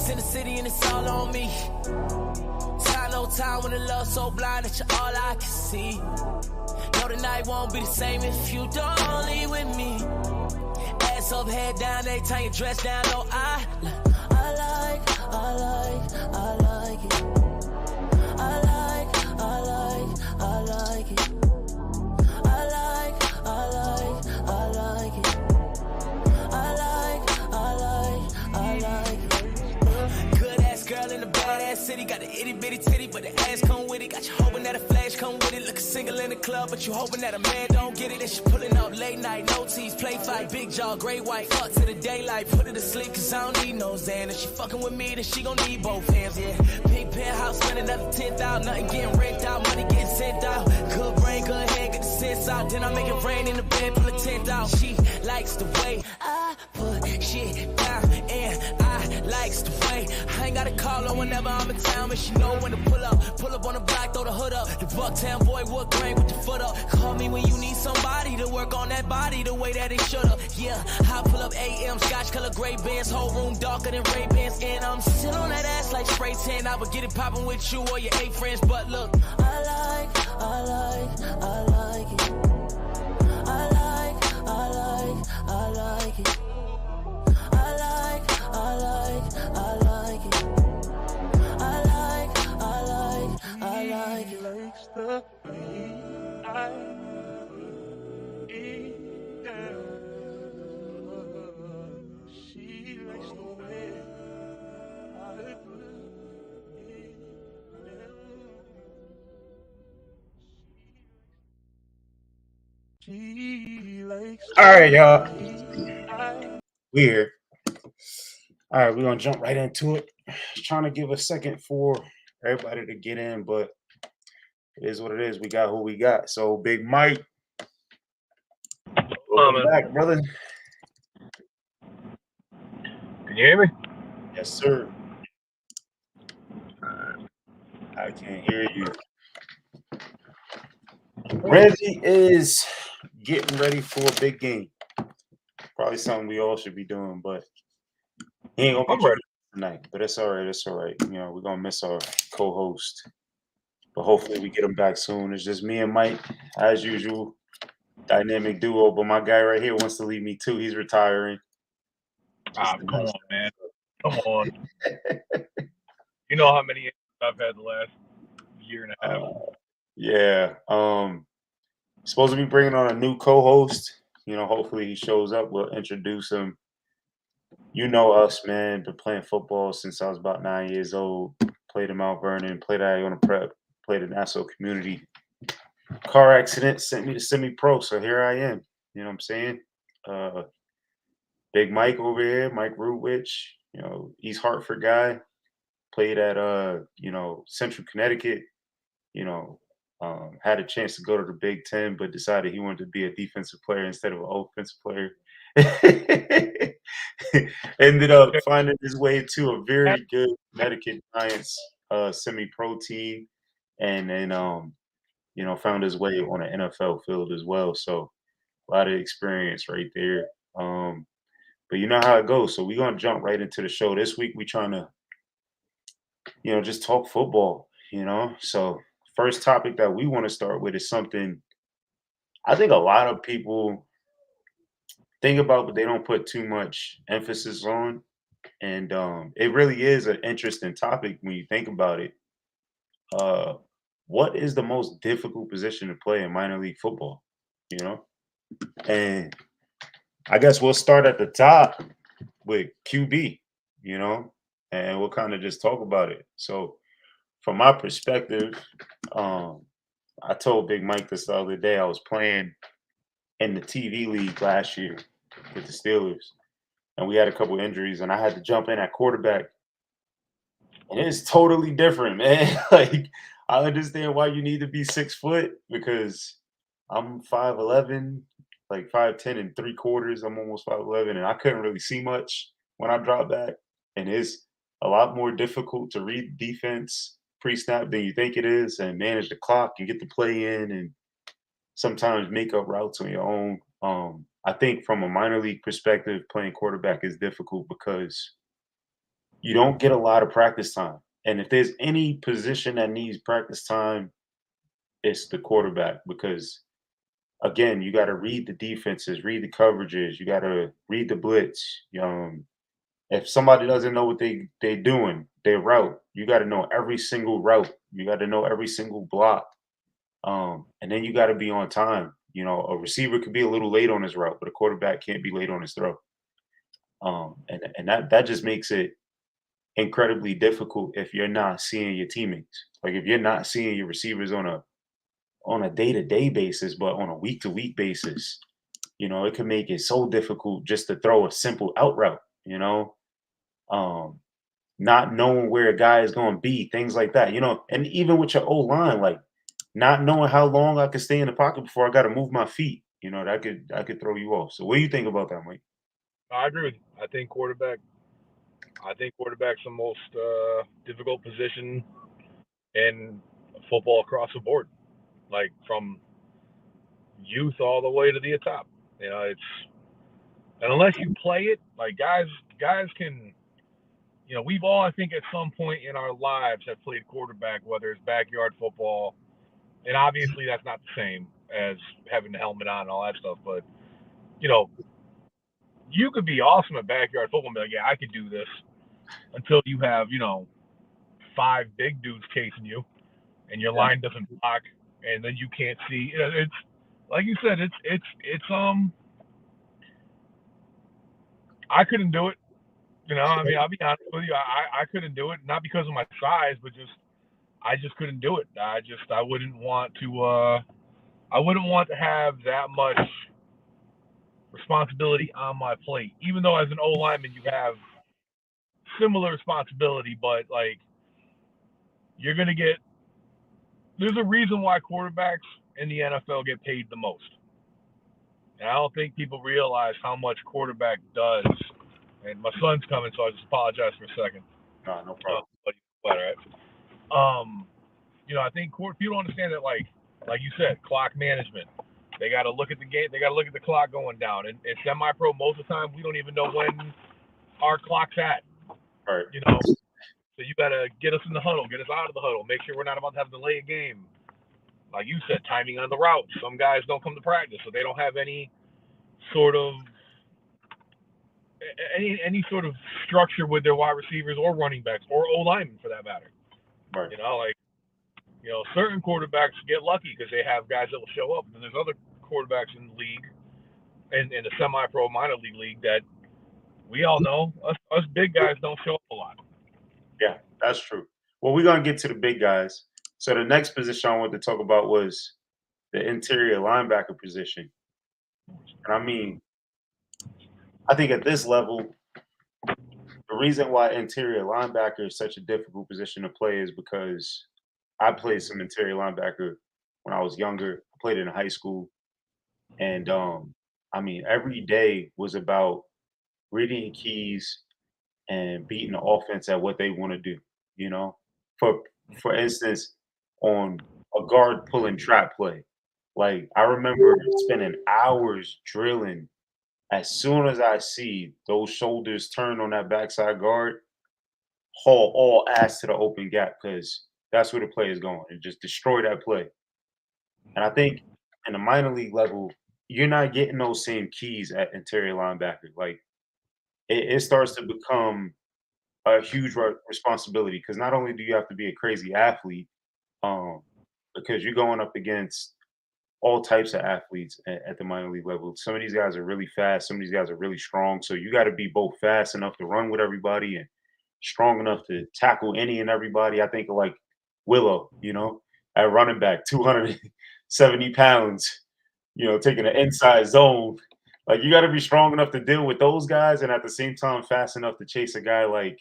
in the city and it's all on me. Time, no time when the love so blind that you're all I can see. Know the night won't be the same if you don't leave with me. Ass up, head down, they tie your dress down. No, I like it. I like it. I like it. I like it. I like it. I like it. I like it. Good ass girl in the badass city, got the itty bitty titty, but the ass come with it. Got you hoping that a flash come with it. Looking single in the club, but you hoping that a man don't get it. And she pulling up late night, no tees, play fight, big jaw, gray white, fuck to the daylight, put her to sleep, cause I don't need no Xan. If she fucking with me, then she gon' need both hands, yeah. Pink penthouse, spend another 10,000, nothing getting rent out, money getting sent out. Good brain, good head, get the sense out. Then I make it rain in the bed, pull a tent out. She likes the way I put shit down, and I likes the way I ain't gotta call her whenever I'm in town, but she know when to pull up on the block, throw the hood up. The Bucktown boy, wood grain with the foot up. Call me when you need somebody to work on that body the way that it should've. Yeah, I pull up AM, scotch color gray bands, whole room darker than Ray-Bans, and I'm still on that ass like spray tan. I would get it poppin' with you or your 8 friends, but look, I like it. I like it. I like it. I like it. I like it. I like it. I like it. I like it. I like it. I like it. I like it. I like it. Likes the way I eat down. She likes the way I put it down. She likes. All right, y'all. We here. All right, we're gonna jump right into it. Trying to give a second for everybody to get in, but it is what it is. We got who we got. So, Big Mike, welcome back, brother. Can you hear me? Yes, sir. I can't hear you. Reggie is getting ready for a big game. Probably something we all should be doing, but he ain't gonna be ready tonight. But it's all right. It's all right. You know, we're gonna miss our co-host, but hopefully we get him back soon. It's just me and Mike, as usual, dynamic duo. But my guy right here wants to leave me too. He's retiring. Come on, man. Come on. You know how many I've had the last year and a half. Yeah. Supposed to be bringing on a new co-host. You know, hopefully he shows up. We'll introduce him. You know us, man. Been playing football since I was about 9 years old. Played in Mount Vernon. Played at Iona Prep. Played in Nassau Community. Car accident sent me to semi-pro, so here I am. You know what I'm saying? Big Mike over here, Mike Rutwich. You know, East Hartford guy. Played at Central Connecticut. You know, had a chance to go to the Big Ten, but decided he wanted to be a defensive player instead of an offensive player. Ended up finding his way to a very good Connecticut Giants semi-pro team, and then found his way on an NFL field as well. So a lot of experience right there. But you know how it goes. So we're gonna jump right into the show. This week we trying to, just talk football, So first topic that we want to start with is something I think a lot of people think about, but they don't put too much emphasis on. And it really is an interesting topic when you think about it. What is the most difficult position to play in minor league football? And I guess we'll start at the top with QB, and we'll kind of just talk about it. So from my perspective, I told Big Mike this the other day. I was playing in the TV league last year with the Steelers, and we had a couple injuries, and I had to jump in at quarterback. And it's totally different, man. Like, I understand why you need to be 6 foot, because I'm 5'11", like 5'10" and 3/4. I'm almost 5'11", and I couldn't really see much when I dropped back. And it's a lot more difficult to read defense pre-snap than you think it is, and manage the clock and get the play in, and sometimes make up routes on your own. I think from a minor league perspective, playing quarterback is difficult because you don't get a lot of practice time. And if there's any position that needs practice time, it's the quarterback because again, you got to read the defenses, read the coverages, you got to read the blitz. If somebody doesn't know what they're doing, their route, you got to know every single route. You got to know every single block, and then you got to be on time. A receiver could be a little late on his route, but a quarterback can't be late on his throw. And that just makes it incredibly difficult if you're not seeing your teammates. Like if you're not seeing your receivers on a day-to-day basis, but on a week-to-week basis, it can make it so difficult just to throw a simple out route, not knowing where a guy is going to be, things like that, and even with your old line, like not knowing how long I could stay in the pocket before I got to move my feet, that could throw you off. So what do you think about that, Mike? I agree with you. I think quarterback's the most difficult position in football across the board, like from youth all the way to the top. It's and unless you play it, like guys can. We've all, I think, at some point in our lives have played quarterback, whether it's backyard football, and obviously that's not the same as having the helmet on and all that stuff. But you could be awesome at backyard football and be like, yeah, I could do this, until you have 5 big dudes chasing you, and your line doesn't block, and then you can't see. It's like you said, it's I couldn't do it. I mean, I'll be honest with you. I couldn't do it, not because of my size, but I just couldn't do it. I wouldn't want to have that much responsibility on my plate. Even though as an O lineman you have similar responsibility, but like there's a reason why quarterbacks in the NFL get paid the most. And I don't think people realize how much quarterback does. And my son's coming, so I just apologize for a second. No problem. All right. I think people don't understand that, like you said, clock management. They got to look at the game. They got to look at the clock going down. And semi-pro, most of the time, we don't even know when our clock's at. Right. So you got to get us in the huddle, get us out of the huddle, make sure we're not about to have to delay a game. Like you said, timing on the route. Some guys don't come to practice, so they don't have any sort of structure with their wide receivers or running backs or O linemen for that matter. Right. Certain quarterbacks get lucky because they have guys that will show up, and there's other quarterbacks in the league, in the semi-pro minor league that we all know us big guys don't show up a lot. Yeah, that's true. Well, we're gonna get to the big guys. So the next position I wanted to talk about was the interior linebacker position. And I mean, I think at this level, the reason why interior linebacker is such a difficult position to play is because I played some interior linebacker when I was younger. I played in high school. And I mean, every day was about reading keys and beating the offense at what they want to do, For instance, on a guard pulling trap play. Like I remember spending hours drilling. As soon as I see those shoulders turn on that backside guard, haul all ass to the open gap because that's where the play is going and just destroy that play. And I think in the minor league level, you're not getting those same keys at interior linebacker. Like it starts to become a huge responsibility because not only do you have to be a crazy athlete, because you're going up against all types of athletes at the minor league level. Some of these guys are really fast. Some of these guys are really strong. So you got to be both fast enough to run with everybody and strong enough to tackle any and everybody. I think of like Willow, at running back, 270 pounds, taking an inside zone. Like you got to be strong enough to deal with those guys and at the same time fast enough to chase a guy like,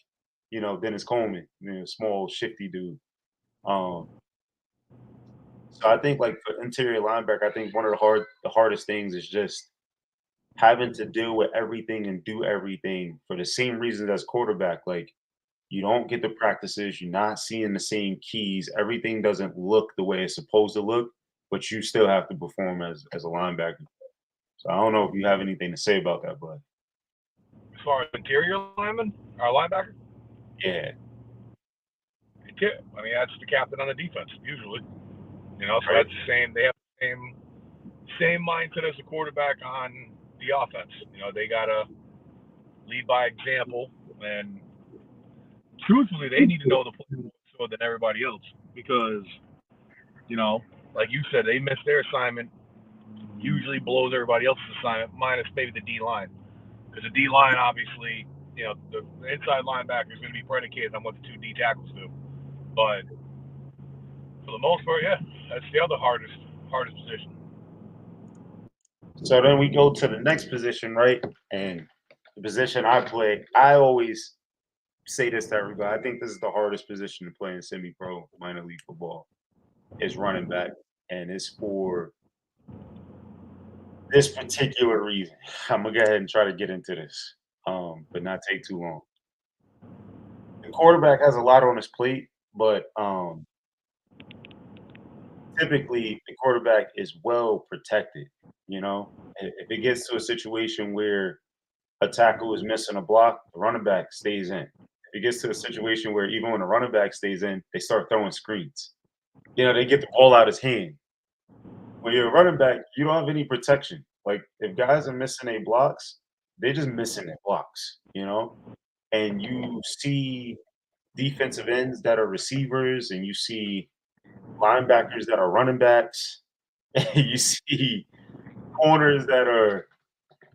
Dennis Coleman, small, shifty dude. So I think like for interior linebacker, I think one of the hardest things is just having to deal with everything and do everything for the same reasons as quarterback. Like you don't get the practices, you're not seeing the same keys, everything doesn't look the way it's supposed to look, but you still have to perform as a linebacker. So I don't know if you have anything to say about that, bud. As far as interior lineman or linebacker? Yeah, I mean, that's the captain on the defense usually. So right. that's the same. They have the same mindset as the quarterback on the offense. They gotta lead by example, and truthfully, they need to know the play more so than everybody else because like you said, they missed their assignment. Usually blows everybody else's assignment, minus maybe the D line, because the D line obviously, the inside linebacker is going to be predicated on what the two D tackles do. But for the most part, yeah, that's the other hardest position. So then we go to the next position, right? And the position I play, I always say this to everybody. I think this is the hardest position to play in semi-pro minor league football is running back, and it's for this particular reason. I'm gonna go ahead and try to get into this, but not take too long. The quarterback has a lot on his plate, but typically the quarterback is well protected. If it gets to a situation where a tackle is missing a block, the running back stays in. If it gets to a situation where even when the running back stays in, they start throwing screens. They get the ball out his hand. When you're a running back, you don't have any protection. Like if guys are missing their blocks, they're just missing their blocks. And you see defensive ends that are receivers, and you see linebackers that are running backs, and you see corners that are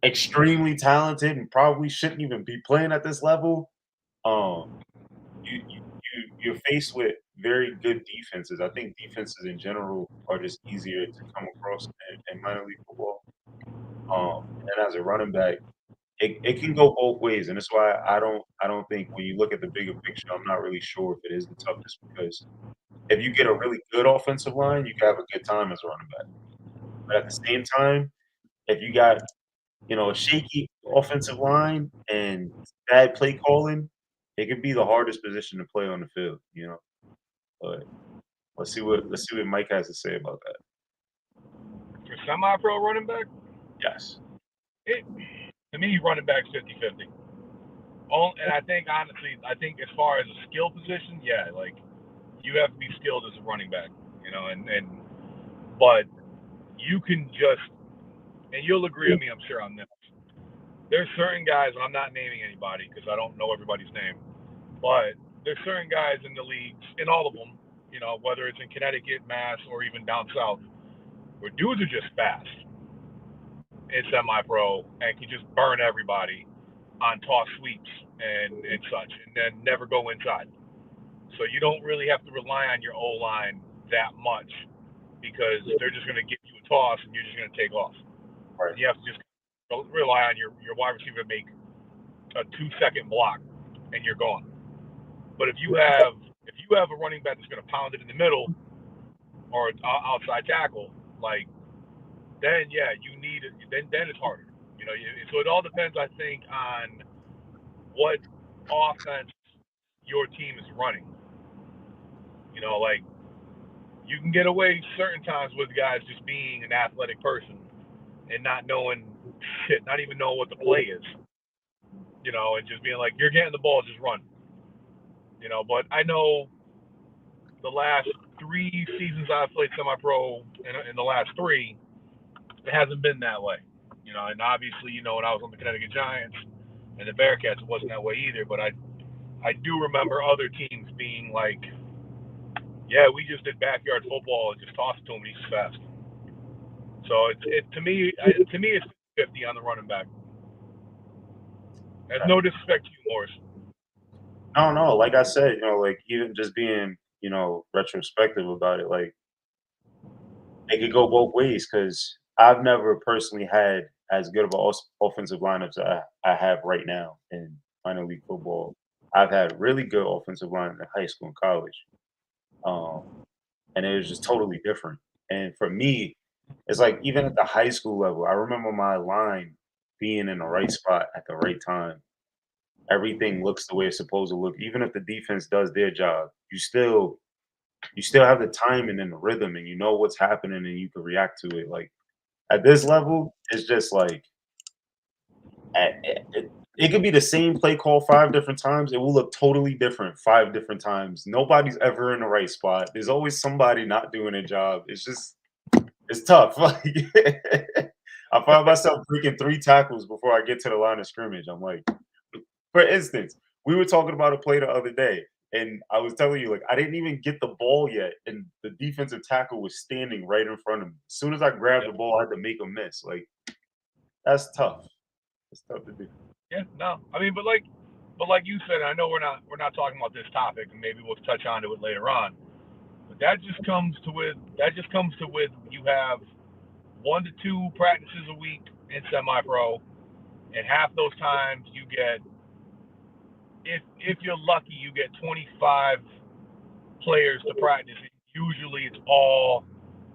extremely talented and probably shouldn't even be playing at this level. You're faced with very good defenses. I think defenses in general are just easier to come across in minor league football. And as a running back, it can go both ways, and that's why I don't think when you look at the bigger picture, I'm not really sure if it is the toughest because if you get a really good offensive line, you can have a good time as a running back. But at the same time, if you got a shaky offensive line and bad play calling, it could be the hardest position to play on the field. But let's see what Mike has to say about that. For semi-pro running back, Yes. to me, running back's 50-50. And I think honestly, as far as a skill position, yeah, like you have to be skilled as a running back, but you can just, and you'll agree with me, I'm sure on this. There's certain guys, and I'm not naming anybody because I don't know everybody's name, but there's certain guys in the leagues, in all of them, whether it's in Connecticut, Mass, or even down south, where dudes are just fast in semi-pro and can just burn everybody on toss sweeps and such, and then never go inside. So you don't really have to rely on your O-line that much because they're just going to give you a toss and you're just going to take off. Right. You have to just rely on your wide receiver to make a 2-second block and you're gone. But if you have a running back that's going to pound it in the middle or outside tackle, like then yeah, you need it. Then it's harder. So it all depends, I think, on what offense your team is running. Like you can get away certain times with guys just being an athletic person and not knowing shit, not even knowing what the play is. And just being like, you're getting the ball, just run. But I know the last 3 seasons I've played semi-pro, in the last 3, it hasn't been that way. And obviously, when I was on the Connecticut Giants and the Bearcats, it wasn't that way either. But I do remember other teams being like, yeah, we just did backyard football and just tossed it to him and he's fast. So to me it's 50 on the running back. There's no disrespect to you, Morris. No. Like I said, like even just being, retrospective about it, like it could go both ways because I've never personally had as good of an offensive lineup as I have right now in minor league football. I've had really good offensive line in high school and college, and it was just totally different. And for me, it's like even at the high school level, I remember my line being in the right spot at the right time. Everything looks the way it's supposed to look. Even if the defense does their job, you still have the timing and the rhythm, and you know what's happening, and you can react to it. Like at this level, it's just like It could be the same play call 5 different times. It will look totally different 5 different times. Nobody's ever in the right spot. There's always somebody not doing a job. It's tough. Like I find myself breaking 3 tackles before I get to the line of scrimmage. I'm like, for instance, we were talking about a play the other day, and I was telling you, like, I didn't even get the ball yet, and the defensive tackle was standing right in front of me. As soon as I grabbed the ball, I had to make a miss. Like, that's tough. It's tough to do. Yeah, no. I mean, but like you said, I know we're not talking about this topic, and maybe we'll touch on it later on. But that just comes to with you have 1 to 2 practices a week in semi-pro, and half those times you get, if you're lucky, you get 25 players to practice. Usually, it's all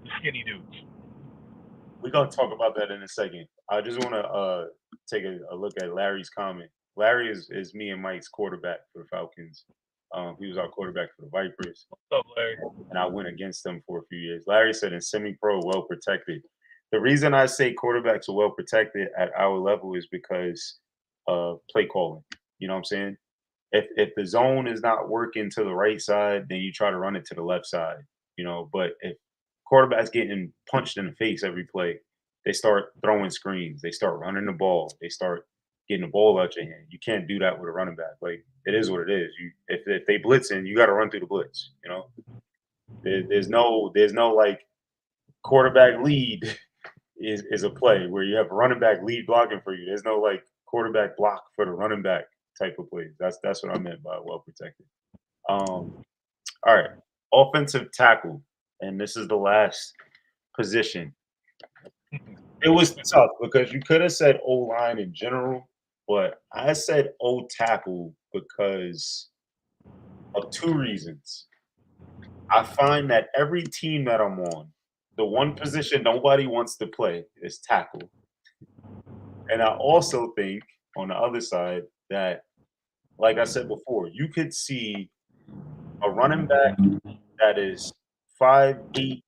the skinny dudes. We're gonna talk about that in a second. I just want to take a look at Larry's comment. Larry is me and Mike's quarterback for the Falcons. He was our quarterback for the Vipers. What's up, Larry? And I went against them for a few years. Larry said in semi-pro, well protected. The reason I say quarterbacks are well protected at our level is because of play calling. You know what I'm saying? If the zone is not working to the right side, then you try to run it to the left side. You know, but if quarterbacks getting punched in the face every play, they start throwing screens, they start running the ball, they start getting the ball out your hand. You can't do that with a running back. Like, it is what it is. If they blitzing, you got to run through the blitz. You know, there's no like quarterback lead is a play where you have a running back lead blocking for you. There's no like quarterback block for the running back type of plays. That's what I meant by well protected. All right, offensive tackle, and this is the last position. It was tough because you could have said O line in general, but I said O tackle because of 2 reasons. I find that every team that I'm on, the one position nobody wants to play is tackle. And I also think on the other side that, like I said before, you could see a running back that is 5'8",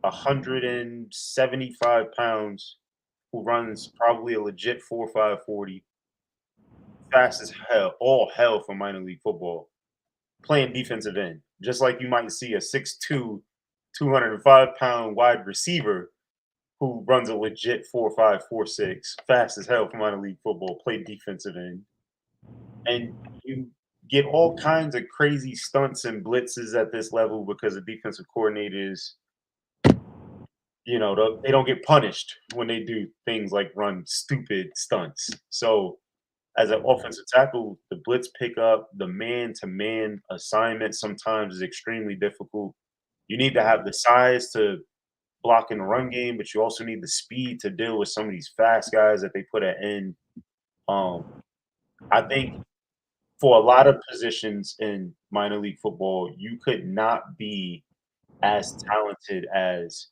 175 pounds, who runs probably a legit 4.5 40, fast as hell, all hell for minor league football, playing defensive end. Just like you might see a 6'2", 205-pound wide receiver who runs a legit 4.5 4.6, fast as hell for minor league football, play defensive end. And you get all kinds of crazy stunts and blitzes at this level because the defensive coordinators, you know, they don't get punished when they do things like run stupid stunts. So as an offensive tackle, the blitz pickup, the man-to-man assignment sometimes is extremely difficult. You need to have the size to block in the run game, but you also need the speed to deal with some of these fast guys that they put at end. I think for a lot of positions in minor league football, you could not be as talented as,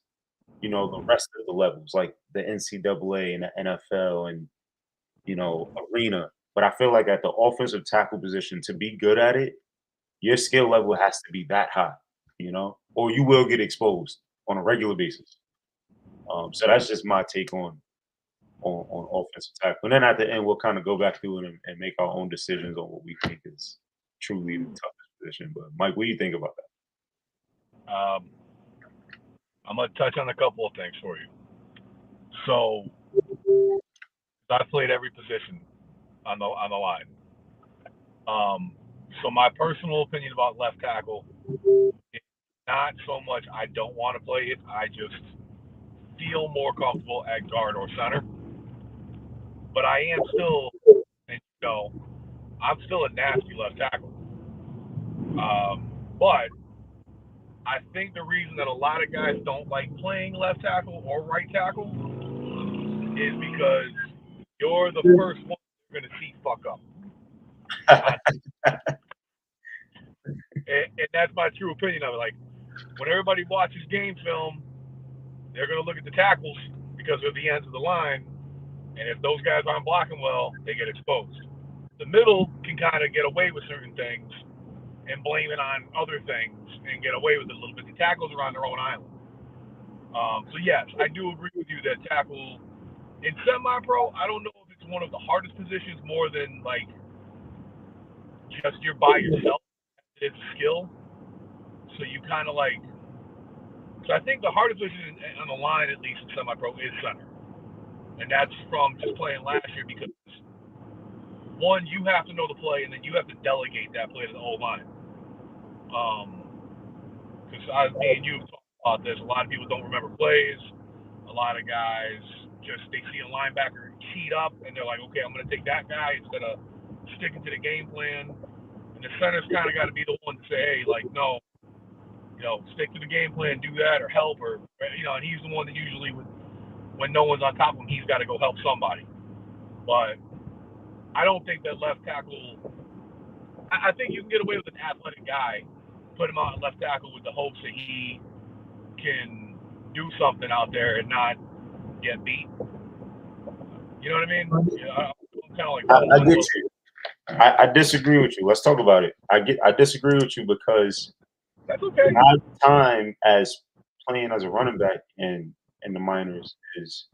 you know, the rest of the levels, like the NCAA and the NFL and, you know, arena. But I feel like at the offensive tackle position, to be good at it, your skill level has to be that high, you know, or you will get exposed on a regular basis. So that's just my take on offensive tackle. And then at the end, we'll kind of go back through it and make our own decisions on what we think is truly the toughest position. But Mike, what do you think about that? I'm going to touch on a couple of things for you. So I played every position on the line. So my personal opinion about left tackle is not so much I don't want to play it. I just feel more comfortable at guard or center. But I am still, and you know, I'm still a nasty left tackle. But I think the reason that a lot of guys don't like playing left tackle or right tackle is because you're the first one you're going to see fuck up. And that's my true opinion of it. Like, when everybody watches game film, they're going to look at the tackles because they're the ends of the line. And if those guys aren't blocking well, they get exposed. The middle can kind of get away with certain things and blame it on other things and get away with it a little bit. The tackles are on their own island. So yes, I do agree with you that tackle in semi-pro, I don't know if it's one of the hardest positions more than like just you're by yourself. It's a skill. So you kind of like. So I think the hardest position on the line, at least in semi-pro, is center, and that's from just playing last year because one, you have to know the play, and then you have to delegate that play to the whole line. Because me and you have talked about this. A lot of people don't remember plays. A lot of guys they see a linebacker cheat up, and they're like, okay, I'm going to take that guy instead of sticking to the game plan. And the center's kind of got to be the one to say, hey, like, no, stick to the game plan, do that, or help, or and he's the one that usually when no one's on top of him, he's got to go help somebody. But I don't think that left tackle. I think you can get away with an athletic guy, put him out at left tackle with the hopes that he can do something out there and not get beat. You know what I mean? I'm kind of like. I get you. I disagree with you. Let's talk about it. I disagree with you because that's okay. My time as playing as a running back in the minors is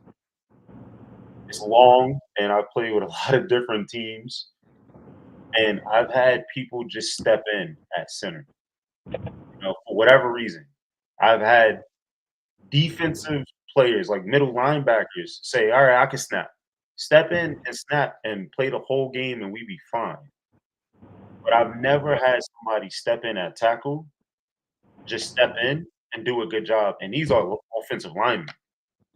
long, and I've played with a lot of different teams, and I've had people just step in at center, for whatever reason. I've had defensive players like middle linebackers say, "All right, I can step in and snap and play the whole game, and we be fine." But I've never had somebody step in at tackle, just step in and do a good job. And these are offensive linemen.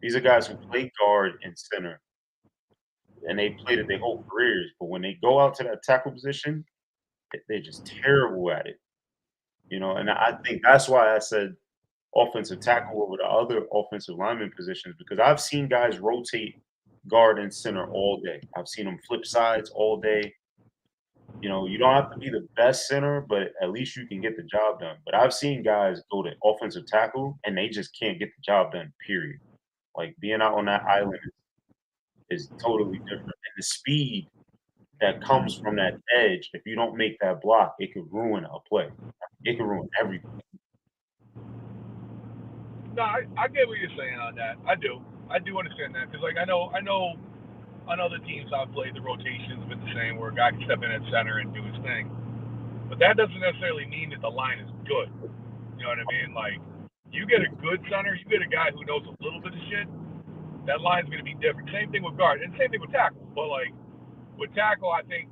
These are guys who play guard and center, and they played it their whole careers. But when they go out to that tackle position, they're just terrible at it. And I think that's why I said offensive tackle over the other offensive lineman positions, because I've seen guys rotate guard and center all day. I've seen them flip sides all day. You don't have to be the best center, but at least you can get the job done. But I've seen guys go to offensive tackle and they just can't get the job done, period. Like being out on that island is totally different. And the speed that comes from that edge, if you don't make that block, it could ruin a play. It could ruin everything. No, I get what you're saying on that. I do understand that because, like, I know on other teams I've played, the rotations have been the same, where a guy can step in at center and do his thing. But that doesn't necessarily mean that the line is good. You know what I mean? Like, you get a good center, you get a guy who knows a little bit of shit, that line's going to be different. Same thing with guard, and same thing with tackle. But like with tackle, I think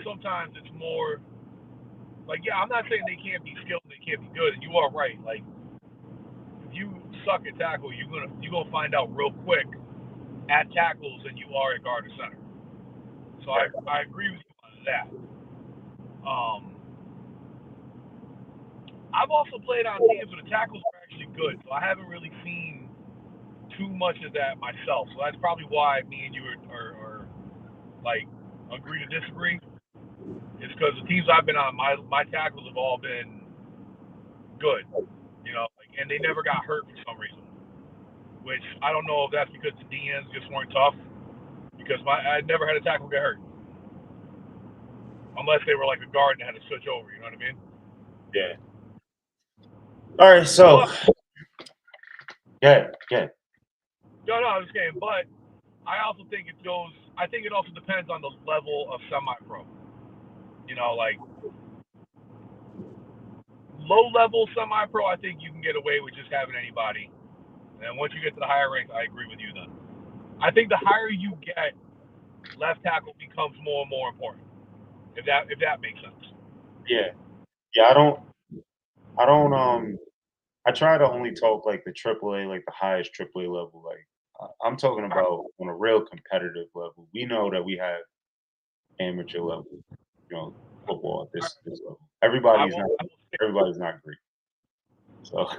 sometimes it's more like, yeah, I'm not saying they can't be skilled, they can't be good, and you are right. Like, if you suck at tackle, you're gonna find out real quick at tackles than you are at guard or center. So I agree with you on that. I've also played on teams where the tackles are actually good, so I haven't really seen too much of that myself. So that's probably why me and you are like agree to disagree. It's because the teams I've been on, my tackles have all been good, and they never got hurt for some reason. Which I don't know if that's because the DNs just weren't tough. Because I never had a tackle get hurt, unless they were like a guard and had to switch over. You know what I mean? Yeah. All right. So, yeah. No, I was saying, but I also think it goes. I think it also depends on the level of semi-pro. Like low-level semi-pro, I think you can get away with just having anybody. And once you get to the higher ranks, I agree with you then. I think the higher you get, left tackle becomes more and more important. If that makes sense. Yeah. I try to only talk like the AAA, like the highest AAA level. Like I'm talking about on a real competitive level. We know that we have amateur level, football at this level. Everybody's not great. So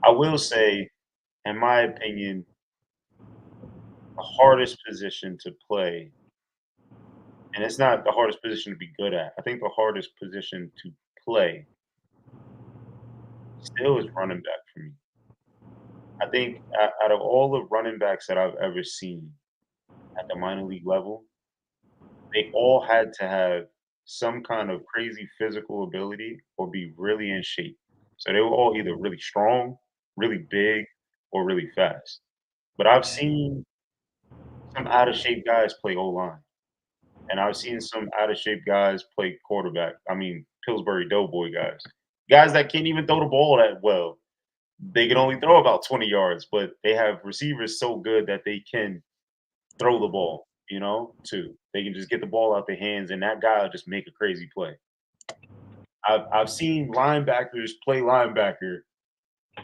I will say, in my opinion, the hardest position to play, and it's not the hardest position to be good at. I think the hardest position to play still is running back for me. I think out of all the running backs that I've ever seen at the minor league level, they all had to have some kind of crazy physical ability or be really in shape. So they were all either really strong, really big, or really fast. But I've seen some out of shape guys play O line, and I've seen some out of shape guys play quarterback. I mean, Pillsbury Doughboy guys that can't even throw the ball that well. They can only throw about 20 yards, but they have receivers so good that they can throw the ball, too. They can just get the ball out their hands, and that guy will just make a crazy play. I've seen linebackers play linebacker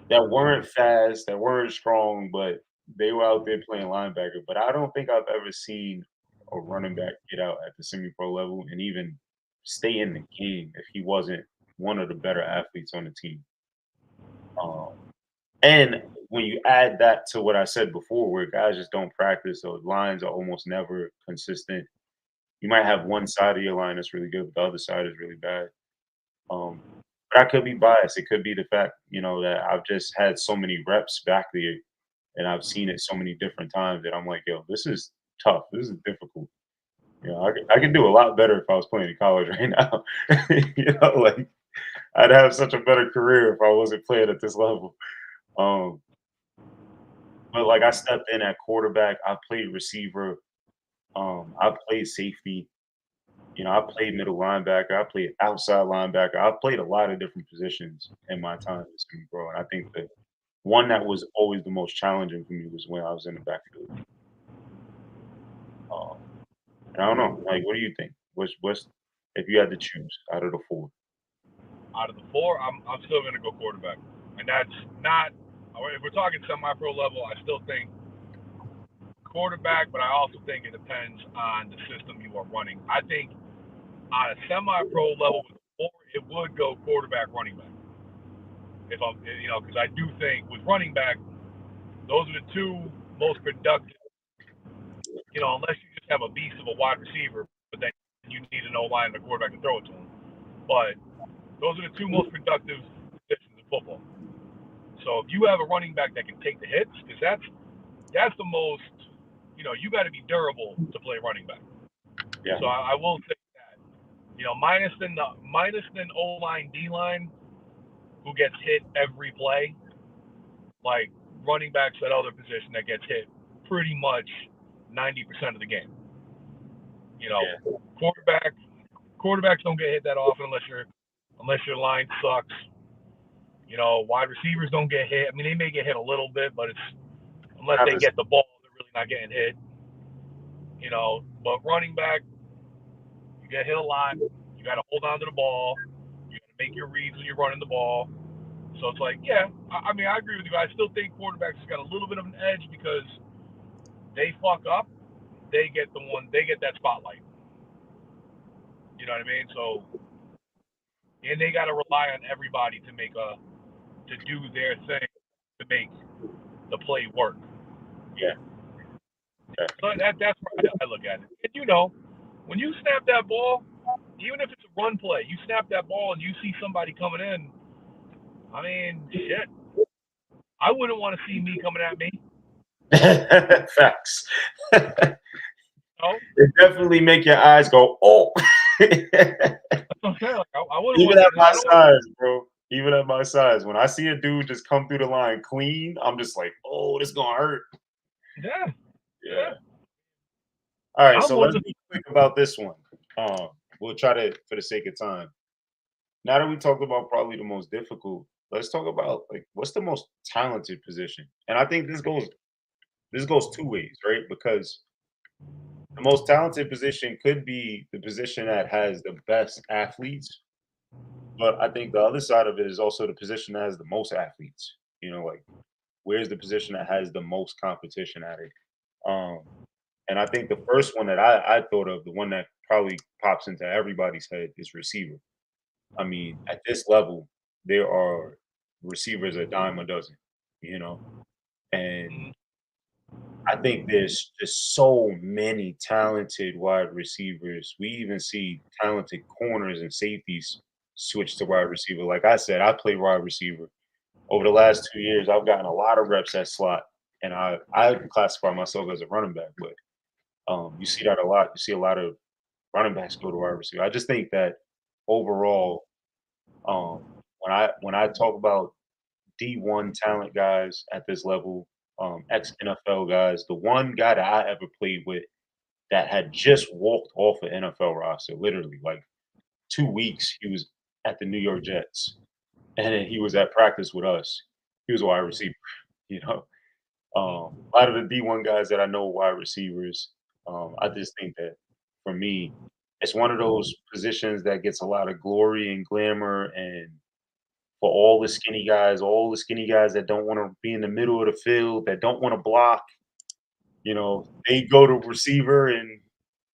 that weren't fast, that weren't strong, but they were out there playing linebacker. But I don't think I've ever seen a running back get out at the semi-pro level and even stay in the game if he wasn't one of the better athletes on the team. And when you add that to what I said before, where guys just don't practice, so lines are almost never consistent. You might have one side of your line that's really good, but the other side is really bad. But I could be biased. It could be the fact, that I've just had so many reps back there and I've seen it so many different times that I'm like, yo, this is tough. This is difficult. I could do a lot better if I was playing in college right now. Like I'd have such a better career if I wasn't playing at this level. Um, but like I stepped in at quarterback, I played receiver, I played safety, I played middle linebacker, I played outside linebacker, I played a lot of different positions in my time as a pro. And I think the one that was always the most challenging for me was when I was in the backfield. And I don't know, like, what do you think? What's if you had to choose out of the four? Out of the four, I'm still going to go quarterback, and that's not. If we're talking semi-pro level, I still think quarterback, but I also think it depends on the system you are running. I think on a semi-pro level, it would go quarterback, running back. If I'm, because I do think with running back, those are the two most productive. Unless you just have a beast of a wide receiver, but then you need an O-line and a quarterback to throw it to him. But those are the two most productive positions in football. So if you have a running back that can take the hits, because that's the most, you got to be durable to play running back. Yeah. So I will say that, minus the O-line, D-line, who gets hit every play, like running backs at other position that gets hit pretty much 90% of the game. Quarterbacks don't get hit that often unless your line sucks. Wide receivers don't get hit. I mean, they may get hit a little bit, but it's unless they get the ball, they're really not getting hit. But running back, you get hit a lot. You got to hold on to the ball. You got to make your reads when you're running the ball. So it's like, yeah, I mean, I agree with you. I still think quarterbacks got a little bit of an edge because they fuck up, they get that spotlight. You know what I mean? So, and they got to rely on everybody to do their thing to make the play work. Yeah. So that's where I look at it. And when you snap that ball, even if it's a run play, you snap that ball and you see somebody coming in. I mean, shit. I wouldn't want to see me coming at me. Facts. It definitely make your eyes go, oh. Even at my size, bro. Even at my size, when I see a dude just come through the line clean, I'm just like, oh, this is gonna hurt. Yeah. All right, so let's be quick about this one. We'll try to, for the sake of time. Now that we talked about probably the most difficult, let's talk about like what's the most talented position. And I think this goes two ways, right? Because the most talented position could be the position that has the best athletes, but I think the other side of it is also the position that has the most athletes. Like where's the position that has the most competition at it? And I think the first one that I thought of, the one that probably pops into everybody's head, is receiver. I mean, at this level, there are receivers a dime a dozen, and I think there's just so many talented wide receivers. We even see talented corners and safeties switch to wide receiver. Like I said, I play wide receiver. Over the last 2 years, I've gotten a lot of reps at slot, and I classify myself as a running back, but you see that a lot. You see a lot of running backs go to wide receiver. I just think that overall, when I talk about D1 talent guys at this level, ex-NFL guys. The one guy that I ever played with that had just walked off an NFL roster, literally like 2 weeks. He was at the New York Jets, and then he was at practice with us. He was a wide receiver, you know. A lot of the D1 guys that I know are wide receivers. I just think that for me, it's one of those positions that gets a lot of glory and glamour, and for all the skinny guys that don't want to be in the middle of the field, that don't want to block, they go to receiver, and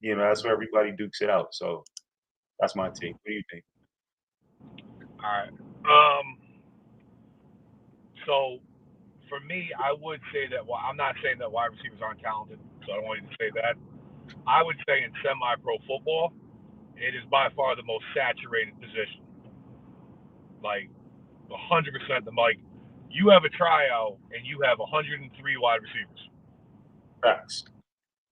that's where everybody dukes it out. So that's my take. What do you think? All right. So for me, I would say that. Well, I'm not saying that wide receivers aren't talented, so I don't want you to say that. I would say in semi-pro football, it is by far the most saturated position. Like 100%. Like you have a tryout and you have 103 wide receivers. Facts.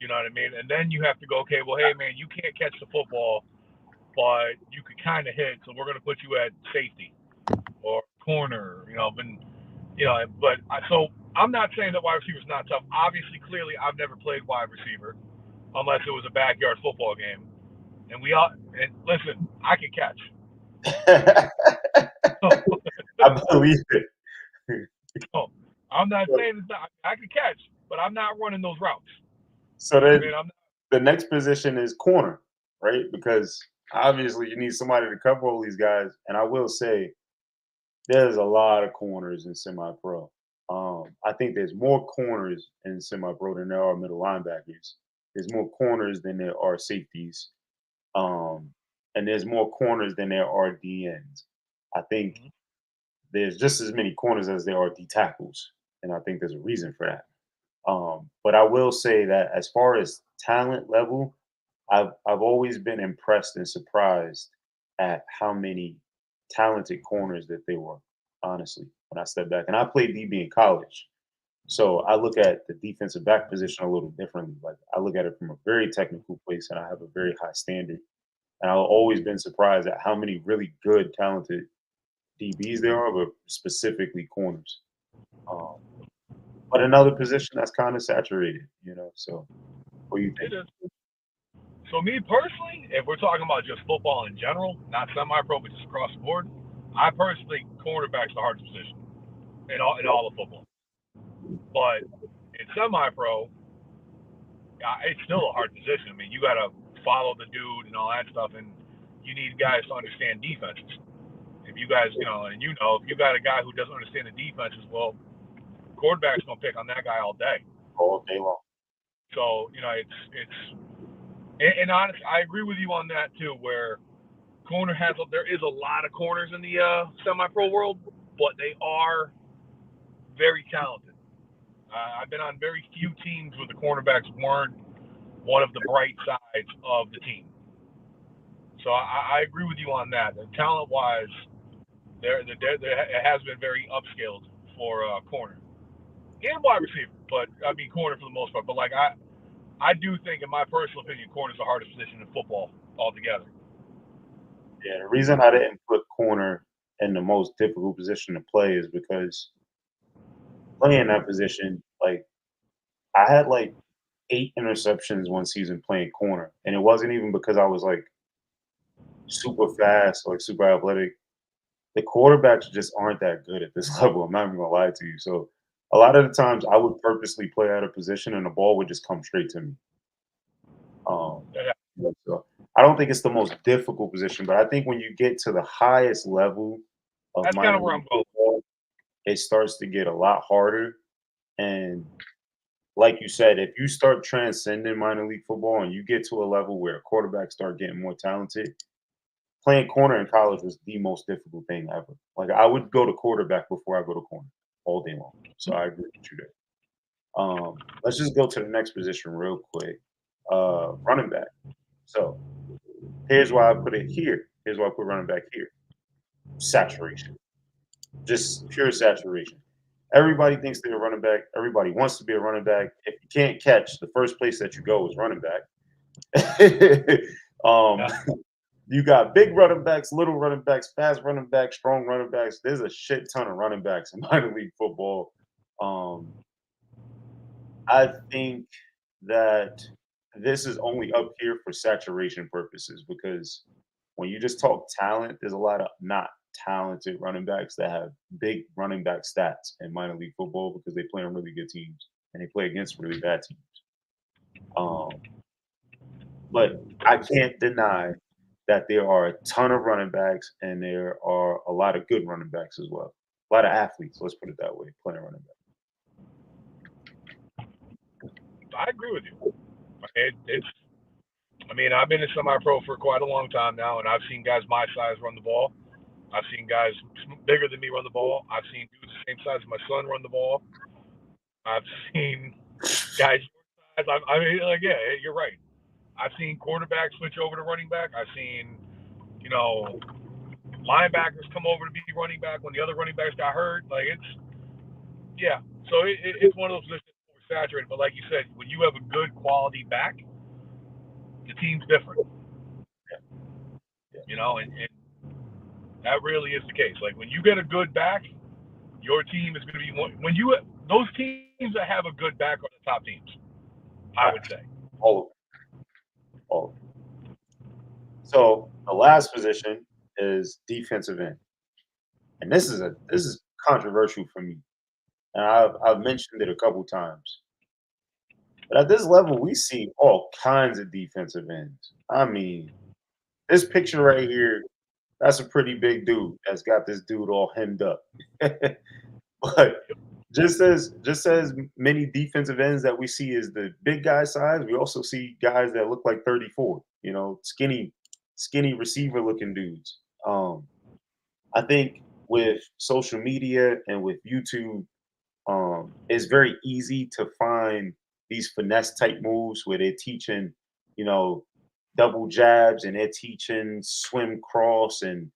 You know what I mean? And then you have to go, okay, well, hey man, you can't catch the football, but you could kind of hit, so we're going to put you at safety or corner. So I'm not saying that wide receiver is not tough. Obviously, clearly, I've never played wide receiver unless it was a backyard football game. And listen, I can catch. I believe it. So, I'm not saying I can catch, but I'm not running those routes. So then the next position is corner, right? Because obviously you need somebody to cover all these guys. And I will say there's a lot of corners in semi-pro. I think there's more corners in semi-pro than there are middle linebackers. There's more corners than there are safeties. And there's more corners than there are DNs. I think there's just as many corners as there are D tackles. And I think there's a reason for that. But I will say that as far as talent level, I've always been impressed and surprised at how many talented corners that they were, honestly, when I step back. And I played DB in college. So I look at the defensive back position a little differently. Like I look at it from a very technical place, and I have a very high standard. And I've always been surprised at how many really good, talented DBs there are, but specifically corners. But another position that's kind of saturated, So what do you think? So me personally, if we're talking about just football in general, not semi-pro, but just across the board, I personally think cornerback's the hardest position in all of football. But in semi-pro, it's still a hard position. I mean, you got to follow the dude and all that stuff, and you need guys to understand defenses. If you guys, if you got a guy who doesn't understand the defenses, well, quarterback's gonna pick on that guy all day long. So and honestly, I agree with you on that too. Where there is a lot of corners in the semi-pro world, but they are very talented. I've been on very few teams where the cornerbacks weren't one of the bright sides of the team. So I agree with you on that. And talent-wise, it has been very upscaled for corner and wide receiver, but I mean corner for the most part. But like I do think, in my personal opinion, corner is the hardest position in football altogether. Yeah, the reason I didn't put corner in the most difficult position to play is because playing that position, like I had like 8 interceptions one season playing corner, and it wasn't even because I was like super fast or like super athletic. The quarterbacks just aren't that good at this level. I'm not even gonna lie to you. So a lot of the times I would purposely play out of position and the ball would just come straight to me. So I don't think it's the most difficult position, but I think when you get to the highest level of that's kind of where I'm going. Football, it starts to get a lot harder. And like you said, if you start transcending minor league football and you get to a level where quarterbacks start getting more talented, playing corner in college was the most difficult thing ever. Like I would go to quarterback before I go to corner all day long. So I agree with you there. Let's just go to the next position real quick. Running back. So here's why I put it here. Here's why I put running back here. Saturation. Just pure saturation. Everybody thinks they're a running back. Everybody wants to be a running back. If you can't catch, the first place that you go is running back. You got big running backs, little running backs, fast running backs, strong running backs. There's a shit ton of running backs in minor league football. I think that this is only up here for saturation purposes because when you just talk talent, there's a lot of not talented running backs that have big running back stats in minor league football because they play on really good teams and they play against really bad teams. Um, but I can't deny that there are a ton of running backs and there are a lot of good running backs as well. A lot of athletes, let's put it that way, playing running back. I agree with you. I mean, I've been a semi-pro for quite a long time now, and I've seen guys my size run the ball. I've seen guys bigger than me run the ball. I've seen dudes the same size as my son run the ball. I've seen guys your size. I mean, like, yeah, you're right. I've seen quarterbacks switch over to running back. I've seen, you know, linebackers come over to be running back when the other running backs got hurt. Like, yeah. So it's one of those positions more saturated. But like you said, when you have a good quality back, the team's different. You know, and that really is the case. Like when you get a good back, your team is going to be when you those teams that have a good back are the top teams. I would say All of them. All of them. So the last position is defensive end, and this is controversial for me, and I've mentioned it a couple times. But at this level, we see all kinds of defensive ends. I mean, this picture right here, that's a pretty big dude that's got this dude all hemmed up. But just as many defensive ends that we see as the big guy size, we also see guys that look like 34, skinny receiver looking dudes. I think with social media and with YouTube, it's very easy to find these finesse type moves where they're teaching, you know, double jabs and they're teaching swim cross and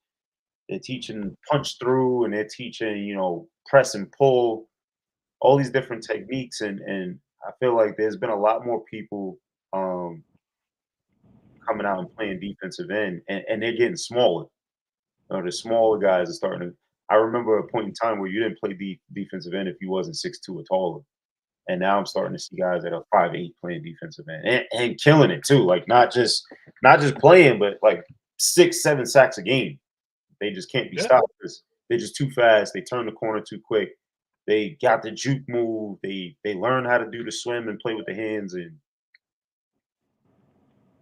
they're teaching punch through and they're teaching, press and pull, all these different techniques. And I feel like there's been a lot more people um, coming out and playing defensive end and they're getting smaller. The smaller guys are starting to. I remember a point in time where you didn't play defensive end if you wasn't 6'2" or taller. And now I'm starting to see guys that are 5'8" playing defensive end and killing it too. Like not just playing, but like 6-7 sacks a game. They just can't be stopped because they're just too fast. They turn the corner too quick. They got the juke move. They learn how to do the swim and play with the hands. And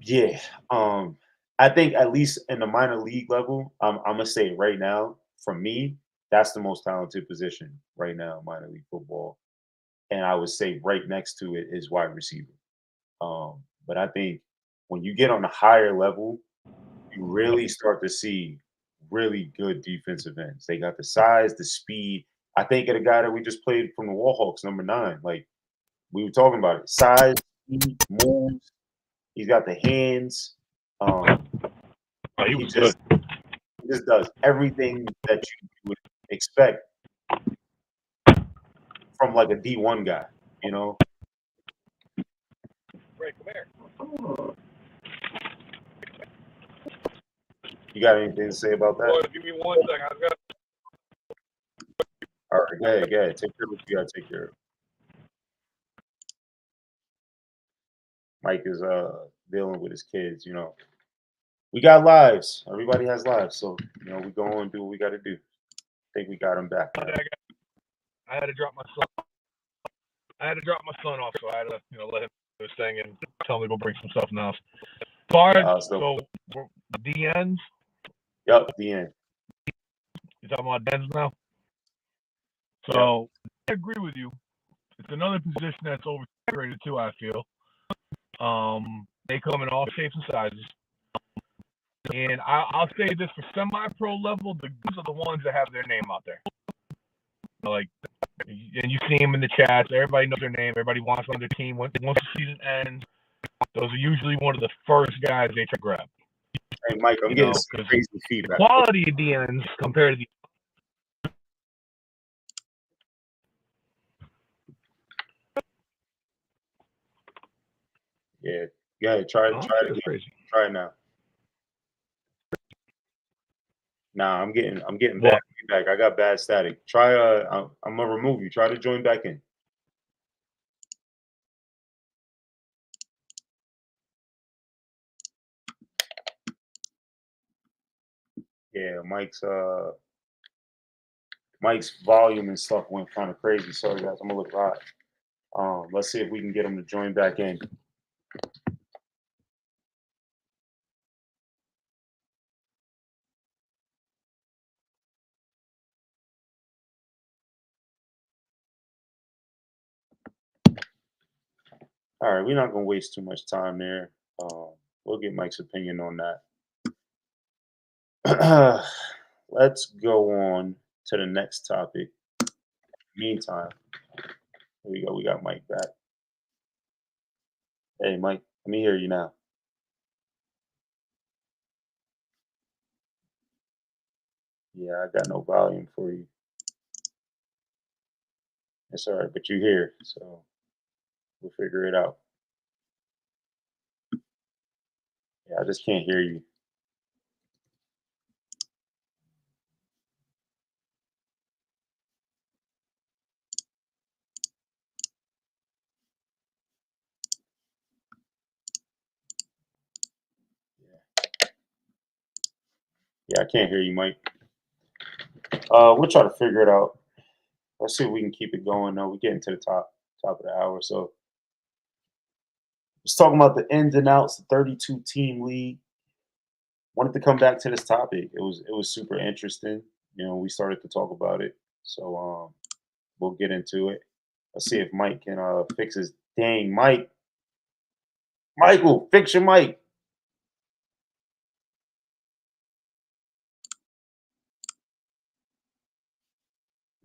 yeah, I think at least in the minor league level, I'm gonna say it right now. For me, that's the most talented position right now in minor league football. And I would say right next to it is wide receiver. But I think when you get on a higher level, you really start to see really good defensive ends. They got the size, the speed. I think of the guy that we just played from the Warhawks, number 9. Like we were talking about it. Size, speed, moves. He's got the hands. he just does everything that you would expect from like a D1 guy, Ray, come here. You got anything to say about that? Boy, give me 1 second. I've got. All right, go ahead. Take care of what you got to take care of. Mike is dealing with his kids, We got lives. Everybody has lives, so we go on and do what we got to do. I think we got him back. I had to drop my son. I had to drop my son off, so I had to let him do his thing and tell him to go bring some stuff in the house. So the ends. Yep, the end. You're talking about ends now. So I agree with you. It's another position that's overrated too. I feel. They come in all shapes and sizes. And I'll say this for semi-pro level, the guys are the ones that have their name out there. Like, and you see them in the chats. Everybody knows their name. Everybody wants on their team. Once the season ends, those are usually one of the first guys they try to grab. Hey, Mike, I'm getting some crazy feedback. The quality of DNs compared to the Yeah, try it again. Crazy. Try it now. Nah, I'm getting bad feedback. I got bad static. Try I'm gonna remove you. Try to join back in. Yeah, Mike's volume and stuff went kind of crazy. Sorry guys, I'm a little hot. Let's see if we can get him to join back in. All right, we're not gonna waste too much time there. We'll get Mike's opinion on that. Let's go on to the next topic. Meantime, here we go. We got Mike back. Hey, Mike, let me hear you now. Yeah, I got no volume for you. It's all right, but you're here, so we'll figure it out. Yeah, I just can't hear you. Yeah, I can't hear you, Mike. We'll try to figure it out. Let's see if we can keep it going. No, we're getting to the top of the hour. So let's talk about the ins and outs, the 32 team league. Wanted to come back to this topic. It was super interesting. We started to talk about it. So we'll get into it. Let's see if Mike can fix his dang mic. Michael, fix your mic.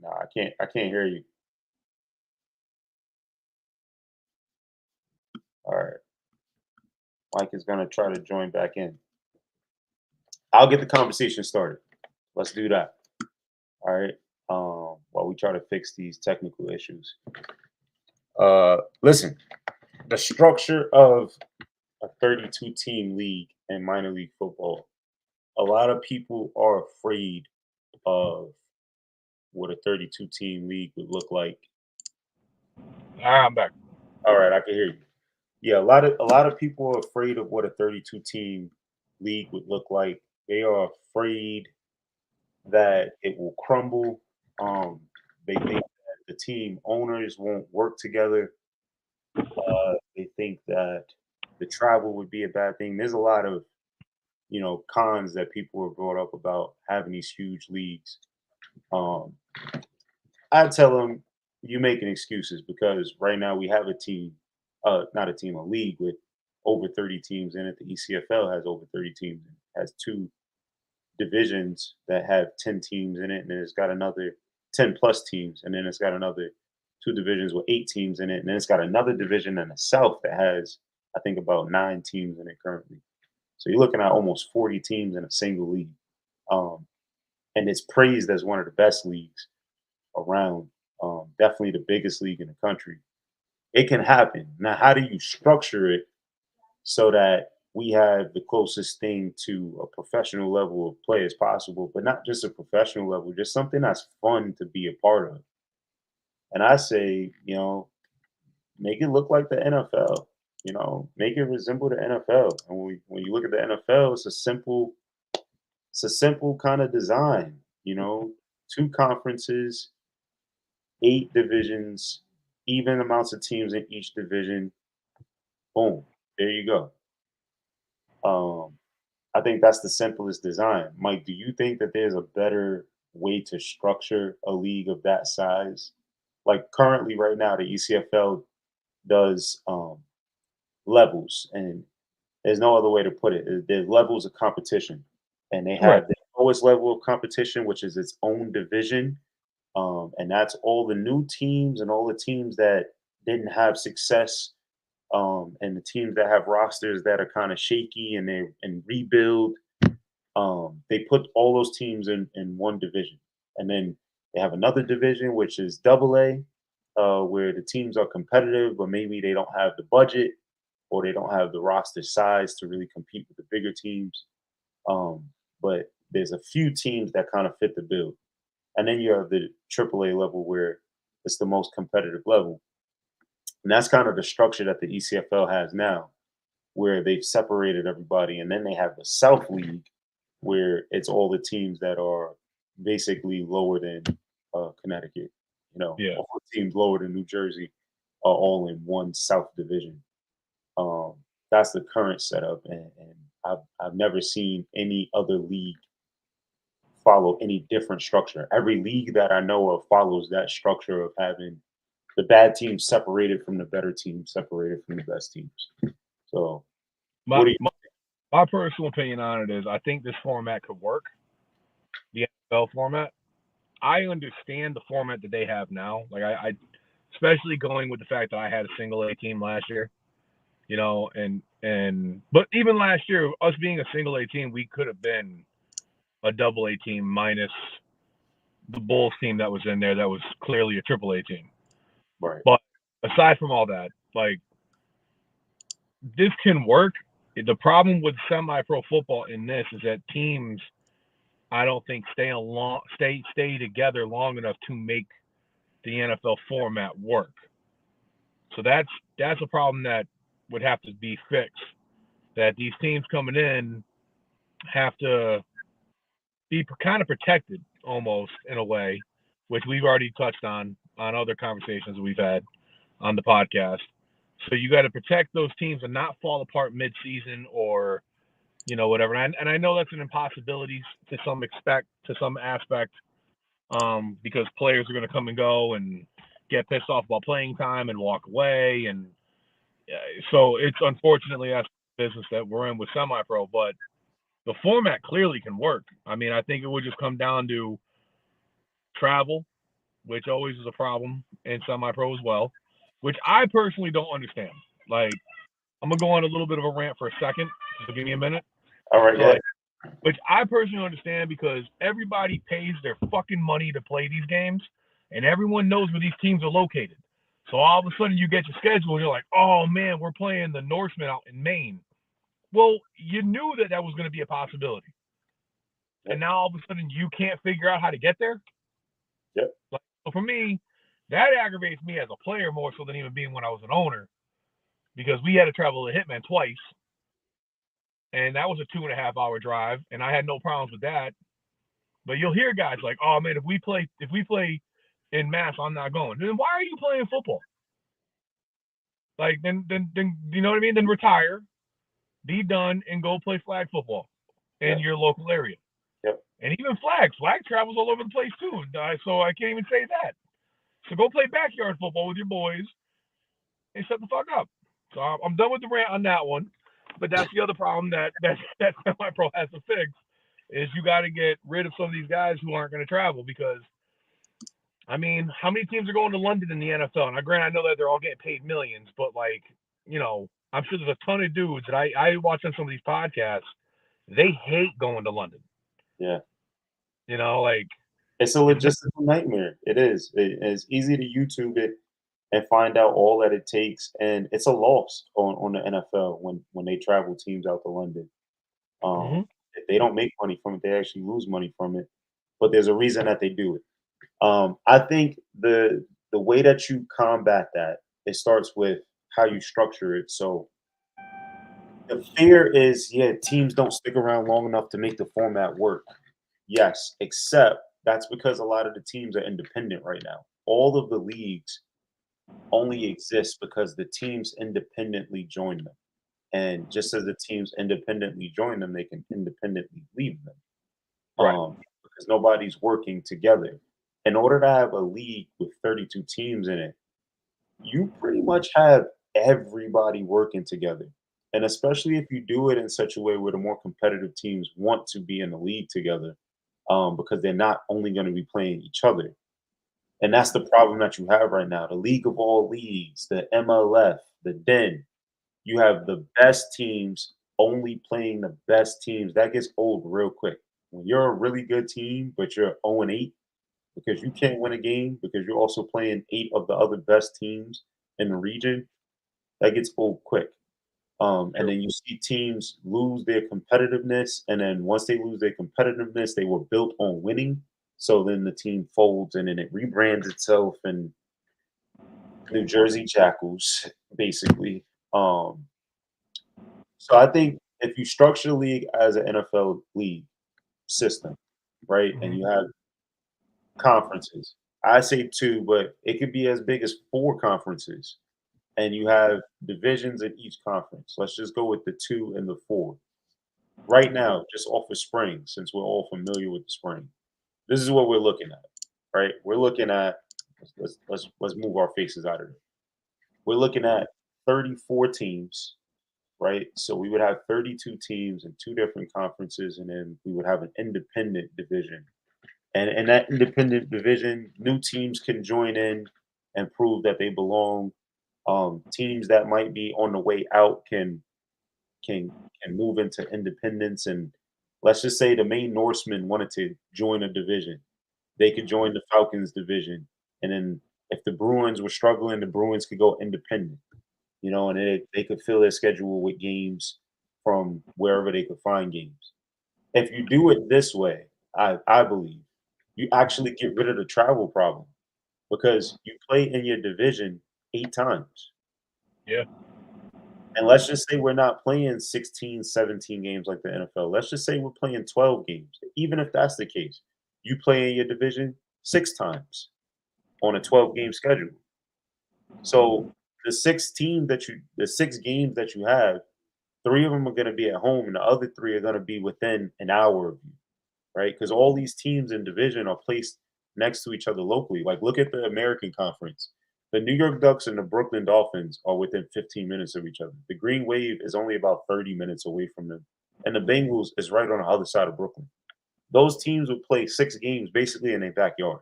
No, I can't hear you. All right. Mike is gonna try to join back in. I'll get the conversation started. Let's do that. All right. While we try to fix these technical issues. Listen, the structure of a 32 team league in minor league football, a lot of people are afraid of what a 32 team league would look like. All right, I'm back. All right, I can hear you. Yeah, a lot of people are afraid of what a 32 team league would look like. They are afraid that it will crumble. They think that the team owners won't work together. They think that the travel would be a bad thing. There's a lot of cons that people are brought up about having these huge leagues. Um, I tell them you making excuses because right now we have a team, not a team, a league with over 30 teams in it. The ECFL has over 30 teams. It has two divisions that have 10 teams in it, and then it's got another 10 plus teams, and then it's got another two divisions with 8 teams in it, and then it's got another division in the South that has, I think, about 9 teams in it currently. So you're looking at almost 40 teams in a single league. Um, and it's praised as one of the best leagues around. Definitely the biggest league in the country. It can happen. Now, how do you structure it so that we have the closest thing to a professional level of play as possible, but not just a professional level, just something that's fun to be a part of? And I say, make it look like the NFL. Make it resemble the NFL. And when you look at the NFL, it's a simple kind of design. 2 conferences, 8 divisions, even amounts of teams in each division. Boom, there you go. Um, I think that's the simplest design. Mike, do you think that there's a better way to structure a league of that size? Like currently, right now, the ECFL does levels, and there's no other way to put it. There's levels of competition, and they Right. have the lowest level of competition, which is its own division. And that's all the new teams and all the teams that didn't have success, and the teams that have rosters that are kind of shaky and rebuild. They put all those teams in one division, and then they have another division which is Double A, where the teams are competitive, but maybe they don't have the budget or they don't have the roster size to really compete with the bigger teams. But there's a few teams that kind of fit the bill. And then you have the AAA level where it's the most competitive level. And that's kind of the structure that the ECFL has now, where they've separated everybody. And then they have the South League, where it's all the teams that are basically lower than Connecticut. You know, Yeah. all the teams lower than New Jersey are all in one South Division. That's the current setup, and I've never seen any other league follow any different structure. Every league that I know of follows that structure of having the bad teams separated from the better teams, separated from the best teams. So, My, what do you? my my personal opinion on it is I think this format could work, the NFL format. I understand the format that they have now. Like I especially going with the fact that I had a single A team last year, you know, and but even last year, us being a single A team, we could have been a double A team minus the Bulls team that was in there that was clearly a triple A team. Right. But aside from all that, like this can work. The problem with semi-pro football in this is that teams, I don't think stay together long enough to make the NFL format work. So that's a problem that would have to be fixed. That these teams coming in have to be kind of protected almost in a way, which we've already touched on other conversations we've had on the podcast. So you got to protect those teams and not fall apart mid-season or, you know, whatever. And I know that's an impossibility to some aspect, because players are going to come and go and get pissed off about playing time and walk away. And so it's unfortunately that's the business that we're in with semi-pro, but the format clearly can work. I mean, I think it would just come down to travel, which always is a problem in semi-pro as well, which I personally don't understand. Like, I'm going to go on a little bit of a rant for a second, so give me a minute. All right, yeah. Which I personally understand because everybody pays their fucking money to play these games, and everyone knows where these teams are located. So all of a sudden you get your schedule, and you're like, oh, man, we're playing the Norsemen out in Maine. Well, you knew that was going to be a possibility. And now all of a sudden you can't figure out how to get there? Yep. So for me, that aggravates me as a player more so than even being when I was an owner, because we had to travel to Hitman twice, and that was a 2.5 hour drive, and I had no problems with that. But you'll hear guys like, "Oh man, if we play in Mass, I'm not going." Then why are you playing football? Like then you know what I mean? Then retire, be done, and go play flag football in your local area. Yep. And even flag travels all over the place too. So I can't even say that. So go play backyard football with your boys and shut the fuck up. So I'm done with the rant on that one. But that's the other problem that semi-pro has to fix is you got to get rid of some of these guys who aren't going to travel because, I mean, how many teams are going to London in the NFL? Now, granted, I know that they're all getting paid millions, but, like, you know, I'm sure there's a ton of dudes that I watch on some of these podcasts. They hate going to London. Yeah. You know, like. It's a logistical nightmare. It is. It's easy to YouTube it and find out all that it takes. And it's a loss on the NFL when they travel teams out to London. They don't make money from it. They actually lose money from it. But there's a reason that they do it. I think the way that you combat that, it starts with how you structure it. So the fear is, teams don't stick around long enough to make the format work. Yes, except that's because a lot of the teams are independent right now. All of the leagues only exist because the teams independently join them. And just as the teams independently join them, they can independently leave them. Right. Because nobody's working together. In order to have a league with 32 teams in it, you pretty much have everybody working together. And especially if you do it in such a way where the more competitive teams want to be in the league together, because they're not only going to be playing each other. And that's the problem that you have right now. The league of all leagues, the MLF, the DEN, you have the best teams only playing the best teams. That gets old real quick. When you're a really good team, but you're 0-8 because you can't win a game because you're also playing 8 of the other best teams in the region, that gets old quick. And then you see teams lose their competitiveness. And then once they lose their competitiveness, they were built on winning. So then the team folds and then it rebrands itself and New Jersey Jackals, basically. So I think if you structure a league as an NFL league, system, right? And Mhm. you have conferences. I say 2, but it could be as big as 4 conferences, and you have divisions in each conference. Let's just go with the 2 and the 4. Right now, just off of spring, since we're all familiar with the spring, this is what we're looking at, right? We're looking at let's move our faces out of it. We're looking at 34 teams, right? So we would have 32 teams in 2 different conferences, and then we would have an independent division. And in that independent division, new teams can join in and prove that they belong. Teams that might be on the way out can can move into independence. And let's just say the Maine Norsemen wanted to join a division, they could join the Falcons division, and then if the Bruins were struggling, the Bruins could go independent, and they could fill their schedule with games from wherever they could find games. If you do it this way, I believe you actually get rid of the travel problem because you play in your division 8 times. Yeah. And let's just say we're not playing 16, 17 games like the NFL. Let's just say we're playing 12 games. Even if that's the case, you play in your division 6 times on a 12-game schedule. So the 6 games that you have, 3 of them are going to be at home, and the other 3 are going to be within an hour of you, right? Because all these teams in division are placed next to each other locally. Like, look at the American Conference. The New York Ducks and the Brooklyn Dolphins are within 15 minutes of each other. The Green Wave is only about 30 minutes away from them. And the Bengals is right on the other side of Brooklyn. Those teams would play 6 games basically in their backyard.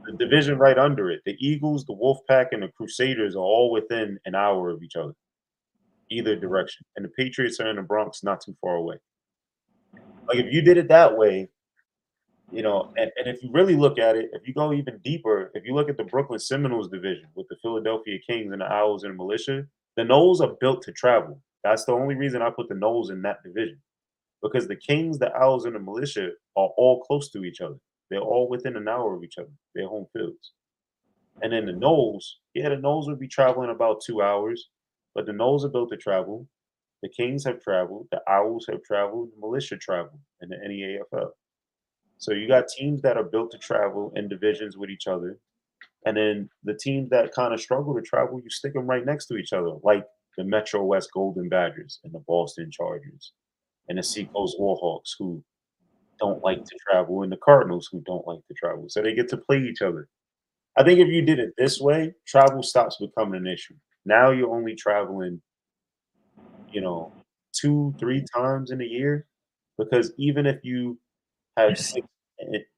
The division right under it, the Eagles, the Wolfpack, and the Crusaders are all within an hour of each other, either direction. And the Patriots are in the Bronx, not too far away. Like, if you did it that way, and if you really look at it, if you go even deeper, if you look at the Brooklyn Seminoles division with the Philadelphia Kings and the Owls and the Militia, the Noles are built to travel. That's the only reason I put the Noles in that division, because the Kings, the Owls, and the Militia are all close to each other. They're all within an hour of each other, their home fields. And then the Noles, yeah, the Noles would be traveling about 2 hours, but the Noles are built to travel. The Kings have traveled, the Owls have traveled, the Militia travel in the NEAFL. So you got teams that are built to travel in divisions with each other. And then the teams that kind of struggle to travel, you stick them right next to each other, like the Metro West Golden Badgers and the Boston Chargers and the Seacoast Warhawks, who don't like to travel, and the Cardinals, who don't like to travel. So they get to play each other. I think if you did it this way, travel stops becoming an issue. Now you're only traveling, 2, 3 times in a year, because even if you have 6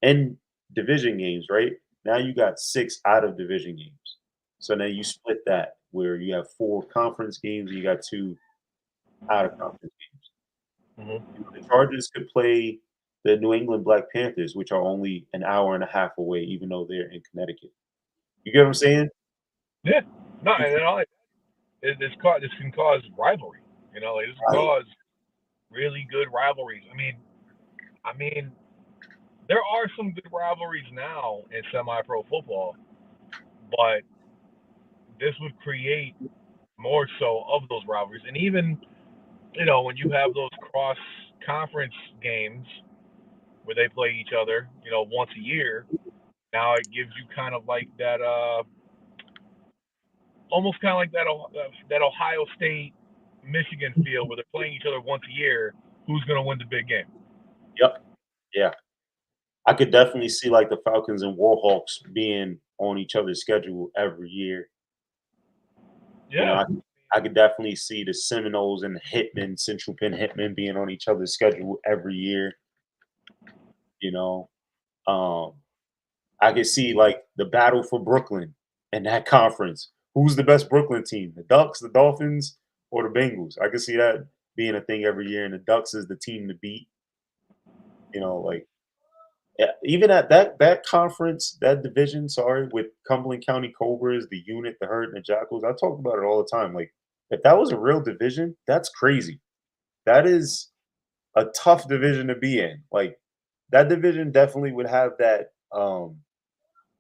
in division games, right? Now you got 6 out of division games. So now you split that where you have 4 conference games and you got 2 out of conference games. Mhm. The Chargers could play the New England Black Panthers, which are only an hour and a half away, even though they're in Connecticut. You get what I'm saying? Yeah. No, You and all this can cause rivalry. This can Right. cause really good rivalries. I mean, there are some good rivalries now in semi-pro football, but this would create more so of those rivalries. And even when you have those cross-conference games where they play each other, once a year, now it gives you kind of like that, almost kind of like that Ohio State Michigan feel where they're playing each other once a year. Who's going to win the big game? Yep. Yeah. I could definitely see like the Falcons and Warhawks being on each other's schedule every year. Yeah. I could definitely see the Seminoles and the Hitmen, Central Penn Hitmen, being on each other's schedule every year. You know, um, I could see like the battle for Brooklyn in that conference. Who's the best Brooklyn team? The Ducks, the Dolphins, or the Bengals? I could see that being a thing every year, and the Ducks is the team to beat. Like, yeah, even at that conference, that division, sorry, with Cumberland County Cobras, the Unit, the Herd, and the Jackals. I talk about it all the time. Like, if that was a real division, that's crazy. That is a tough division to be in. Like, that division definitely would have that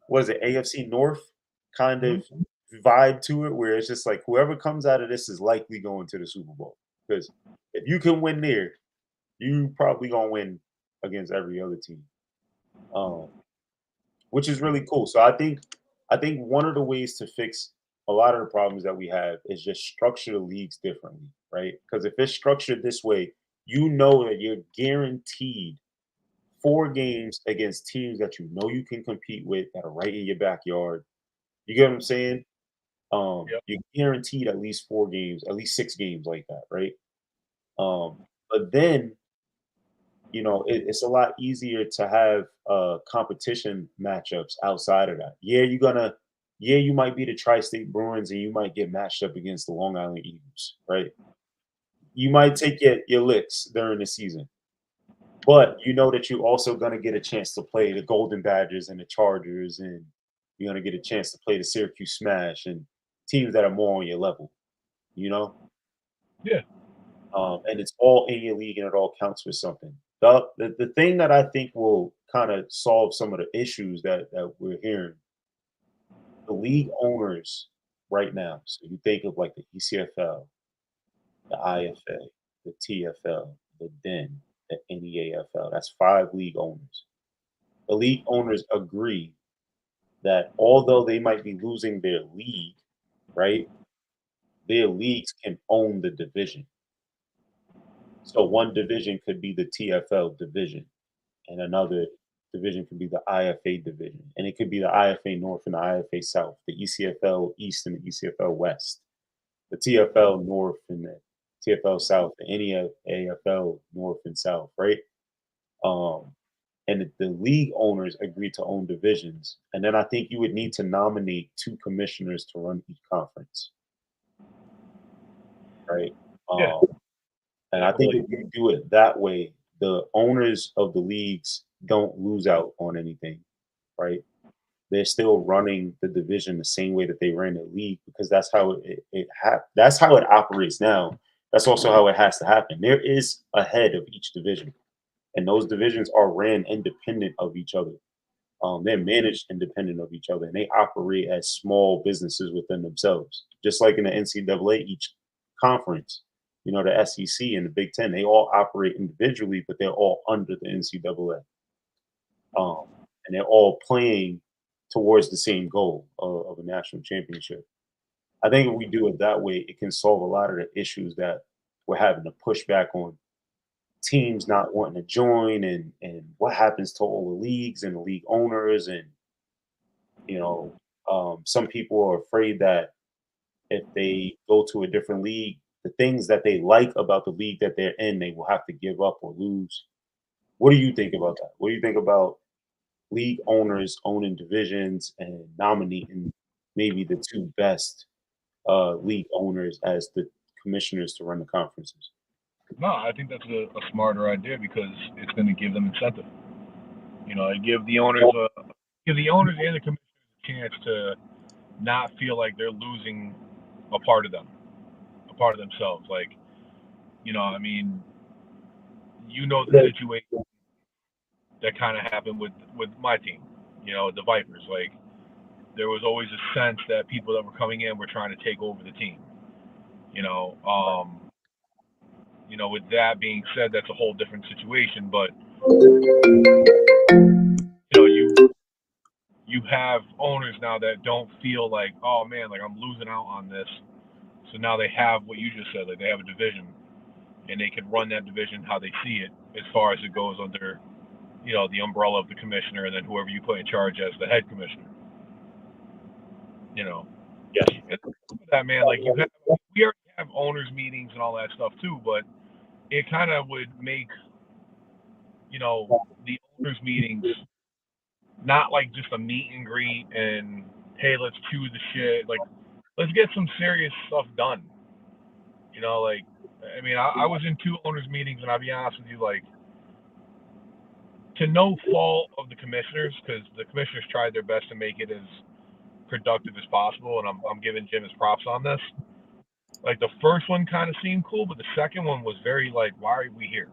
what is it, AFC North kind of Mhm. vibe to it, where it's just like whoever comes out of this is likely going to the Super Bowl. Because if you can win there, you probably gonna win against every other team, um, which is really cool. So I think one of the ways to fix a lot of the problems that we have is just structure the leagues differently, right? Because if it's structured this way, you know that you're guaranteed 4 games against teams that you know you can compete with that are right in your backyard. You get what I'm saying? Yep. You're guaranteed at least 4 games, at least 6 games like that, right? But then it's a lot easier to have competition matchups outside of that. Yeah, you might be the Tri-State Bruins and you might get matched up against the Long Island Eagles, right? You might take your licks during the season, but you know that you're also gonna get a chance to play the Golden Badgers and the Chargers, and you're gonna get a chance to play the Syracuse Smash and teams that are more on your level, you know? Yeah. And it's all in your league and it all counts for something. The thing that I think will kind of solve some of the issues that we're hearing, the league owners right now. So you think of like the ECFL, the IFA, the TFL, the DEN, the NEAFL. That's 5 league owners. The league owners agree that although they might be losing their league, right, their leagues can own the division. So one division could be the TFL division, and another division could be the IFA division, and it could be the IFA North and the IFA South, the ECFL East and the ECFL West, the TFL North and the TFL South, the NEAFL North and South, right? And the league owners agreed to own divisions, and then I think you would need to nominate 2 commissioners to run each conference, right? Yeah. And I think if you do it that way, the owners of the leagues don't lose out on anything, right? They're still running the division the same way that they ran the league because that's how that's how it operates now. That's also how it has to happen. There is a head of each division, and those divisions are ran independent of each other. They're managed independent of each other, and they operate as small businesses within themselves. Just like in the NCAA, each conference, the SEC and the Big Ten, they all operate individually, but they're all under the NCAA. And they're all playing towards the same goal of a national championship. I think if we do it that way, it can solve a lot of the issues that we're having to push back on teams not wanting to join and what happens to all the leagues and the league owners. And, some people are afraid that if they go to a different league, the things that they like about the league that they're in, they will have to give up or lose. What do you think about that? What do you think about league owners owning divisions and nominating maybe the 2 best league owners as the commissioners to run the conferences? No, I think that's a smarter idea because it's going to give them incentive. Give the owners and the commissioners a chance to not feel like they're losing a part of them, a part of themselves. Like, I mean, the situation that kind of happened with my team, the Vipers. Like, there was always a sense that people that were coming in were trying to take over the team. With that being said, that's a whole different situation. But you have owners now that don't feel like, oh man, like I'm losing out on this. So now they have what you just said, like they have a division, and they can run that division how they see it, as far as it goes under, the umbrella of the commissioner, and then whoever you put in charge as the head commissioner. Yes. That man, like we already have owners meetings and all that stuff too, but it kind of would make, the owners meetings not like just a meet and greet and hey, let's chew the shit. Like, let's get some serious stuff done. I was in 2 owners meetings, and I'll be honest with you, like, to no fault of the commissioners, because the commissioners tried their best to make it as productive as possible, and I'm giving Jim his props on this. Like, the first one kind of seemed cool, but the second one was very like, why are we here?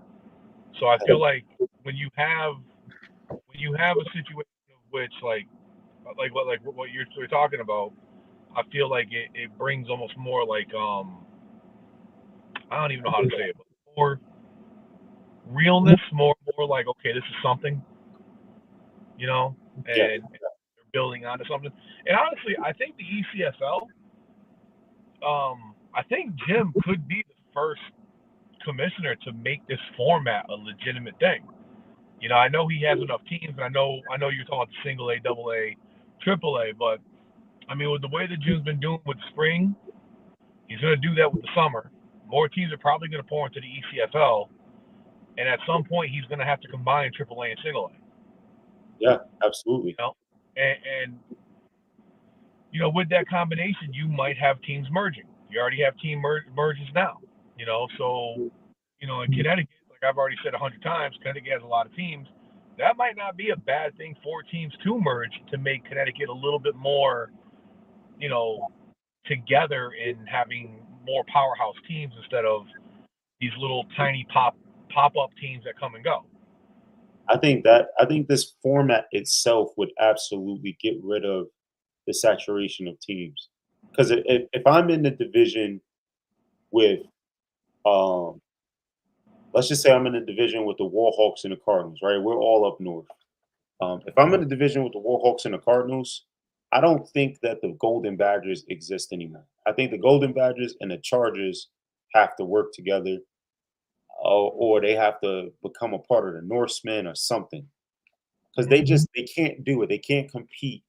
So I feel like when you have a situation of which like what you're talking about, I feel like it brings almost more like I don't even know how to say it, but more realness, more like, okay, this is something, you know, Yeah, and they're building onto something. And honestly, I think the ECFL, I think Jim could be the first commissioner to make this format a legitimate thing. You know, I know he has enough teams, and I know you're talking about single A, double A, triple A, but I mean, with the way that Jim's been doing with spring, he's going to do that with the summer. More teams are probably going to pour into the ECFL, and at some point, he's going to have to combine triple A and single A. yeah, absolutely. You know, and you know, with that combination, you might have teams merging. You already have team merges now. You know, so you know, in Connecticut, like I've already said 100 times, Connecticut has a lot of teams. That might not be a bad thing for teams to merge to make Connecticut a little bit more, you know, together in having more powerhouse teams instead of these little tiny pop up teams that come and go. I think this format itself would absolutely get rid of the saturation of teams. Because if I'm in the division with, um, let's just say I'm in a division with the Warhawks and the Cardinals, right? We're all up north. If I'm in a division with the Warhawks and the Cardinals, I don't think that the Golden Badgers exist anymore. I think the Golden Badgers and the Chargers have to work together, or they have to become a part of the Norsemen or something. Because they can't do it. They can't compete.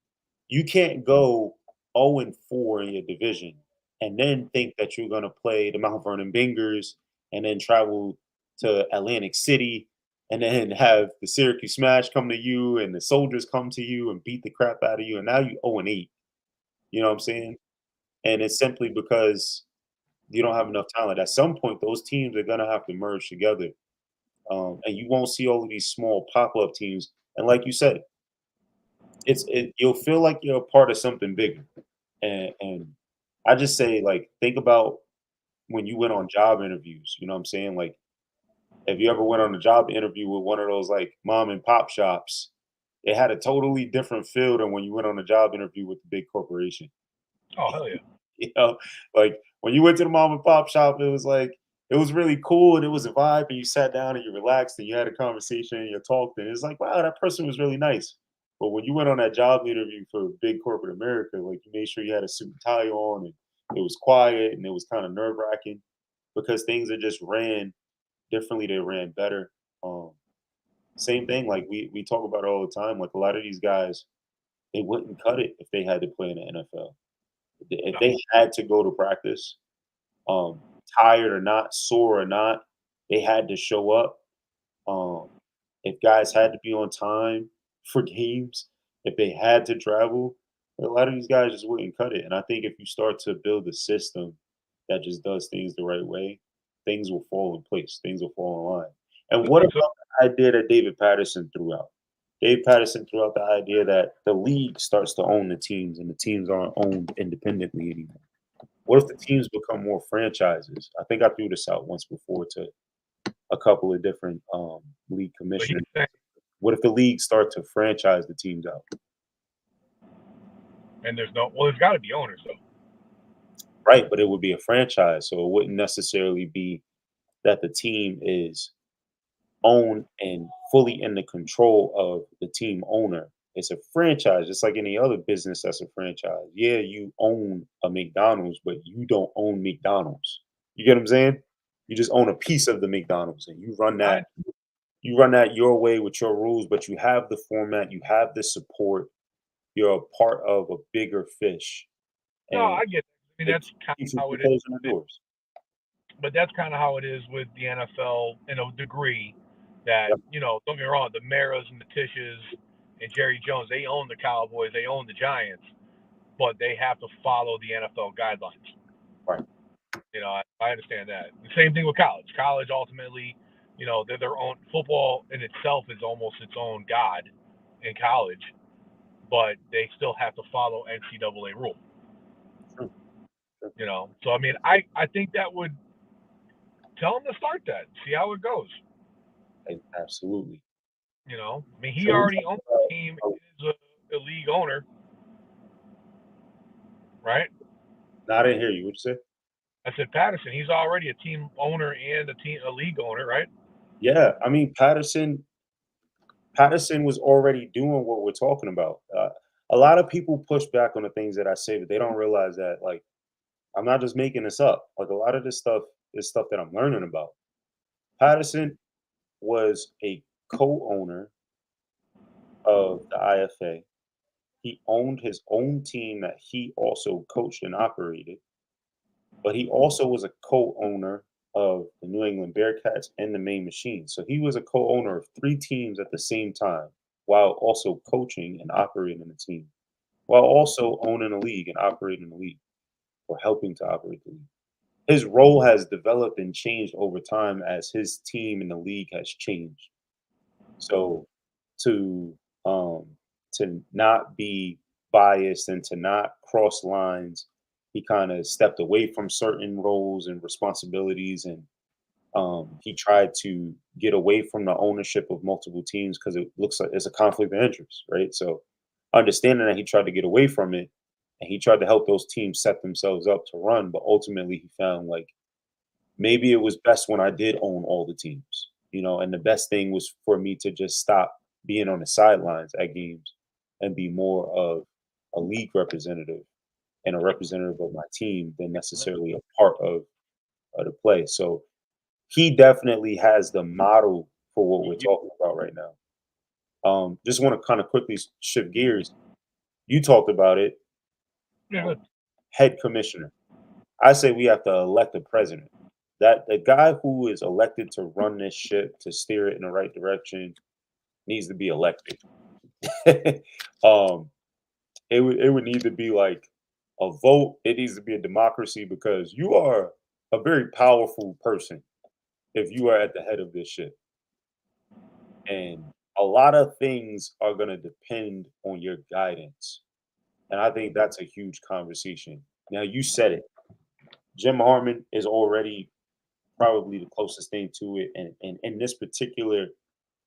You can't go 0-4 in your division and then think that you're gonna play the Mount Vernon Bingers and then travel to Atlantic City and then have the Syracuse Smash come to you and the Soldiers come to you and beat the crap out of you, and now you 0-8. You know what I'm saying? And it's simply because you don't have enough talent. At some point, those teams are gonna have to merge together, and you won't see all of these small pop-up teams. And like you said, you'll feel like you're a part of something bigger. And I just say, like, think about when you went on job interviews. You know what I'm saying? Like, if you ever went on a job interview with one of those like mom and pop shops, it had a totally different feel than when you went on a job interview with the big corporation. Oh hell yeah! You know, like when you went to the mom and pop shop, it was like it was really cool and it was a vibe, and you sat down and you relaxed and you had a conversation and you talked, and it's like, wow, that person was really nice. But when you went on that job interview for big corporate America, like you made sure you had a suit and tie on, and it was quiet and it was kind of nerve wracking because things are just ran differently. They ran better. Um, Same thing, like we talk about it all the time. Like a lot of these guys, they wouldn't cut it if they had to play in the NFL. If No, they had to go to practice, um, tired or not, sore or not, they had to show up. Um, if guys had to be on time for games, if they had to travel, a lot of these guys just wouldn't cut it. And I think if you start to build a system that just does things the right way, things will fall in place. Things will fall in line. And I what think so. about the idea that David Patterson threw out? Dave Patterson threw out the idea that the league starts to own the teams and the teams aren't owned independently anymore. What if the teams become more franchises? I think I threw this out once before to a couple of different league But he's commissioners. saying, What if the league start to franchise the teams out? and there's got to be owners though. Right, but it would be a franchise, so it wouldn't necessarily be that the team is owned and fully in the control of the team owner. It's a franchise, just like any other business that's a franchise. Yeah, you own a McDonald's, but you don't own McDonald's. You get what I'm saying? You just own a piece of the McDonald's and I you run that your way with your rules, but you have the format, you have the support, you're a part of a bigger fish. no, And I get it. I mean, it that's kind keeps of you how from it is. closing the doors. But that's kind of how it is with the NFL in a degree. That Yep. you know, don't get me wrong, the Maras and the Tishes and Jerry Jones, they own the Cowboys, they own the Giants, but they have to follow the NFL guidelines. Right. You know, I understand that. The same thing with college. College ultimately, you know, they're their own. Football in itself is almost its own god in college, but they still have to follow NCAA rule. True. True. You know, so I mean, I think that would tell him to start that, see how it goes. Absolutely. You know, I mean, he So we already talked owns the team, is a league owner, right? no, I didn't hear you. What'd you say? I said Patterson, he's already a team owner and a league owner, right? Yeah, I mean Patterson was already doing what we're talking about. A lot of people push back on the things that I say, but they don't realize that like I'm not just making this up. Like a lot of this stuff is stuff that I'm learning about. Patterson was a co-owner of the IFA. He owned his own team that he also coached and operated, but he also was a co-owner of the New England Bearcats and the Maine Machine. So he was a co-owner of three teams at the same time while also coaching and operating the team, while also owning a league and operating the league or helping to operate the league. His role has developed and changed over time as his team in the league has changed. So to um to not be biased and to not cross lines, he kind of stepped away from certain roles and responsibilities, and he tried to get away from the ownership of multiple teams because it looks like it's a conflict of interest, right? So understanding that he tried to get away from it and he tried to help those teams set themselves up to run, but ultimately he found like maybe it was best when I did own all the teams, and the best thing was for me to just stop being on the sidelines at games and be more of a league representative and a representative of my team than necessarily a part of the play. So he definitely has the model for what we're talking about right now. Just want to kind of quickly shift gears. You talked about it, Yeah, um, head commissioner. I say we have to elect a president. That the guy who is elected to run this ship to steer it in the right direction needs to be elected. um, it would need to be like a vote. It needs to be a democracy because you are a very powerful person if you are at the head of this ship, and a lot of things are going to depend on your guidance. And I think that's a huge conversation. Now you said it. Jim Harmon is already probably the closest thing to it. And in this particular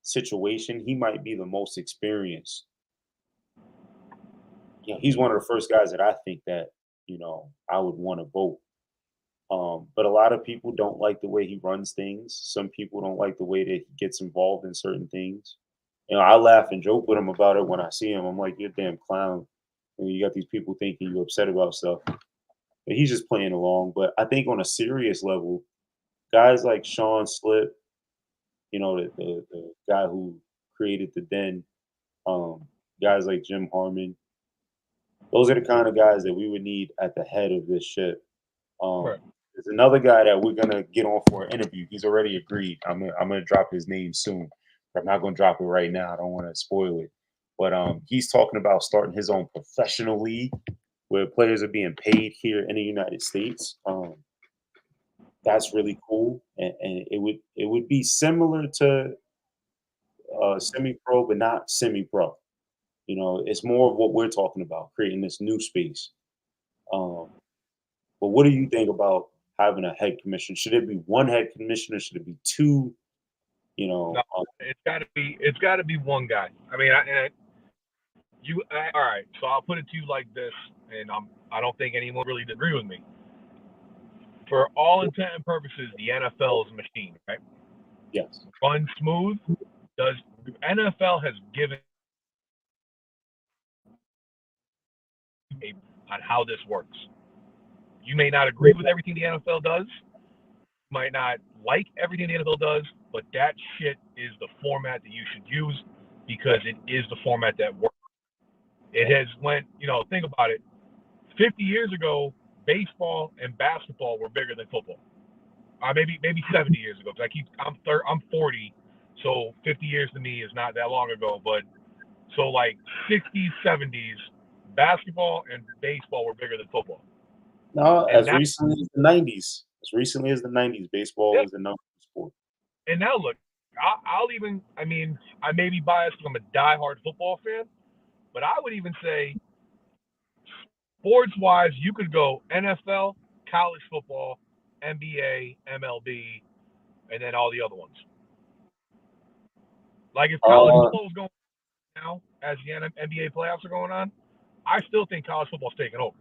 situation, he might be the most experienced. He's one of the first guys that I think that, I would want to vote. But a lot of people don't like the way he runs things. Some people don't like the way that he gets involved in certain things. I laugh and joke with him about it when I see him. I'm like, you're a damn clown. And you got these people thinking you're upset about stuff. But he's just playing along. But I think on a serious level, guys like Sean Slip, the guy who created the Den, um, guys like Jim Harmon. Those are the kind of guys that we would need at the head of this ship. right. There's another guy that we're gonna get on for an interview. He's already agreed. I'm gonna drop his name soon. I'm not gonna drop it right now. I don't want to spoil it. But he's talking about starting his own professional league where players are being paid here in the United States. That's really cool, and it would be similar to semi-pro, but not semi-pro. It's more of what we're talking about, creating this new space. Um, but what do you think about having a head commissioner? Should it be one head commissioner? Should it be two? You No, know, um, it's got to be one guy. I mean, all right. So I'll put it to you like this, and I don't think anyone really agree with me. For all intent and purposes, the NFL is a machine, right? yes. Run smooth. Does NFL has given a on how this works. You may not agree with everything the NFL does, might not like everything the NFL does, but that shit is the format that you should use because it is the format that works. It has think about it. 50 years ago, baseball and basketball were bigger than football. Maybe 70 years ago. Because I'm 40, so 50 years to me is not that long ago. But so like 60s, 70s, basketball and baseball were bigger than football. No, And as now, recently as the '90s. As recently as the '90s, baseball yeah, was the number one sport. and now look, I'll even. I mean, I may be biased because I'm a diehard football fan, but I would even say, sports wise, you could go NFL, college football, NBA, MLB, and then all the other ones. Like if college Uh, football is going on now, as the NBA playoffs are going on, I still think college football's taking over.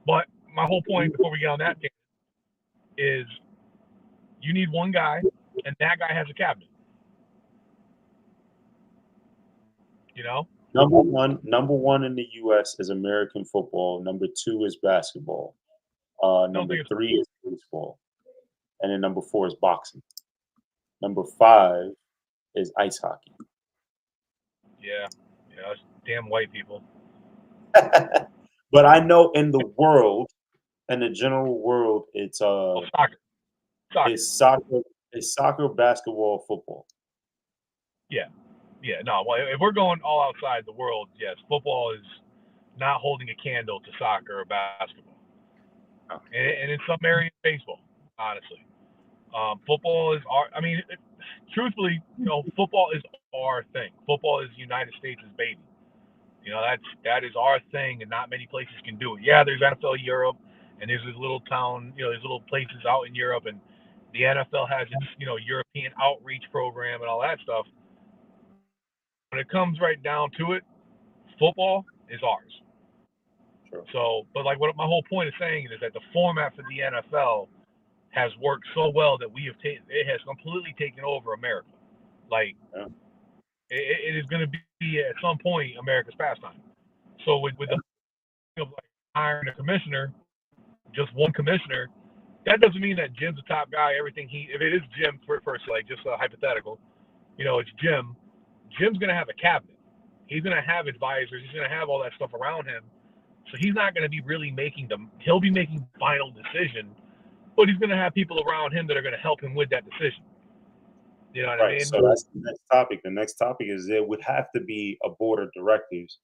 But my whole point before we get on that is You need one guy, and that guy has a cabinet. You know? Number one in the U.S. is American football. Number 2 is basketball. Number 3 is baseball, and then number 4 is boxing. Number 5 is ice hockey. Yeah, that's damn white people. But I know in the world, in the general world, it's soccer. It's soccer, basketball, football. Yeah. No, well, if we're going all outside the world, yes, football is not holding a candle to soccer or basketball, and in some areas, baseball. Honestly, football is our. I mean, truthfully, football is our thing. Football is the United States' baby. That is our thing, and not many places can do it. Yeah, there's NFL Europe, and there's this little town, there's little places out in Europe, and the NFL has its, European outreach program and all that stuff. When it comes right down to it, football is ours. Sure. So, but like what my whole point of saying is that the format for the NFL has worked so well that it has completely taken over America. Like, it is going to be at some point America's pastime. So with the hiring a commissioner, just one commissioner, that doesn't mean that Jim's the top guy. If it is Jim first, like just a hypothetical, it's Jim. Jim's going to have a cabinet. He's going to have advisors. He's going to have all that stuff around him. So he's not going to be really he'll be making the final decision, but he's going to have people around him that are going to help him with that decision. You know what I mean? So that's the next topic. The next topic is there would have to be a board of directors.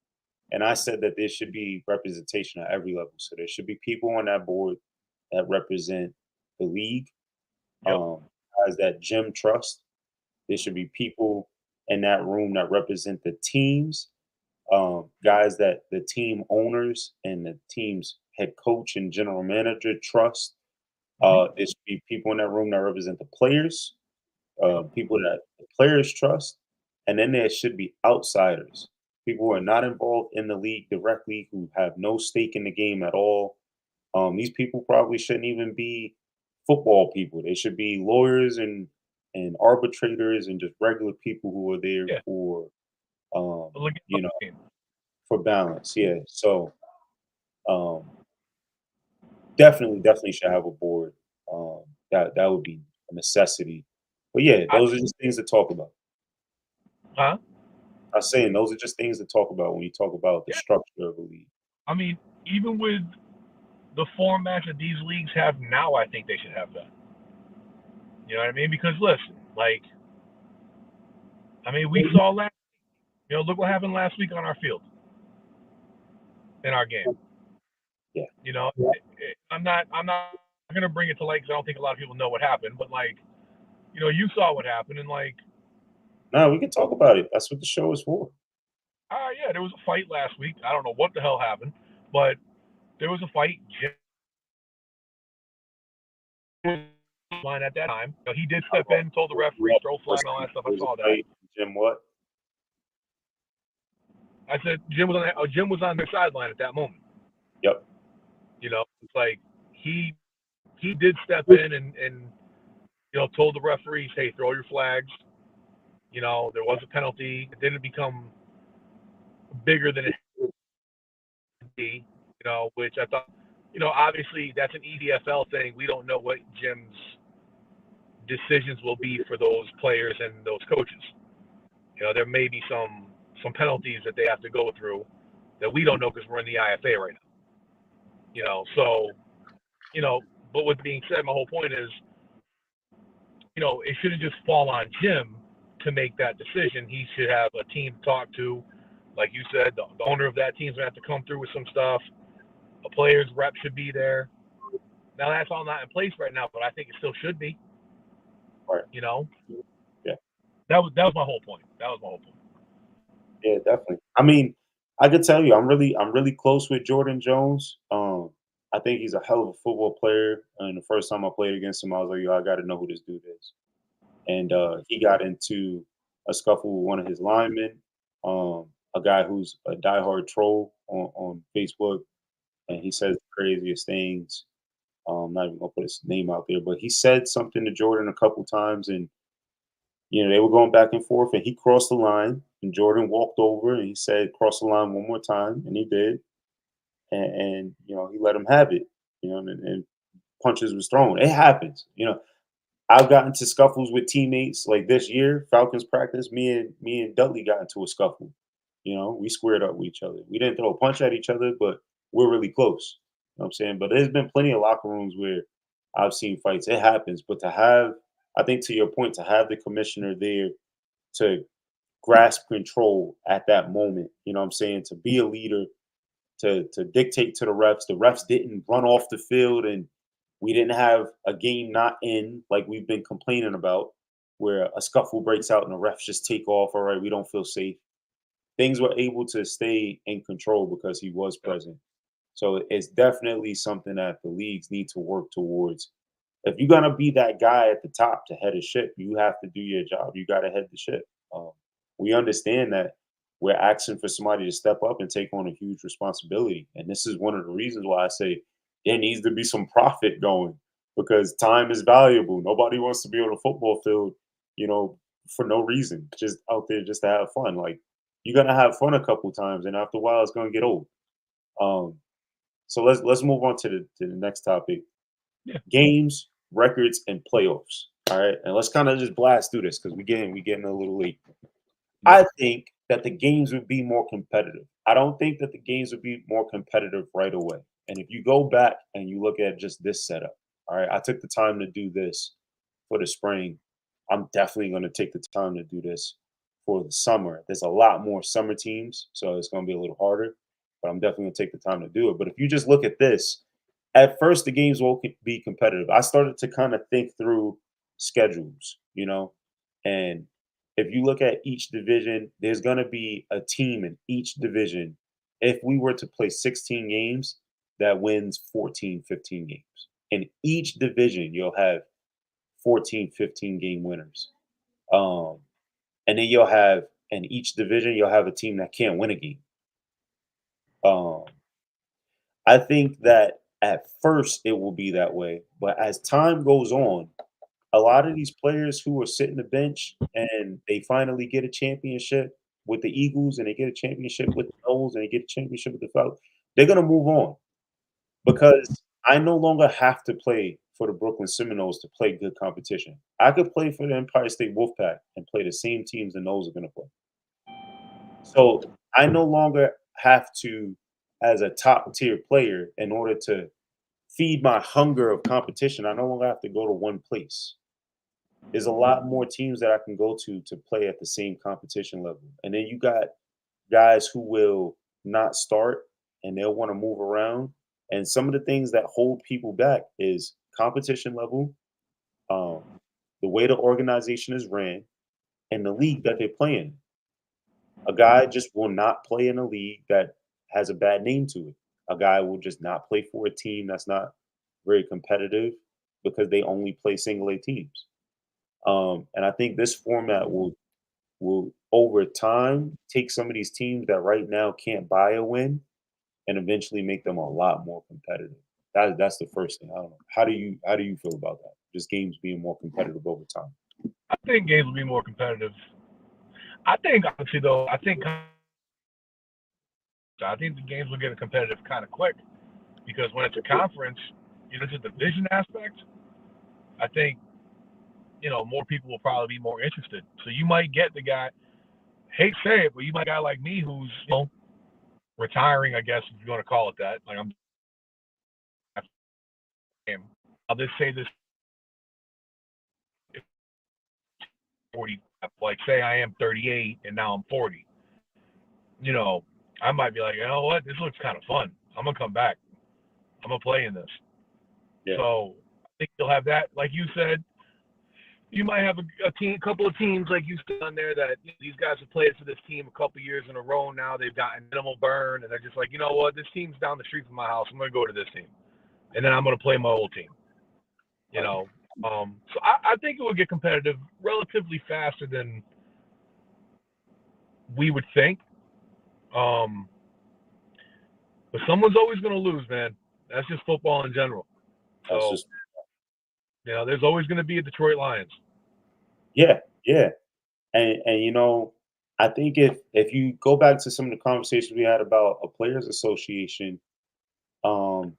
And I said that there should be representation at every level. So there should be people on that board that represent the league, guys that Jim trusts. There should be people in that room that represent the teams, guys that the team owners and the team's head coach and general manager trust. There should be people in that room that represent the players, people that the players trust, and then there should be outsiders, people who are not involved in the league directly, who have no stake in the game at all. These people probably shouldn't even be football people. They should be lawyers and arbitrators and just regular people who are there for for balance. Yeah. So definitely should have a board. That would be a necessity. But yeah, those are just things to talk about. Huh? I'm saying those are just things to talk about when you talk about the structure of the league. I mean, even with the formats that these leagues have now, I think they should have that. You know what I mean? Because listen, we saw last week, look what happened last week on our field, in our game. Yeah. I'm not going to bring it to light because I don't think a lot of people know what happened, but you saw what happened, and no, we can talk about it. That's what the show is for. Yeah, there was a fight last week. I don't know what the hell happened, but there was a fight. Line at that time, he did step in, told the referee, throw flag, and all that stuff. I saw that. Jim, what? I said Jim was on their sideline at that moment. Yep. It's like he did step in and told the referees, hey, throw your flags. There was a penalty. It didn't become bigger than it should be, which I thought, obviously that's an EDFL thing. We don't know what Jim's decisions will be for those players and those coaches. There may be some penalties that they have to go through that we don't know because we're in the IFA right now. But with being said, my whole point is, it shouldn't just fall on Jim to make that decision. He should have a team to talk to. Like you said, the owner of that team's going to have to come through with some stuff. A player's rep should be there. Now, that's all not in place right now, but I think it still should be. Right. Yeah. That was my whole point. Yeah, definitely. I mean, I could tell you, I'm really close with Jordan Jones. I think he's a hell of a football player. And the first time I played against him, I was like, yo, I got to know who this dude is. And he got into a scuffle with one of his linemen, a guy who's a diehard troll on Facebook, and he says the craziest things. I'm not even gonna put his name out there, but he said something to Jordan a couple times, and they were going back and forth, and he crossed the line, and Jordan walked over, and he said, "Cross the line one more time," and he did, and he let him have it, and punches was thrown. It happens. I've gotten into scuffles with teammates like this year, Falcons practice. Me and Dudley got into a scuffle. We squared up with each other. We didn't throw a punch at each other, but we're really close. You know what I'm saying? But there's been plenty of locker rooms where I've seen fights. It happens. But I think to your point, to have the commissioner there to grasp control at that moment, what I'm saying, to be a leader, to dictate to the refs. The refs didn't run off the field, and we didn't have a game not in like we've been complaining about, where a scuffle breaks out and the refs just take off. All right, we don't feel safe. Things were able to stay in control because he was present. So it's definitely something that the leagues need to work towards. If you're gonna be that guy at the top to head a ship, you have to do your job. You got to head the ship. We understand that we're asking for somebody to step up and take on a huge responsibility, and this is one of the reasons why I say there needs to be some profit going, because time is valuable. Nobody wants to be on a football field, for no reason, just out there just to have fun. Like, you're gonna have fun a couple times, and after a while, it's gonna get old. So let's move on to the next topic: Yeah. games, records, and playoffs. All right, and let's kind of just blast through this because we getting a little late. I think that the games would be more competitive. I don't think that the games would be more competitive right away. And if you go back and you look at just this setup, all right, I took the time to do this for the spring. I'm definitely going to take the time to do this for the summer. There's a lot more summer teams, so it's going to be a little harder, but I'm definitely going to take the time to do it. But if you just look at this, at first the games won't be competitive. I started to kind of think through schedules, and if you look at each division, there's going to be a team in each division. If we were to play 16 games, that wins 14, 15 games. In each division, you'll have 14, 15 game winners. And then in each division, you'll have a team that can't win a game. I think that at first it will be that way, but as time goes on, a lot of these players who are sitting the bench and they finally get a championship with the Eagles, and they get a championship with the Knowles, and they get a championship with the Falcons, they're gonna move on, because I no longer have to play for the Brooklyn Seminoles to play good competition. I could play for the Empire State Wolfpack and play the same teams the Knowles are gonna play. So I no longer have to, as a top tier player, in order to feed my hunger of competition, I no longer have to go to one place. There's a lot more teams that I can go to play at the same competition level. And then you got guys who will not start and they'll want to move around. And some of the things that hold people back is competition level, the way the organization is ran, and the league that they're playing. A guy just will not play in a league that has a bad name to it. A guy will just not play for a team that's not very competitive because they only play single A teams. And I think this format will over time take some of these teams that right now can't buy a win and eventually make them a lot more competitive. That's the first thing. I don't know. How do you feel about that? Just games being more competitive over time. I think games will be more competitive. I think honestly though, I think the games will get competitive kind of quick, because when it's a conference, it's a division aspect. I think more people will probably be more interested. So you might get the guy, hate to say it, but you might get a guy like me who's retiring, I guess, if you want to call it that. Like, I'll just say this: 40. Like, say I am 38 and now I'm 40. I might be like, you know what, this looks kind of fun. I'm gonna come back. I'm gonna play in this. Yeah. So I think you'll have that, like you said. You might have a couple of teams like you said on there that these guys have played for this team a couple years in a row now. They've gotten minimal burn, and they're just like, you know what, this team's down the street from my house. I'm gonna go to this team, and then I'm gonna play my old team. So I think it will get competitive relatively faster than we would think. But someone's always gonna lose, man. That's just football in general. That's So just there's always going to be a Detroit Lions. yeah, yeah. And I think if you go back to some of the conversations we had about a players association, um,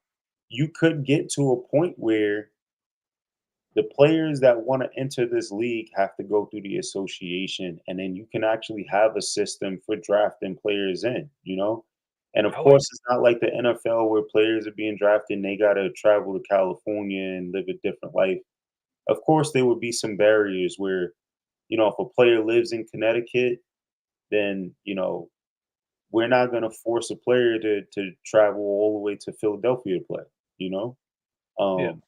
you could get to a point where the players that want to enter this league have to go through the association, and then you can actually have a system for drafting players in. And of I like. course, it's not like the NFL where players are being drafted and they got to travel to California and live a different life. Of course, there would be some barriers where, if a player lives in Connecticut, then, we're not going to force a player to travel all the way to Philadelphia to play, you know? Yeah. Um,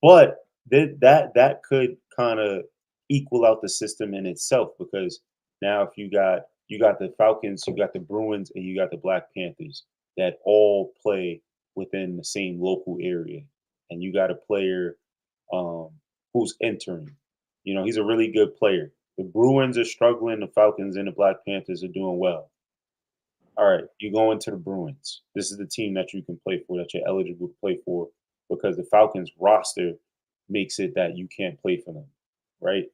but that could kind of equal out the system in itself because now if you got the Falcons, you got the Bruins, and you got the Black Panthers that all play within the same local area, and you got a player um, who's entering. He's a really good player. The Bruins are struggling. The Falcons and the Black Panthers are doing well. All right, you go into the Bruins. This is the team that you can play for, that you're eligible to play for, because the Falcons roster makes it that you can't play for them, right?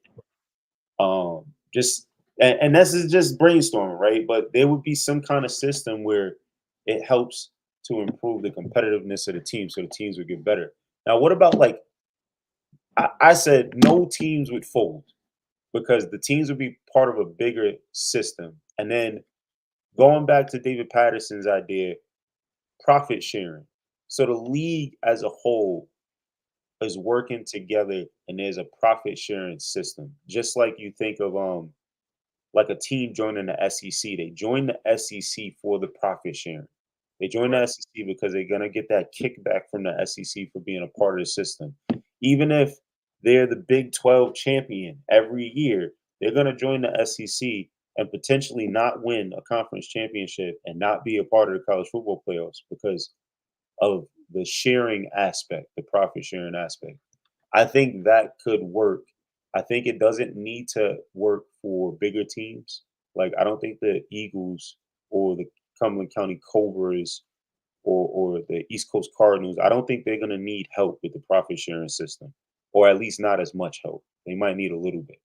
Just and this is just brainstorming, right? But there would be some kind of system where it helps to improve the competitiveness of the team, so the teams would get better. Now, what about like I said, no teams would fold because the teams would be part of a bigger system, and then going back to David Patterson's idea, profit sharing. So the league as a whole is working together and there's a profit sharing system. Just like you think of like a team joining the SEC. They join the SEC for the profit sharing. They join the Right. SEC because they're gonna get that kickback from the SEC for being a part of the system. Even if they're the Big 12 champion every year, they're gonna join the SEC and potentially not win a conference championship and not be a part of the college football playoffs because of the sharing aspect, the profit sharing aspect. I think that could work. I think it doesn't need to work for bigger teams. Like I don't think the Eagles or the Cumberland County Cobras or the East Coast Cardinals, I don't think they're gonna need help with the profit sharing system, or at least not as much help. They might need a little bit.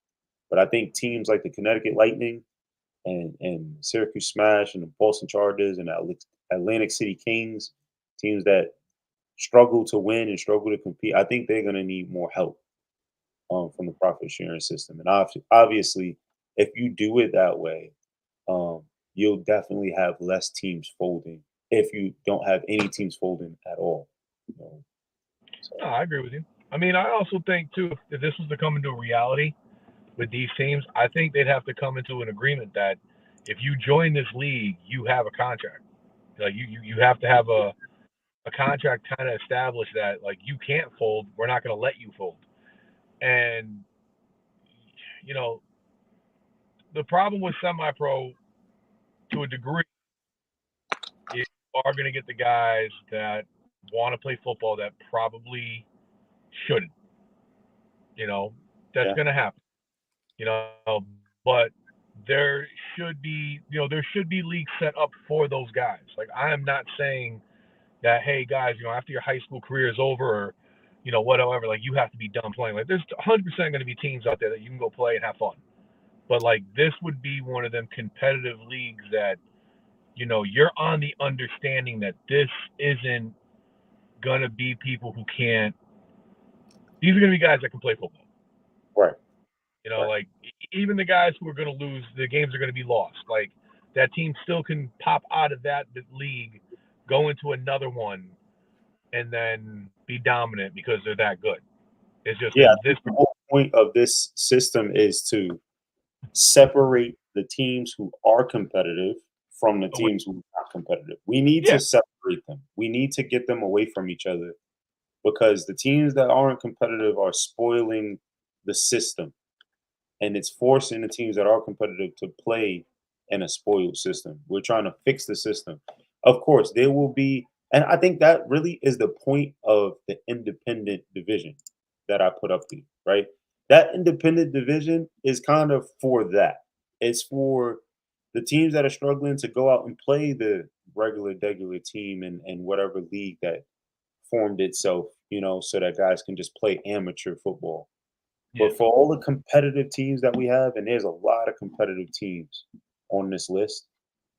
But I think teams like the Connecticut Lightning and Syracuse Smash and the Boston Chargers and the Atlantic City Kings, teams that struggle to win and struggle to compete, I think they're going to need more help from the profit sharing system. And obviously, if you do it that way, you'll definitely have less teams folding if you don't have any teams folding at all. You know? No, So, I agree with you. I mean, I also think too, if this was to come into reality with these teams, I think they'd have to come into an agreement that if you join this league, you have a contract. Like you have to have a contract kind of established that like you can't fold. We're not going to let you fold. And you know, the problem with semi-pro to a degree is you are going to get the guys that want to play football that probably shouldn't. You know, that's yeah, going to happen. You know, but there there should be leagues set up for those guys. Like I am not saying that, hey guys, after your high school career is over or whatever, like you have to be done playing. Like there's 100% going to be teams out there that you can go play and have fun. But like this would be one of them competitive leagues that you're on the understanding that this isn't gonna be people who can't. These are gonna be guys that can play football. right, right. Like even the guys who are gonna lose, the games are gonna be lost. Like that team still can pop out of that league, go into another one, and then be dominant because they're that good. It's just Yeah, I in this. think the whole point of this system is to separate the teams who are competitive from the teams who are not competitive. We need Yeah, to separate them. We need to get them away from each other because the teams that aren't competitive are spoiling the system and it's forcing the teams that are competitive to play in a spoiled system. We're trying to fix the system. Of course, there will be, and I think that really is the point of the independent division that I put up to you, right? That independent division is kind of for that. It's for the teams that are struggling to go out and play the regular team in whatever league that formed itself, so that guys can just play amateur football. Yeah. But for all the competitive teams that we have, and there's a lot of competitive teams on this list,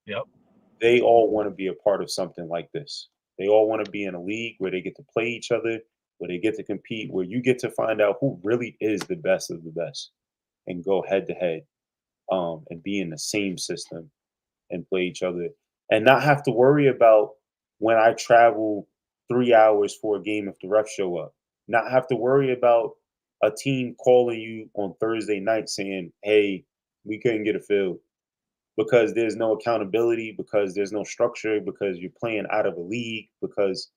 Yep. they all want to be a part of something like this. They all want to be in a league where they get to play each other, where they get to compete, where you get to find out who really is the best of the best and go head to head, and be in the same system and play each other and not have to worry about when I travel 3 hours for a game if the refs show up. Not have to worry about a team calling you on Thursday night saying, "Hey, we couldn't get a field," because there's no accountability, because there's no structure, because you're playing out of a league, because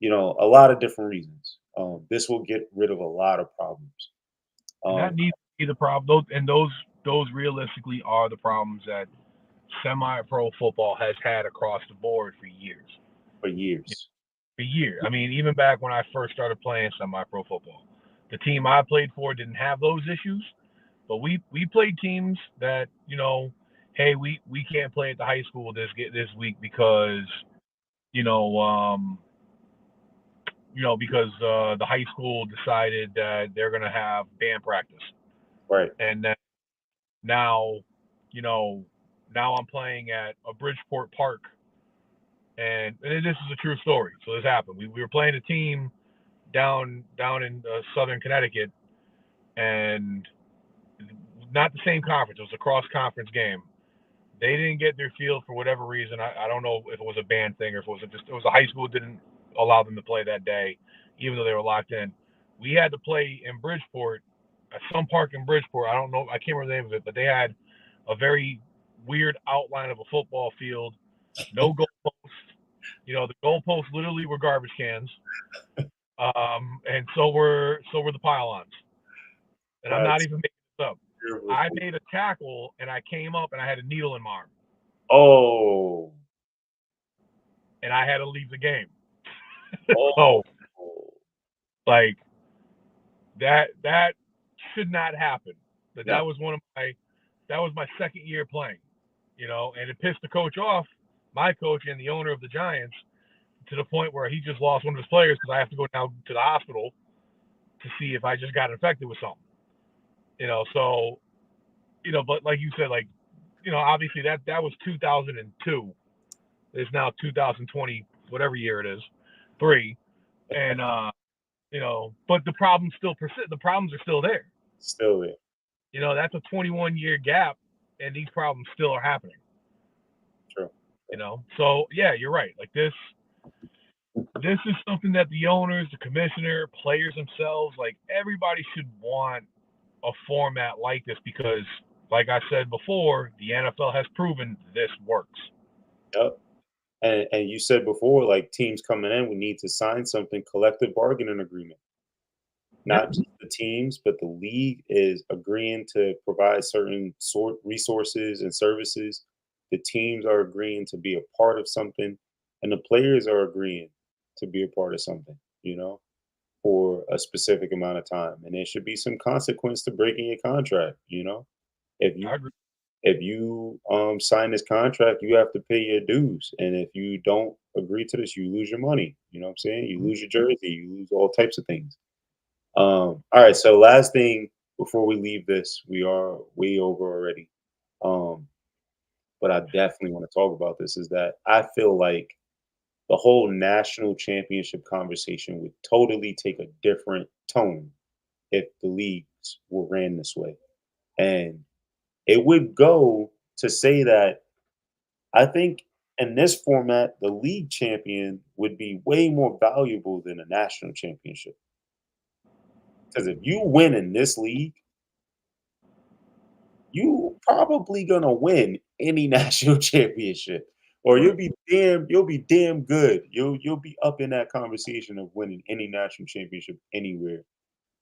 a lot of different reasons. This will get rid of a lot of problems. And that Um, needs to be the problem. Those realistically are the problems that semi-pro football has had across the board for years. for years. For years. I mean, even back when I first started playing semi-pro football, the team I played for didn't have those issues, but we played teams that hey, we can't play at the high school this week because because the high school decided that they're going to have band practice, Right. and then now now I'm playing at a Bridgeport Park, and this is a true story. So this happened. We were playing a team down in southern Connecticut, and not the same conference. It was a cross conference game. They didn't get their field for whatever reason. I don't know if it was a band thing or if it was a high school didn't allow them to play that day, even though they were locked in. We had to play in Bridgeport, at some park in Bridgeport. I don't know. I can't remember the name of it, but they had a very weird outline of a football field, no goalposts. The goalposts literally were garbage cans, and so were the pylons. And I'm not even making this up. I made a tackle and I came up and I had a needle in my arm. Oh. And I had to leave the game. Oh. So, like, that should not happen. But that was that was my second year playing, and it pissed the coach off, my coach and the owner of the Giants, to the point where he just lost one of his players because I have to go down to the hospital to see if I just got infected with something. So, but like you said, like, obviously that was 2002. It's now 2020, whatever year it is, 3, and but the problems still persist. The problems are still there. Still there. That's a 21-year gap, and these problems still are happening. True. So yeah, you're right. Like this is something that the owners, the commissioner, players themselves, like everybody should want a format like this because, like I said before, the NFL has proven this works. Yep. And you said before, like teams coming in, we need to sign something, collective bargaining agreement. Not just the teams, but the league is agreeing to provide certain resources and services. The teams are agreeing to be a part of something, and the players are agreeing to be a part of something, for a specific amount of time. And there should be some consequence to breaking your contract, If you sign this contract, you have to pay your dues. And if you don't agree to this, you lose your money. You know what I'm saying? You lose your jersey, you lose all types of things. All right, so last thing before we leave this, we are way over already. But I definitely want to talk about this is that I feel like the whole national championship conversation would totally take a different tone if the leagues were ran this way. And it would go to say that I think in this format, the league champion would be way more valuable than a national championship. Because if you win in this league, you probably gonna win any national championship, or you'll be damn good. You'll be up in that conversation of winning any national championship anywhere.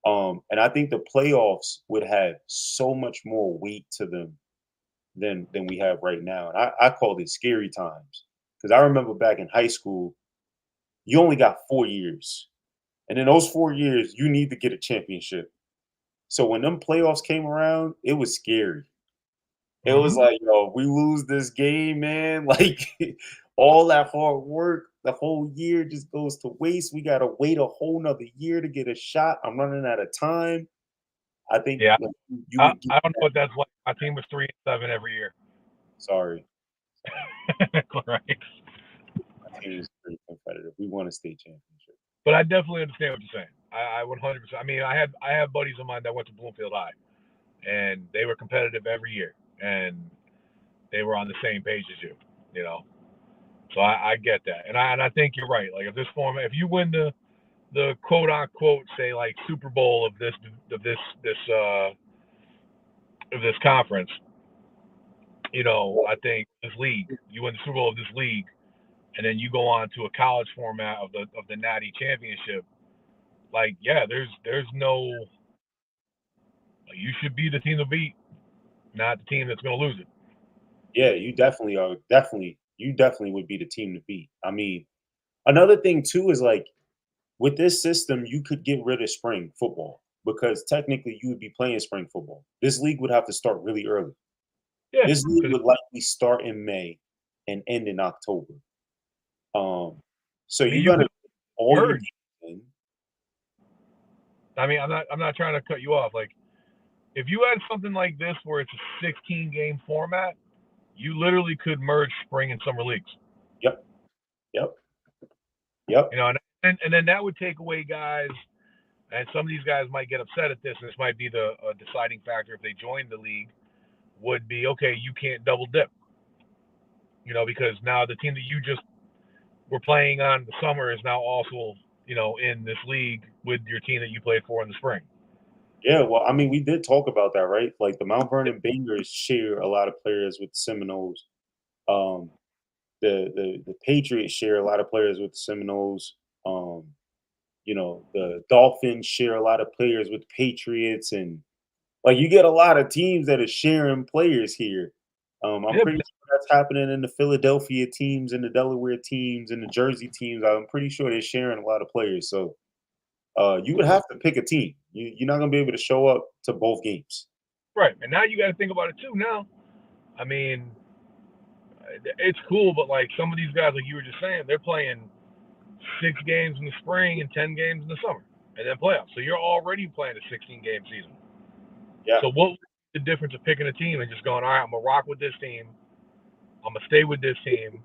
And I think the playoffs would have so much more weight to them than we have right now. And I call it scary times because I remember back in high school, you only got 4 years, and in those 4 years, you need to get a championship. So when them playoffs came around, it was scary. It was like, we lose this game, man. Like all that hard work, the whole year just goes to waste. We gotta wait a whole nother year to get a shot. I'm running out of time. I think Yeah. like, you I would get don't know what that's like. My team was 3-7 every year. sorry. Right. My team is pretty competitive. We won a state championship. But I definitely understand what you're saying. I 100%. I mean, I have buddies of mine that went to Bloomfield High, and they were competitive every year, and they were on the same page as you. You know, so I get that, and I think you're right. Like if you win the quote unquote say like Super Bowl of this conference, you know, I think this league, you win the Super Bowl of this league, and then you go on to a college format of the Natty Championship. Like, yeah, there's no, like, you should be the team to beat, not the team that's going to lose it. Yeah, you definitely are. You definitely would be the team to beat. I mean, another thing too is like with this system, you could get rid of spring football because technically you would be playing spring football. This league would have to start really early. Yeah, This league would likely start in May and end in October. So I mean, you're gonna all your merge. games in. I mean, I'm not trying to cut you off. Like, if you had something like this where it's a 16 game format, you literally could merge spring and summer leagues. Yep. You know, and then that would take away guys, and some of these guys might get upset at this, and this might be the deciding factor if they join the league, would be, okay, you can't double dip. You know, because now the team that you just were playing on in the summer is now also, you know, in this league with your team that you played for in the spring. Yeah, well, I mean, we did talk about that, right? Like the Mount Vernon Bangers share a lot of players with the Seminoles. Um, the Patriots share a lot of players with the Seminoles. You know, the Dolphins share a lot of players with the Patriots, and like you get a lot of teams that are sharing players here. I'm Yeah, pretty sure that's happening in the Philadelphia teams and the Delaware teams and the Jersey teams. I'm pretty sure they're sharing a lot of players. So you would have to pick a team. You're not going to be able to show up to both games. right. And now you got to think about it too. Now, I mean, it's cool, but like some of these guys, like you were just saying, they're playing 6 games in the spring and 10 games in the summer, and then playoffs. So you're already playing a 16 game season. Yeah. So what was the difference of picking a team and just going, all right, I'm gonna rock with this team, I'm gonna stay with this team,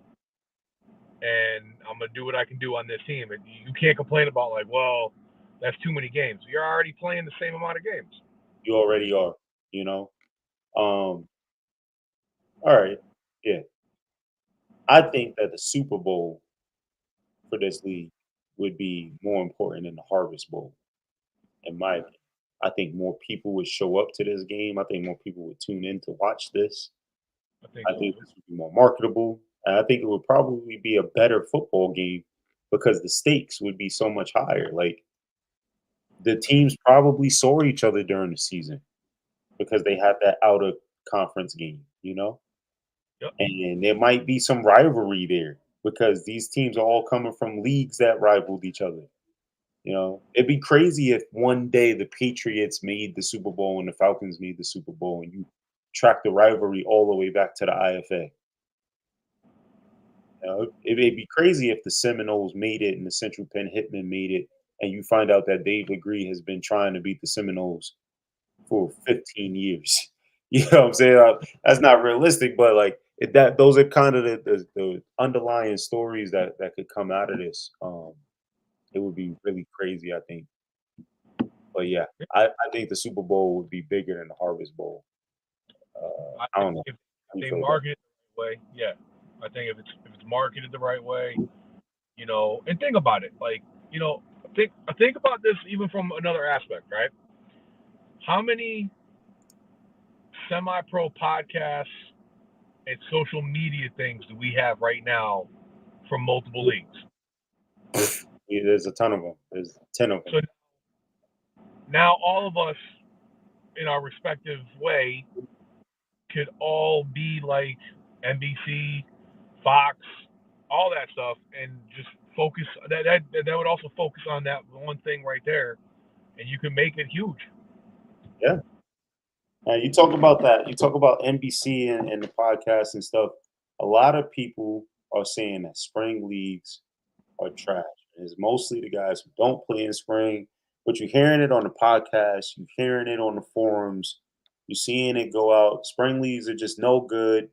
and I'm gonna do what I can do on this team. And you can't complain about like, well, that's too many games. You're already playing the same amount of games. You already are, you know. All right. Yeah. I think that the Super Bowl for this league would be more important than the Harvest Bowl, in my opinion. I think more people would show up to this game. I think more people would tune in to watch this. I think this would be more marketable. And I think it would probably be a better football game because the stakes would be so much higher. Like the teams probably saw each other during the season because they had that out of conference game, you know? Yep. And there might be some rivalry there because these teams are all coming from leagues that rivaled each other. You know, it'd be crazy if one day the Patriots made the Super Bowl and the Falcons made the Super Bowl and you track the rivalry all the way back to the IFA. You know, it'd be crazy if the Seminoles made it and the Central Penn Hitmen made it and you find out that Dave Legree has been trying to beat the Seminoles for 15 years. You know what I'm saying? That's not realistic, but like those are kind of the underlying stories that could come out of this. It would be really crazy, I think. But yeah, I think the Super Bowl would be bigger than the Harvest Bowl. I don't know. If they market it the right way, yeah. I think if it's marketed the right way, you know, and think about it, like, you know, think about this even from another aspect, right? How many semi-pro podcasts and social media things do we have right now from multiple leagues? Yeah, there's a ton of them. There's 10 of them. So now all of us in our respective way could all be like NBC, Fox, all that stuff, and just focus. That would also focus on that one thing right there, and you can make it huge. Yeah. You talk about that. You talk about NBC and the podcast and stuff. A lot of people are saying that spring leagues are trash. It's mostly the guys who don't play in spring, but you're hearing it on the podcast, you're hearing it on the forums, you're seeing it go out. Spring leagues are just no good.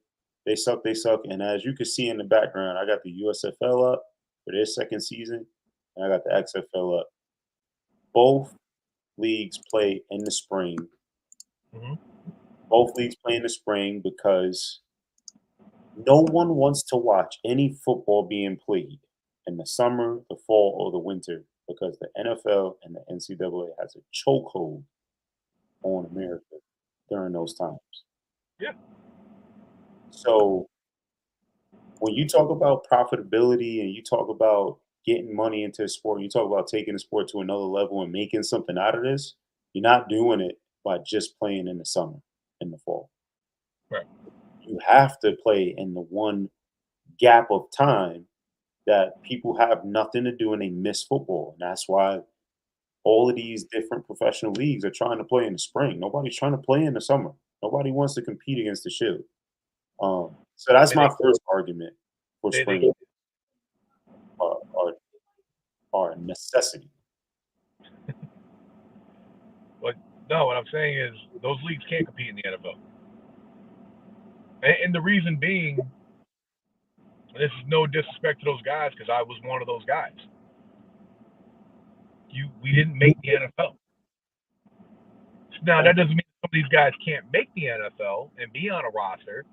They suck, they suck. And as you can see in the background, I got the USFL up for their second season, and I got the XFL up. Both leagues play in the spring. Mm-hmm. Both leagues play in the spring because no one wants to watch any football being played in the summer, the fall, or the winter because the NFL and the NCAA has a chokehold on America during those times. Yeah. So when you talk about profitability and you talk about getting money into a sport, you talk about taking the sport to another level and making something out of this, you're not doing it by just playing in the summer, in the fall. Right. You have to play in the one gap of time that people have nothing to do and they miss football. And that's why all of these different professional leagues are trying to play in the spring. Nobody's trying to play in the summer. Nobody wants to compete against the Shield. So that's my first argument for spring are a necessity. But no, what I'm saying is those leagues can't compete in the NFL. And the reason being, this is no disrespect to those guys because I was one of those guys. We didn't make the NFL. Now, that doesn't mean some of these guys can't make the NFL and be on a roster.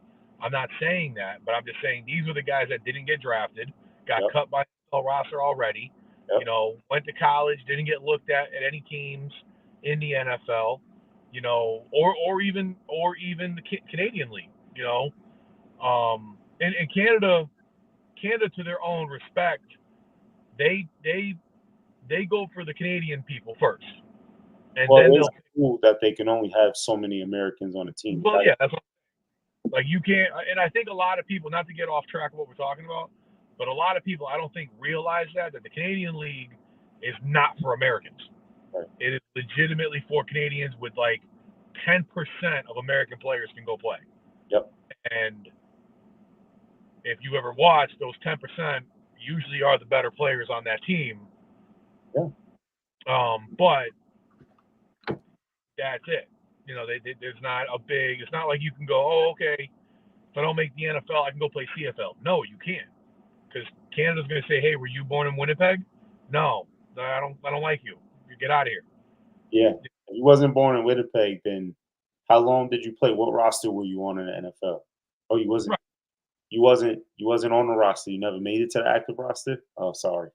I'm not saying that, but I'm just saying these are the guys that didn't get drafted, got cut by the roster already, you know, went to college, didn't get looked at any teams in the NFL, you know, or even the Canadian League, you know. And Canada, to their own respect, they go for the Canadian people first. And well, then it's cool that they can only have so many Americans on the team. Well, yeah, that's what, like you can't. And I think a lot of people, not to get off track of what we're talking about, but a lot of people, I don't think, realize that the Canadian League is not for Americans. Right. It is legitimately for Canadians with like 10% of American players can go play. Yep. And if you ever watch, those 10% usually are the better players on that team. Yeah. But that's it. You know, there's not a big. It's not like you can go, oh, okay, if I don't make the NFL, I can go play CFL. No, you can't, because Canada's going to say, hey, were you born in Winnipeg? No, I don't like you. You get out of here. Yeah, if you wasn't born in Winnipeg, then how long did you play? What roster were you on in the NFL? Oh, you wasn't. Right. You wasn't on the roster. You never made it to the active roster. Oh, sorry.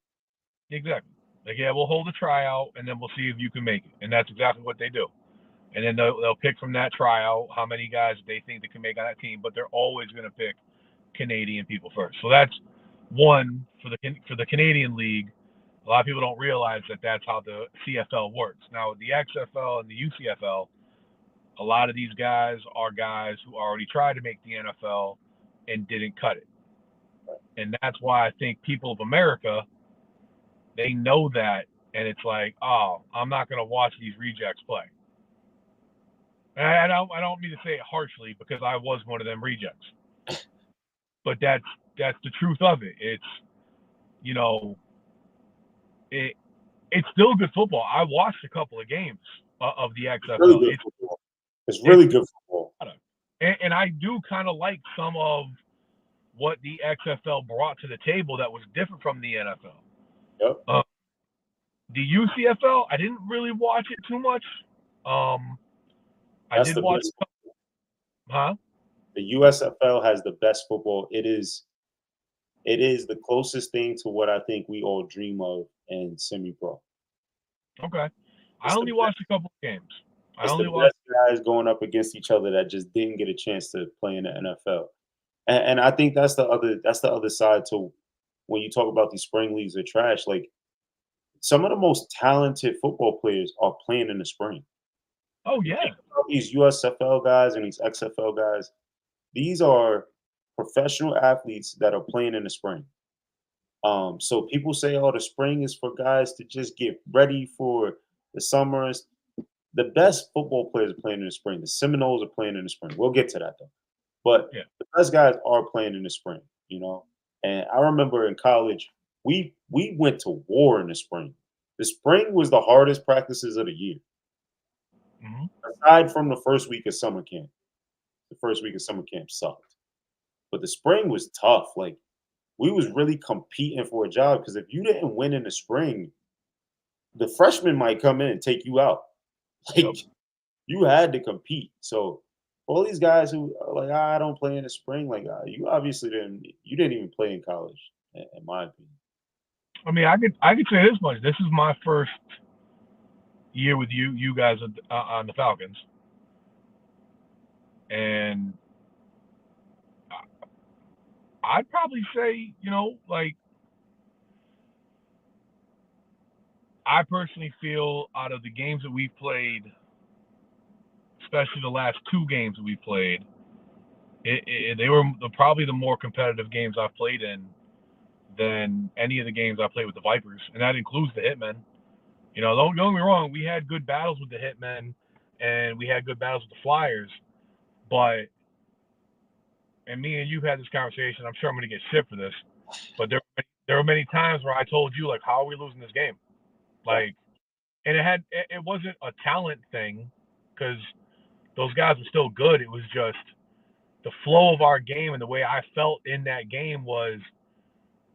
Exactly. Like, yeah, we'll hold a tryout and then we'll see if you can make it, and that's exactly what they do. And then they'll pick from that tryout how many guys they think they can make on that team, but they're always going to pick Canadian people first. So that's one for the Canadian League. A lot of people don't realize that that's how the CFL works. Now, the XFL and the UCFL, a lot of these guys are guys who already tried to make the NFL and didn't cut it. And that's why I think people of America, they know that, and it's like, oh, I'm not going to watch these rejects play. And I don't mean to say it harshly because I was one of them rejects. But that's the truth of it. It's, you know, it's still good football. I watched a couple of games of the XFL. Really good football. It's really good football. And I do kind of like some of what the XFL brought to the table that was different from the NFL. Yep. The UCFL, I didn't really watch it too much. I did watch. Huh? The USFL has the best football. It is the closest thing to what I think we all dream of in semi-pro. Okay. I only watched a couple of games. It's the best guys going up against each other that just didn't get a chance to play in the NFL. And I think that's the other side to when you talk about these spring leagues are trash. Like, some of the most talented football players are playing in the spring. Oh, yeah. These USFL guys and these XFL guys, these are professional athletes that are playing in the spring. So people say, oh, the spring is for guys to just get ready for the summers. The best football players are playing in the spring. The Seminoles are playing in the spring. We'll get to that, though. But the best guys are playing in the spring, you know. And I remember in college, we went to war in the spring. The spring was the hardest practices of the year, aside from the first week of summer camp. The first week of summer camp sucked, but the spring was tough. Like we was really competing for a job because if you didn't win in the spring, the freshmen might come in and take you out. Like Yep. you had to compete. So all these guys who are like, I don't play in the spring, like you obviously didn't. You didn't even play in college, in my opinion. I mean, I could say this much. This is my first year with you guys on the Falcons, and I'd probably say, like I personally feel out of the games that we've played, especially the last two games that we played, they were probably the more competitive games I've played in than any of the games I played with the Vipers, and that includes the Hitmen. Don't get me wrong, we had good battles with the Hitmen, and we had good battles with the Flyers, but, and me and you've had this conversation, I'm sure I'm going to get shit for this, but there were many times where I told you, like, how are we losing this game? Like, and it wasn't a talent thing, because those guys were still good. It was just the flow of our game and the way I felt in that game was,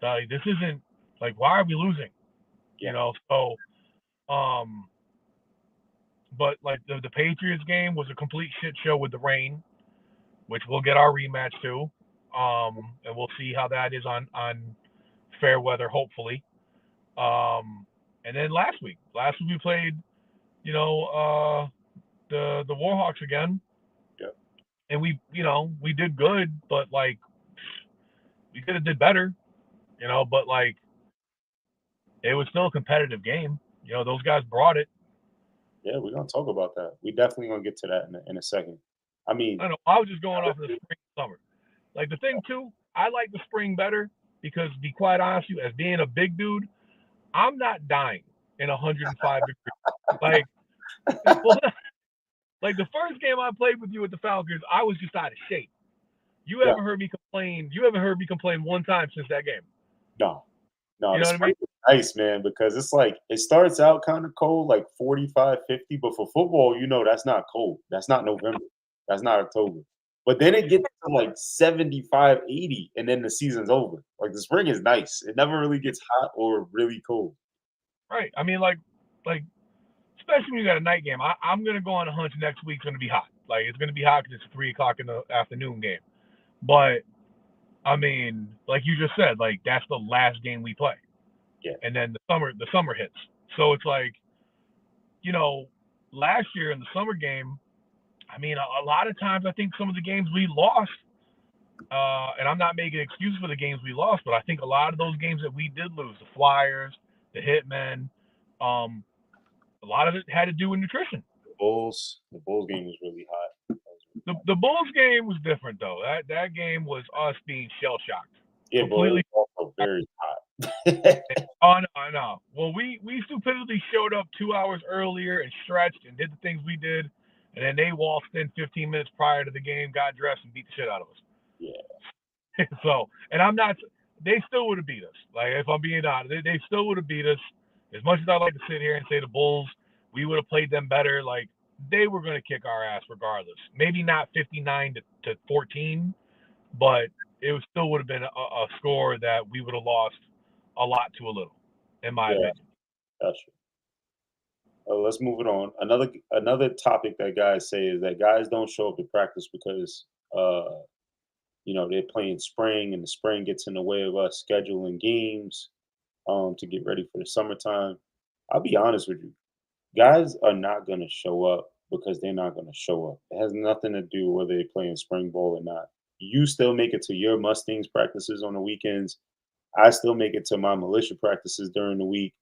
like, this isn't, like, why are we losing? So, but like the Patriots game was a complete shit show with the rain, which we'll get our rematch too. And we'll see how that is on fair weather, hopefully. And then last week we played, the Warhawks again. Yeah. And we did good, but like we could have did better, but like it was still a competitive game. Those guys brought it. Yeah, we're gonna talk about that. We definitely gonna get to that in a second. I mean, I don't know. I was just going off of the spring and summer. Like the thing too, I like the spring better because, to be quite honest with you, as being a big dude, I'm not dying in 105 degrees. Like, like the first game I played with you at the Falcons, I was just out of shape. You haven't heard me complain. You haven't heard me complain one time since that game. No. You know what I mean? It's nice, man, because it's like it starts out kind of cold, like 45, 50, but for football, that's not cold. That's not November. That's not October. But then it gets to like 75, 80, and then the season's over. Like the spring is nice. It never really gets hot or really cold. Right. I mean, like especially when you got a night game. I'm gonna go on a hunch next week's gonna be hot. Like it's gonna be hot because it's a 3:00 in the afternoon game. But I mean, like you just said, like that's the last game we play. Yeah. And then the summer hits. So it's like, last year in the summer game, I mean, a lot of times I think some of the games we lost, and I'm not making excuses for the games we lost, but I think a lot of those games that we did lose, the Flyers, the Hitmen, a lot of it had to do with nutrition. The Bulls game was really hot. The Bulls game was different though. That game was us being shell shocked. Yeah, completely. but it was also very hot. Oh no. Well, we stupidly showed up 2 hours earlier and stretched and did the things we did, and then they waltzed in 15 minutes prior to the game, got dressed, and beat the shit out of us. Yeah. So, and I'm not. They still would have beat us. Like if I'm being honest, they still would have beat us. As much as I like to sit here and say the Bulls, we would have played them better. Like they were going to kick our ass regardless. Maybe not 59 to 14, but it still would have been a score that we would have lost a lot to a little, in my opinion. That's true. Let's move it on. Another topic that guys say is that guys don't show up to practice because they're playing spring and the spring gets in the way of us scheduling games to get ready for the summertime. I'll be honest with you. Guys are not going to show up because they're not going to show up. It has nothing to do whether they're playing spring ball or not. You still make it to your Mustangs practices on the weekends. I still make it to my militia practices during the week.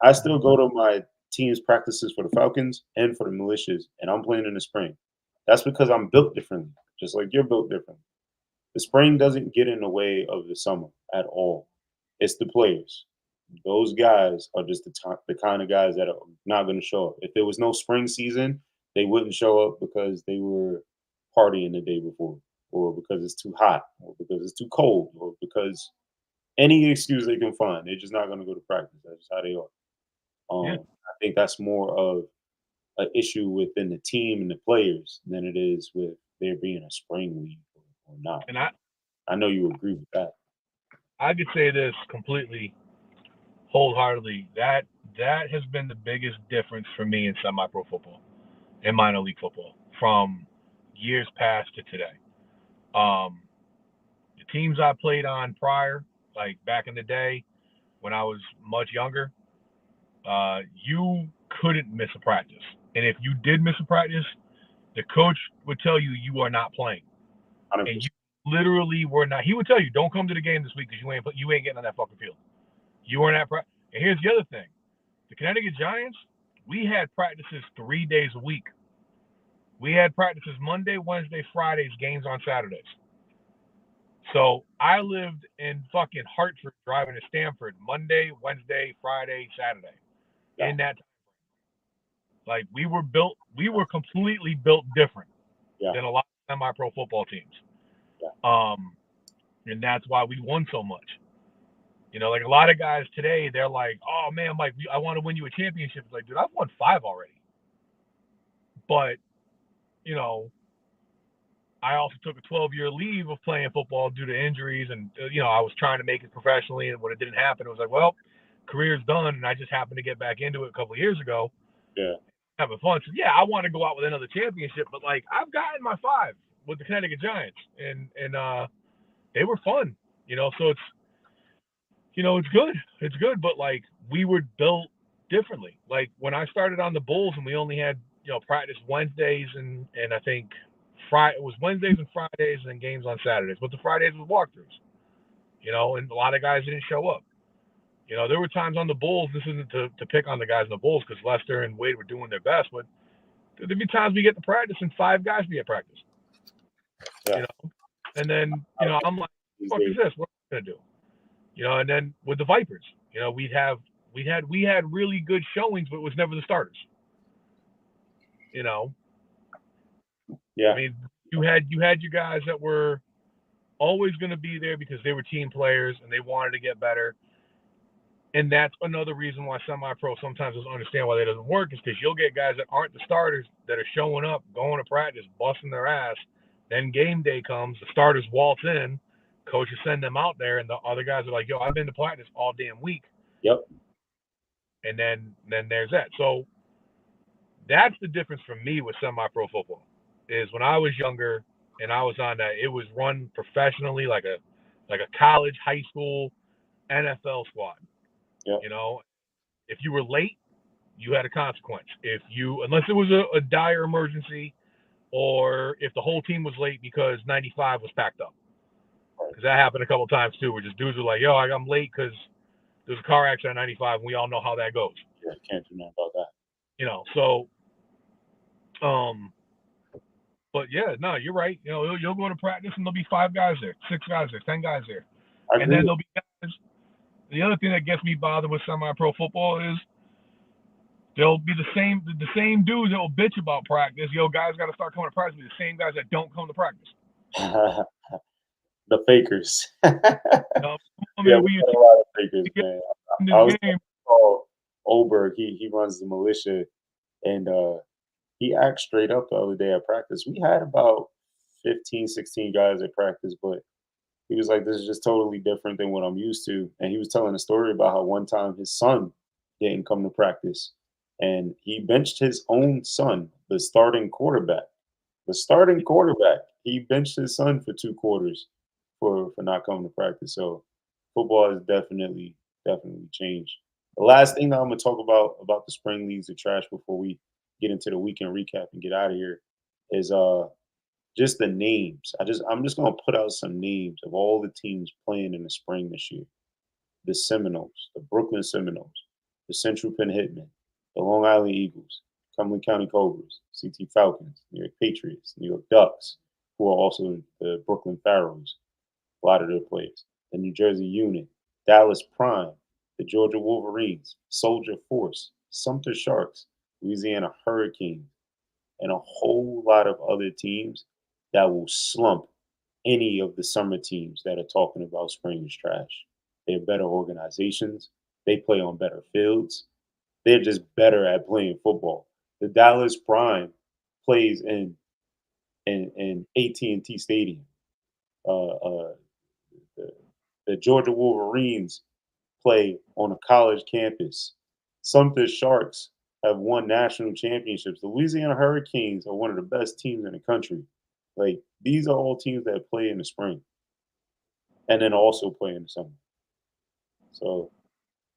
I still go to my team's practices for the Falcons and for the militias, and I'm playing in the spring. That's because I'm built differently, just like you're built differently. The spring doesn't get in the way of the summer at all. It's the players. Those guys are just the kind of guys that are not going to show up. If there was no spring season, they wouldn't show up because they were partying the day before, or because it's too hot, or because it's too cold, or because any excuse they can find. They're just not going to go to practice. That's just how they are. Yeah. I think that's more of an issue within the team and the players than it is with there being a spring league or not. And I know you agree with that. I could say this completely wholeheartedly. That has been the biggest difference for me in semi-pro football and minor league football from years past to today. The teams I played on prior, like back in the day when I was much younger, you couldn't miss a practice. And if you did miss a practice, the coach would tell you you are not playing. 100%. And you literally were not. He would tell you, don't come to the game this week because you ain't getting on that fucking field. You weren't at practice. And here's the other thing. The Connecticut Giants, we had practices 3 days a week. We had practices Monday, Wednesday, Fridays, games on Saturdays. So I lived in fucking Hartford driving to Stamford Monday, Wednesday, Friday, Saturday. Yeah. In that time. Like we were completely built different than a lot of semi-pro football teams. Yeah. And that's why we won so much. You know, like a lot of guys today, they're like, oh man, Mike, I want to win you a championship. It's like, dude, I've won 5 already. But, you know, I also took a 12-year leave of playing football due to injuries. And, you know, I was trying to make it professionally. And when it didn't happen, it was like, well, career's done. And I just happened to get back into it a couple of years ago. Yeah. Having fun. So, yeah, I want to go out with another championship. But, like, I've gotten my 5 with the Connecticut Giants. And they were fun, you know. So it's, you know, it's good. It's good. But, like, we were built differently. Like, when I started on the Bulls and we only had, you know, practice Wednesdays and I think it was Wednesdays and Fridays and then games on Saturdays. But the Fridays was walkthroughs, you know, and a lot of guys didn't show up. You know, there were times on the Bulls, this isn't to pick on the guys in the Bulls because Lester and Wade were doing their best, but there'd be times we get to practice and 5 guys be at practice. Yeah. You know, and then, you know, I'm like, what the fuck is this? What are we going to do? You know, and then with the Vipers, you know, we had really good showings, but it was never the starters. You know? Yeah. I mean, you had your guys that were always going to be there because they were team players and they wanted to get better. And that's another reason why semi-pro sometimes doesn't understand why that doesn't work is because you'll get guys that aren't the starters that are showing up, going to practice, busting their ass. Then game day comes, the starters waltz in, coaches send them out there, and the other guys are like, yo, I've been to practice all damn week. Yep. And then there's that. So that's the difference for me with semi-pro football is when I was younger and I was on that, it was run professionally like a college, high school, NFL squad. Yep. You know, if you were late, you had a consequence. Unless it was a dire emergency or if the whole team was late because 95 was packed up. Because that happened a couple of times too, where just dudes were like, yo, I'm late because there's a car accident on 95 and we all know how that goes. Yeah, can't do nothing about that. You know, so, but yeah, no, you're right. You know, you'll go to practice and there'll be 5 guys there, 6 guys there, 10 guys there. And then there'll be guys. The other thing that gets me bothered with semi-pro football is there'll be the same dudes that will bitch about practice. Yo, guys got to start coming to practice. Be the same guys that don't come to practice. The fakers. You know, we had a lot of fakers, man. I was called Oberg. He runs the militia, and he asked straight up the other day at practice. We had about 15, 16 guys at practice, but he was like, this is just totally different than what I'm used to. And he was telling a story about how one time his son didn't come to practice. And he benched his own son, the starting quarterback. He benched his son for 2 quarters for not coming to practice. So football has definitely changed. The last thing that I'm going to talk about the spring leagues of trash before we get into the weekend recap and get out of here is just the names. I'm just gonna put out some names of all the teams playing in the spring this year. The Seminoles, the Brooklyn Seminoles, the Central Penn Hitmen, the Long Island Eagles, Cumberland County Cobras, CT Falcons, New York Patriots, New York Ducks, who are also the Brooklyn Pharaohs, a lot of their players, the New Jersey Unit, Dallas Prime, the Georgia Wolverines, Soldier Force, Sumter Sharks, Louisiana Hurricanes, and a whole lot of other teams that will slump any of the summer teams that are talking about spring is trash. They're better organizations. They play on better fields. They're just better at playing football. The Dallas Prime plays in AT&T Stadium. Uh, the, the Georgia Wolverines play on a college campus. Sumter Sharks have won national championships. The Louisiana Hurricanes are one of the best teams in the country. Like these are all teams that play in the spring and then also play in the summer. So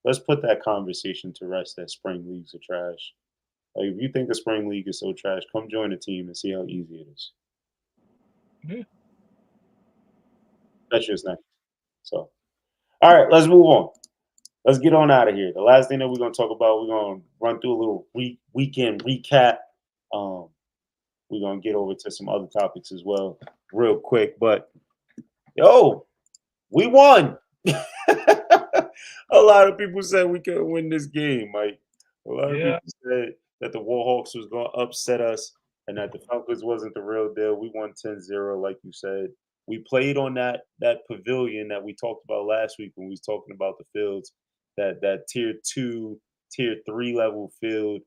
let's put that conversation to rest that spring leagues are trash. Like if you think the spring league is so trash, come join the team and see how easy it is. Yeah. That's just nice. So all right, let's move on. Let's get on out of here. The last thing that we're going to talk about, we're going to run through a little weekend recap. We're going to get over to some other topics as well real quick. But, yo, we won. A lot of people said we couldn't win this game, Mike. A lot of people said that the Warhawks was going to upset us and that the Falcons wasn't the real deal. We won 10-0, like you said. We played on that pavilion that we talked about last week when we was talking about the fields, that tier 2, tier 3 level field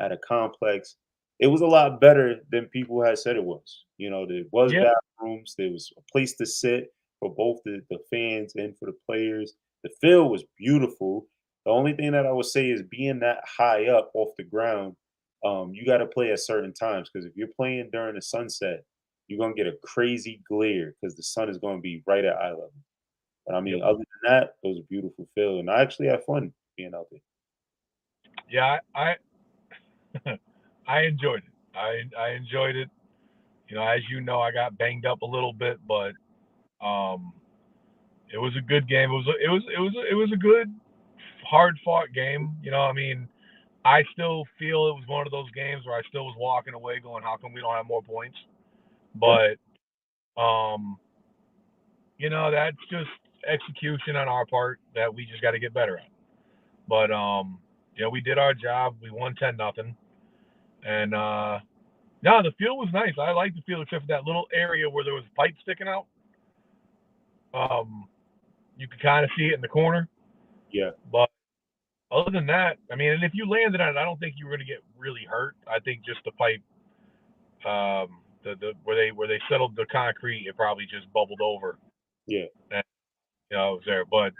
at a complex. It was a lot better than people had said it was. You know, there was bathrooms, there was a place to sit for both the fans and for the players. The field was beautiful. The only thing that I would say is being that high up off the ground, you got to play at certain times because if you're playing during the sunset, you're going to get a crazy glare because the sun is going to be right at eye level. But I mean, other than that, it was a beautiful field, and I actually had fun being out there. Yeah, I enjoyed it. I enjoyed it. You know, as you know, I got banged up a little bit, but it was a good game. It was a good, hard fought game. You know, I mean, I still feel it was one of those games where I still was walking away going, how come we don't have more points? But you know, that's just execution on our part that we just got to get better at. But you know, we did our job. We won 10-0, and no, the field was nice. I liked the field except for that little area where there was pipe sticking out. You could kind of see it in the corner. Yeah. But other than that, I mean, and if you landed on it, I don't think you were going to get really hurt. I think just the pipe, where they settled the concrete, it probably just bubbled over. Yeah. And, you know, it was there. But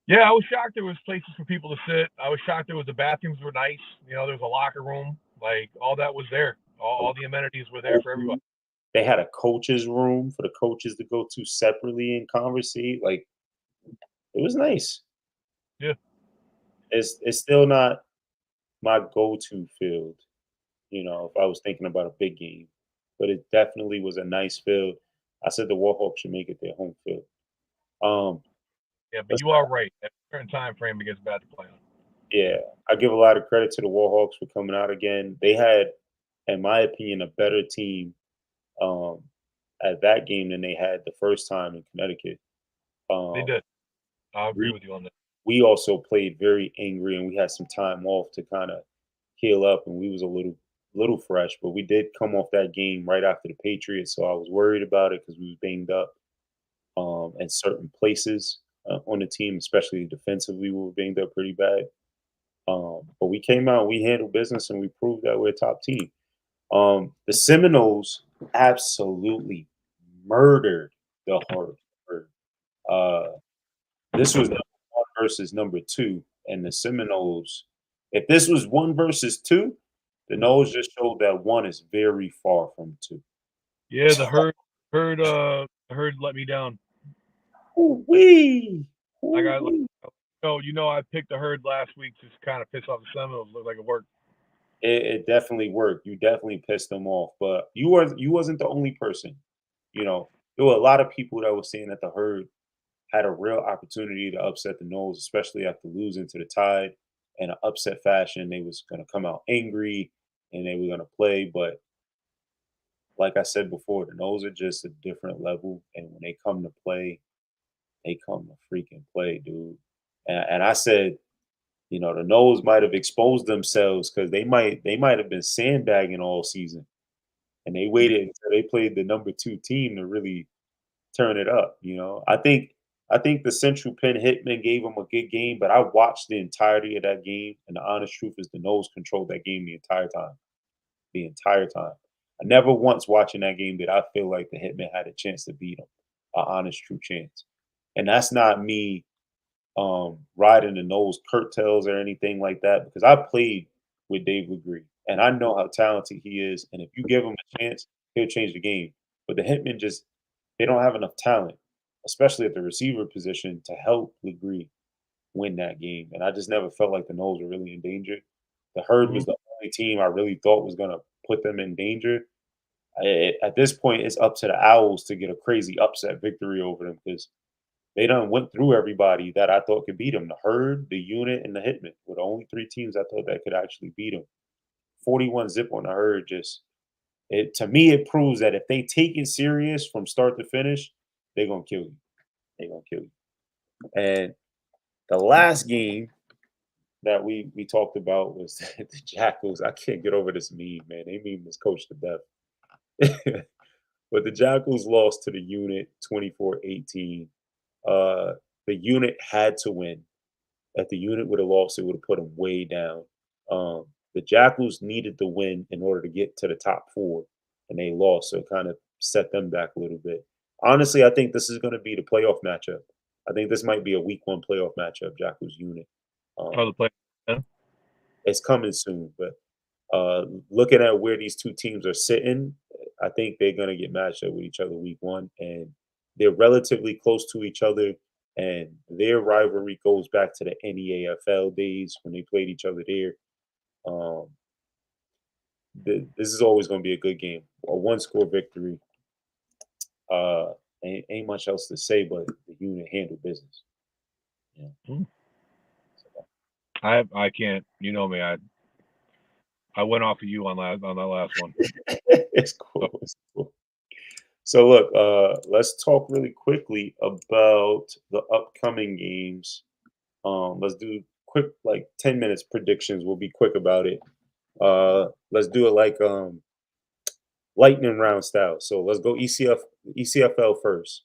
yeah, I was shocked there was places for people to sit. I was shocked the bathrooms were nice. You know, there was a locker room. Like all that was there. All the amenities were there for everybody. They had a coach's room for the coaches to go to separately and conversate. Like it was nice. Yeah. It's still not my go-to field, you know, if I was thinking about a big game. But it definitely was a nice field. I said the Warhawks should make it their home field. Yeah, but you are right. At a certain time frame, it gets bad to play on. Yeah, I give a lot of credit to the Warhawks for coming out again. They had, in my opinion, a better team at that game than they had the first time in Connecticut. They did. I agree with you on that. We also played very angry, and we had some time off to kind of heal up, and we was a little fresh. But we did come off that game right after the Patriots, so I was worried about it because we was banged up in certain places on the team, especially defensively. We were banged up pretty bad. But we came out, we handled business, and we proved that we're a top team. The Seminoles absolutely murdered the Harvard. This was number 1 versus number 2, and the Seminoles. If this was 1 versus 2, the Noles just showed that 1 is very far from 2. Yeah, the herd let me down. Ooh-wee. Like I picked the herd last week to kind of piss off the Seminoles. Looked like it worked. It definitely worked. You definitely pissed them off, but you wasn't the only person. You know, there were a lot of people that were saying that the herd had a real opportunity to upset the Noles, especially after losing to the Tide in an upset fashion. They was going to come out angry and they were going to play, but like I said before, the Noles are just a different level, and when they come to play, they come to freaking play, dude. And I said, you know, the Noles might have exposed themselves because they might have been sandbagging all season, and they waited until they played the number 2 team to really turn it up. You know, I think I think the Central Penn Hitmen gave him a good game, but I watched the entirety of that game, and the honest truth is the Nose controlled that game the entire time. The entire time. I never once watching that game did I feel like the Hitmen had a chance to beat him. An honest, true chance. And that's not me riding the Nose curtails or anything like that, because I played with Dave Legree and I know how talented he is. And if you give him a chance, he'll change the game. But the Hitmen just they don't have enough talent, especially at the receiver position, to help Legree win that game. And I just never felt like the Nose were really in danger. The Herd was the only team I really thought was going to put them in danger. At this point, it's up to the Owls to get a crazy upset victory over them because they done went through everybody that I thought could beat them. The Herd, the Unit, and the Hitmen were the only three teams I thought that could actually beat them. 41 zip on the Herd to me, it proves that if they take it serious from start to finish, they're going to kill you. They're going to kill you. And the last game that we talked about was the Jackals. I can't get over this meme, man. They meme this coach to death. But the Jackals lost to the Unit 24-18. The Unit had to win. If the Unit would have lost, it would have put them way down. The Jackals needed to win in order to get to the top four, and they lost, so it kind of set them back a little bit. Honestly, I think this is going to be the playoff matchup. I think this might be a week one playoff matchup, Jackals Unit. The play. Yeah. It's coming soon, but looking at where these two teams are sitting, I think they're going to get matched up with each other week one, and they're relatively close to each other, and their rivalry goes back to the NEAFL days when they played each other there. This is always going to be a good game, a one-score victory. Ain't much else to say, but the Unit handled business. Yeah. I can't. You know me. I went off of you on that last one. It's cool. It's cool. So look, let's talk really quickly about the upcoming games. Let's do quick, like 10 minutes predictions. We'll be quick about it. Let's do it like lightning round style. So let's go ECFL first.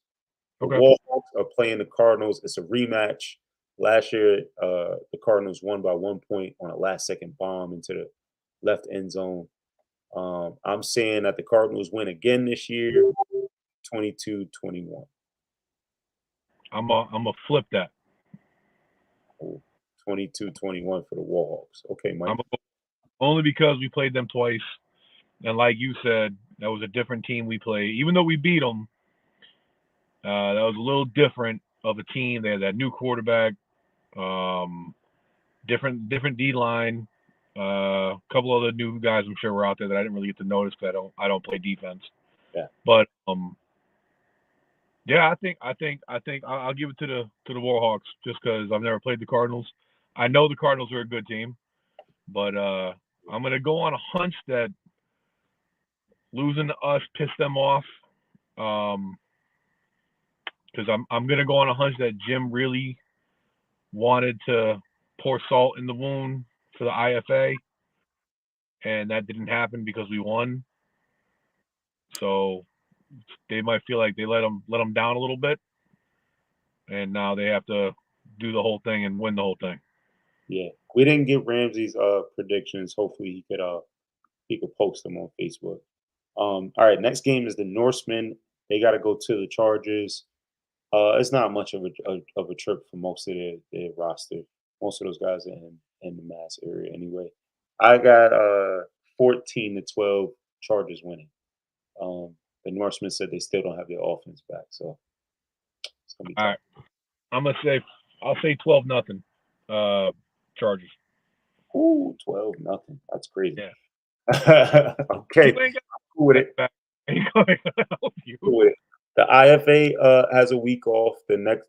The Okay. Warhawks are playing the Cardinals. It's a rematch. Last year, the Cardinals won by 1 point on a last-second bomb into the left end zone. I'm saying that the Cardinals win again this year, 22-21. I'm a flip that. 22-21 for the Warhawks. Okay, Mike. Only because we played them twice, and like you said, that was a different team we played. Even though we beat them, that was a little different of a team. They had that new quarterback, different D line, a couple other new guys I'm sure were out there that I didn't really get to notice because I don't play defense. Yeah. But yeah, I think I'll give it to the Warhawks just because I've never played the Cardinals. I know the Cardinals are a good team, but I'm gonna go on a hunch that losing to us pissed them off. Because I'm gonna go on a hunch that Jim really wanted to pour salt in the wound for the IFA, and that didn't happen because we won. So they might feel like they let them down a little bit, and now they have to do the whole thing and win the whole thing. Yeah, we didn't get Ramsey's predictions. Hopefully, he could post them on Facebook. All right, next game is the Norsemen. They got to go to the Chargers. It's not much of a trip for most of their roster. Most of those guys are in the Mass area anyway. I got 14-12 Chargers winning. The Norsemen said they still don't have their offense back, so it's gonna be tough. All right, I'll say 12-0 Chargers. Ooh, 12-0. That's crazy. Yeah. Okay. Cool with it. Cool with it. The IFA has a week off. The next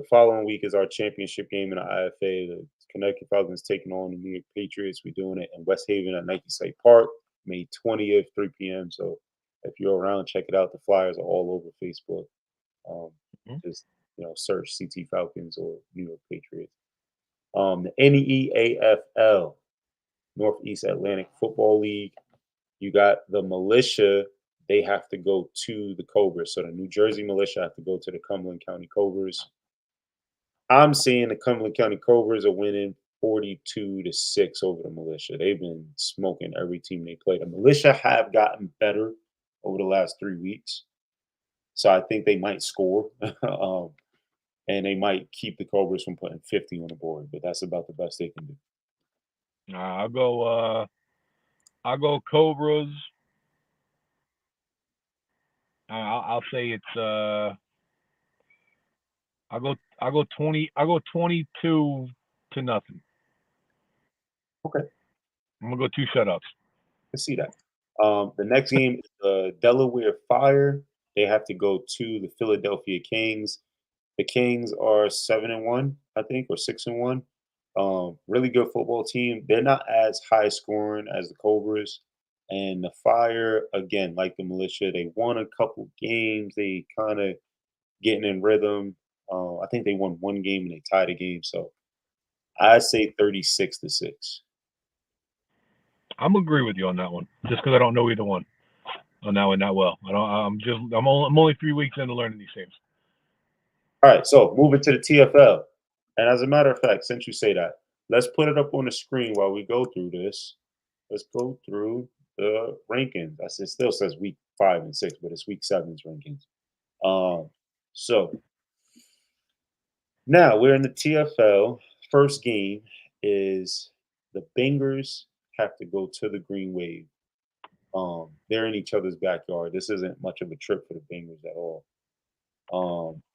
following week is our championship game in the IFA. The Connecticut Falcons taking on the New York Patriots. We're doing it in West Haven at Nike Site Park, May 20th, 3 p.m. So if you're around, check it out. The flyers are all over Facebook. Just search CT Falcons or New York Patriots. The NEAFL, Northeast Atlantic Football League. You got the Militia. They have to go to the Cobras. So the New Jersey Militia have to go to the Cumberland County Cobras. I'm seeing the Cumberland County Cobras are winning 42-6 over the Militia. They've been smoking every team they play. The Militia have gotten better over the last 3 weeks, so I think they might score, and they might keep the Cobras from putting 50 on the board. But that's about the best they can do. I'll go. I'll go Cobras. I'll say it's. I'll go 20. I'll go 22 to nothing. Okay, I'm gonna go 2 shutups. let's see that. The next game is the Delaware Fire. They have to go to the Philadelphia Kings. The Kings are 7-1, I think, or 6-1. Really good football team. They're not as high scoring as the Cobras. And the Fire, again, like the Militia, they won a couple games. They kind of getting in rhythm. I think they won one game and they tied a game. So I say 36-6. I'm agree with you on that one, just because I don't know either one on that one that well. I don't. I'm only 3 weeks into learning these teams. All right, so moving to the TFL. And as a matter of fact, since you say that, let's put it up on the screen while we go through this. Let's go through the rankings. It still says week 5 and 6, but it's week 7's rankings. So now we're in the TFL. First game is the Bengals have to go to the Green Wave. They're in each other's backyard. This isn't much of a trip for the Bengals at all.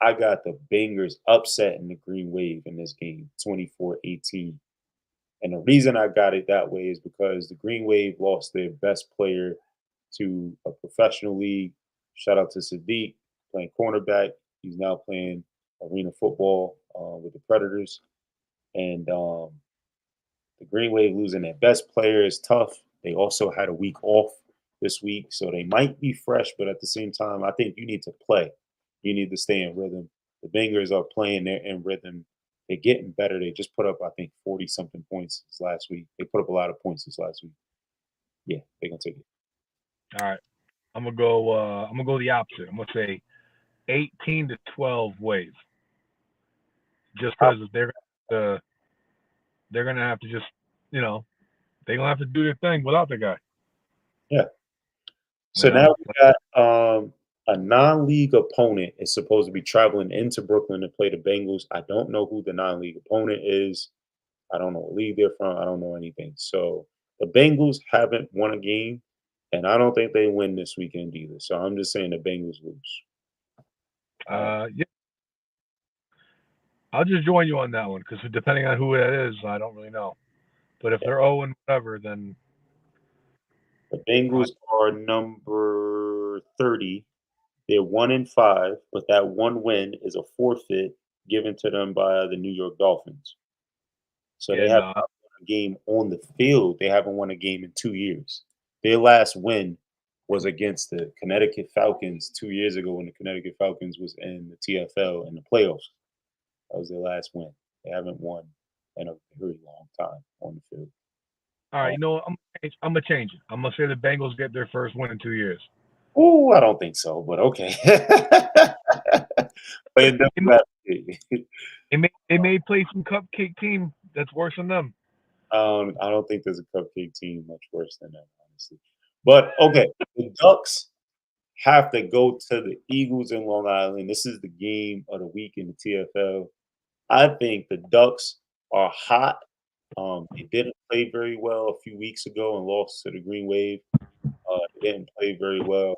I got the Bengals upsetting the Green Wave in this game, 24-18. And the reason I got it that way is because the Green Wave lost their best player to a professional league. Shout out to Sadiq, playing cornerback. He's now playing arena football with the Predators. And the Green Wave losing their best player is tough. They also had a week off this week, so they might be fresh, but at the same time, I think you need to play. You need to stay in rhythm. The Bengals are playing, they're in rhythm. They're getting better. They just put up, I think, 40 something points this last week. They put up a lot of points this last week. Yeah, they're gonna take it. All right, I'm gonna go. I'm gonna go the opposite. I'm gonna say 18-12 Wave, just because they're gonna have to just, they're gonna have to do their thing without the guy. Yeah. So now we got a non-league opponent is supposed to be traveling into Brooklyn to play the Bengals. I don't know who the non-league opponent is. I don't know what league they're from. I don't know anything. So the Bengals haven't won a game, and I don't think they win this weekend either. So I'm just saying the Bengals lose. Yeah. I'll just join you on that one because depending on who that is, I don't really know. But if they're 0 and whatever, then the Bengals are number 30. They're 1-5, but that one win is a forfeit given to them by the New York Dolphins. So they haven't won a game on the field. They haven't won a game in 2 years. Their last win was against the Connecticut Falcons 2 years ago when the Connecticut Falcons was in the TFL in the playoffs. That was their last win. They haven't won in a very long time on the field. All right, I'm gonna change it. I'm gonna say the Bengals get their first win in 2 years. Oh, I don't think so, but okay. But it may play some cupcake team that's worse than them. I don't think there's a cupcake team much worse than them, honestly. But okay, the Ducks have to go to the Eagles in Long Island. This is the game of the week in the TFL. I think the Ducks are hot. They didn't play very well a few weeks ago and lost to the Green Wave. They didn't play very well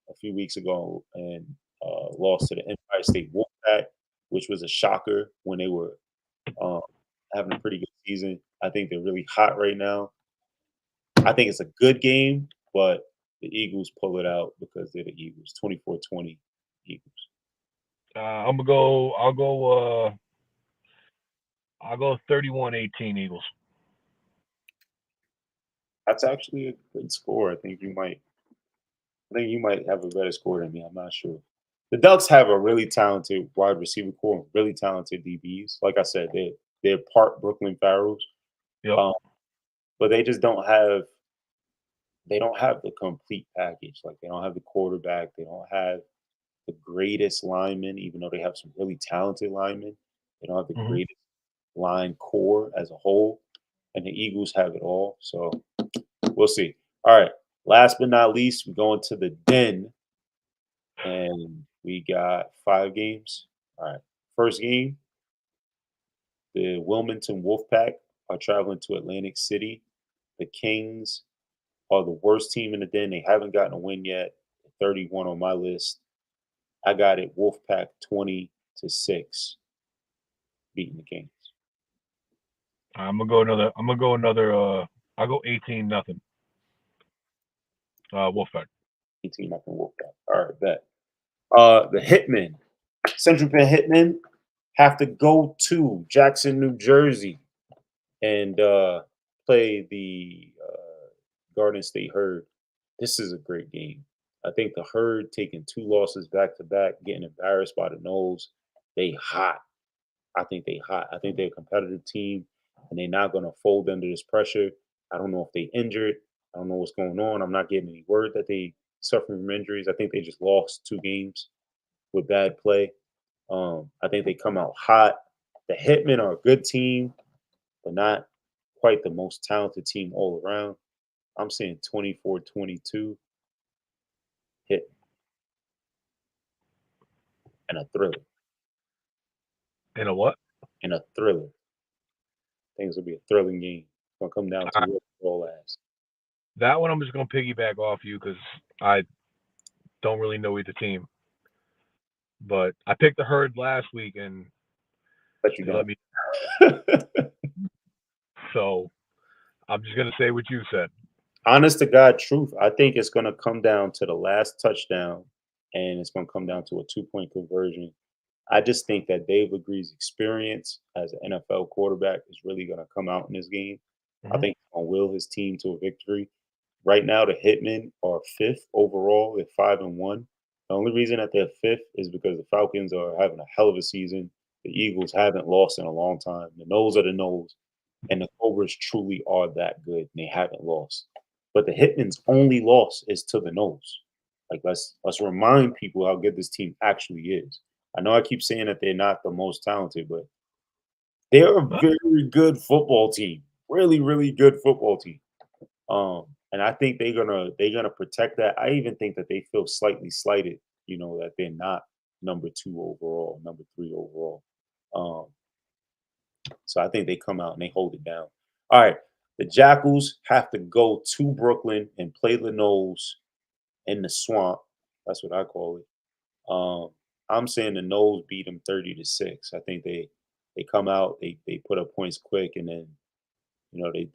a few weeks ago and lost to the Empire State Wolfpack, which was a shocker when they were having a pretty good season. I think they're really hot right now. I think it's a good game, but the Eagles pull it out because they're the Eagles. 24-20 Eagles. I'll go 31-18 Eagles. That's actually a good score. I think you might have a better score than me. I'm not sure. The Ducks have a really talented wide receiver core, really talented DBs. Like I said, they're part Brooklyn Pharaohs. Yep. But they just don't have the complete package. Like they don't have the quarterback. They don't have the greatest linemen, even though they have some really talented linemen. They don't have the Mhm. greatest line core as a whole, and the Eagles have it all. So we'll see. All right. Last but not least, we're going to the Den, and we got 5 games. All right. First game, the Wilmington Wolfpack are traveling to Atlantic City. The Kings are the worst team in the Den. They haven't gotten a win yet. 31 on my list. I got it Wolfpack 20-6 beating the Kings. I'm gonna go another. I'll go 18-0. Wolfpack. 18 nothing Wolfpack. All right, bet. The Hitmen, Central Penn Hitmen, have to go to Jackson, New Jersey, and play the Garden State Herd. This is a great game. I think the Herd taking 2 losses back to back, getting embarrassed by the Noles. They hot. I think they hot. I think they're a competitive team, and they're not going to fold under this pressure. I don't know if they injured. I don't know what's going on. I'm not getting any word that they suffering from injuries. I think they just lost 2 games with bad play. I think they come out hot. The Hitmen are a good team, but not quite the most talented team all around. I'm saying 24-22 hit and a thriller. In a what? And a thriller. Things will be a thrilling game. It's gonna come down to what all ass. That one I'm just gonna piggyback off you because I don't really know either team. But I picked the Herd last week and But you they know. let me. So I'm just gonna say what you said. Honest to God truth, I think it's gonna come down to the last touchdown, and it's gonna come down to a 2-point conversion. I just think that Dave Legree's experience as an NFL quarterback is really going to come out in this game. I Mhm. think he's going to will his team to a victory. Right now, the Hitmen are 5th overall. They're 5-1. The only reason that they're 5th is because the Falcons are having a hell of a season. The Eagles haven't lost in a long time. The Noles are the Noles, and the Cobras truly are that good, and they haven't lost. But the Hitmen's only loss is to the Noles. Like let's remind people how good this team actually is. I know I keep saying that they're not the most talented, but they're a very good football team. Really, really good football team. And I think they're gonna protect that. I even think that they feel slightly slighted, that they're not number 2 overall, number 3 overall. So I think they come out and they hold it down. All right. The Jackals have to go to Brooklyn and play the Noles in the swamp. That's what I call it. I'm saying the Noles beat them 30-6. I think they come out, they put up points quick, and then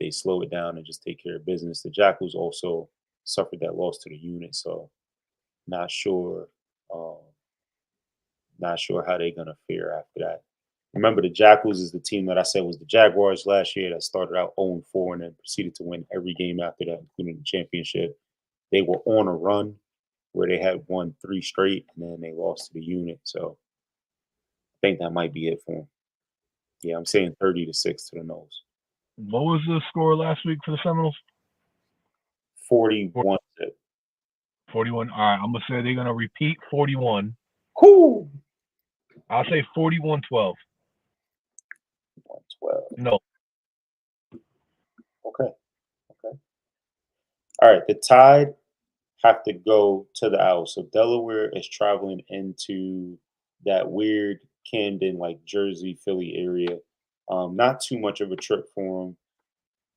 they slow it down and just take care of business. The Jackals also suffered that loss to the unit, so not sure, um, not sure how they're gonna fare after that. Remember, the Jackals is the team that I said was the Jaguars last year that started out 0-4 and then proceeded to win every game after that, including the championship. They were on a run where they had won 3 straight and then they lost to the unit. So I think that might be it for them. Yeah, I'm saying 30-6 to the Noles. What was the score last week for the Seminoles? 41. 41. All right, I'm gonna say they're gonna repeat 41. Cool. I'll say 41-12. 112. No. Okay. All right. The Tide have to go to the Owls. So Delaware is traveling into that weird Camden, like Jersey, Philly area. Not too much of a trip for them.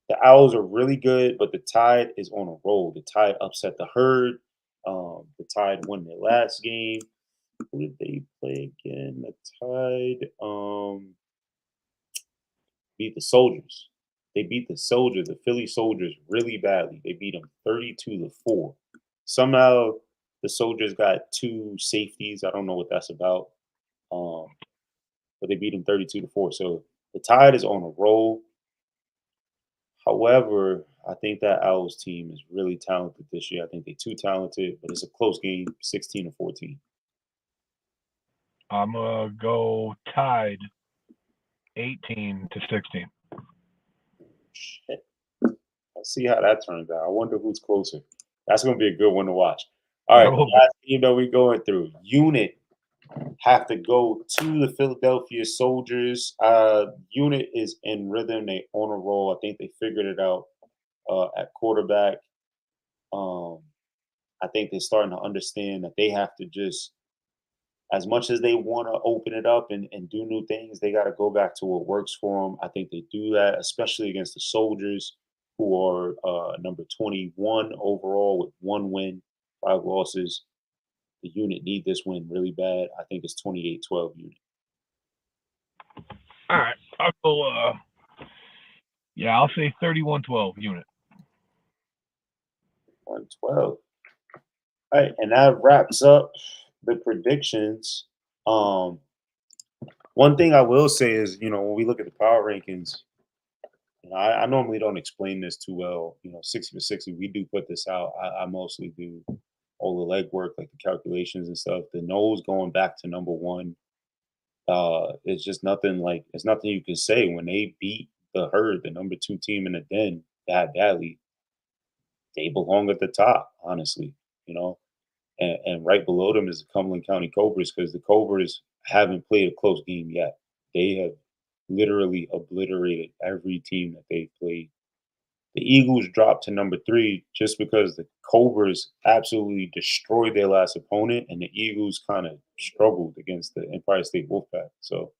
The Owls are really good, but the Tide is on a roll. The Tide upset the Herd. The Tide won their last game. Who did they play again? The Tide beat the Soldiers. They beat the Soldiers, the Philly Soldiers, really badly. They beat them 32-4. Somehow the Soldiers got 2 safeties. I don't know what that's about. But they beat them 32-4. So the Tide is on a roll. However, I think that Owls team is really talented this year. I think they're too talented, but it's a close game, 16-14. I'm gonna go Tide 18-16. Shit. Let's see how that turns out. I wonder who's closer. That's going to be a good one to watch. All right, the last team that we're going through, Unit have to go to the Philadelphia Soldiers. Unit is in rhythm. They on a roll. I think they figured it out at quarterback. Um, I think they're starting to understand that they have to just, as much as they want to open it up and do new things, they got to go back to what works for them. I think they do that, especially against the Soldiers, who are number 21 overall with 1 win, 5 losses. The Unit need this win really bad. I think it's 28-12 Unit. All right. I'll go, I'll say 31-12 Unit. 112. All right, and that wraps up the predictions. One thing I will say is, when we look at the power rankings, I normally don't explain this too well. 60 for 60, we do put this out. I mostly do all the legwork, like the calculations and stuff. The nose going back to number one, it's just nothing it's nothing you can say. When they beat the Herd, the number 2 team in the Den, that badly, they belong at the top, honestly, and right below them is the Cumberland County Cobras, because the Cobras haven't played a close game yet. They have literally obliterated every team that they've played. The Eagles dropped to number 3 just because the Cobras absolutely destroyed their last opponent, and the Eagles kind of struggled against the Empire State Wolfpack. So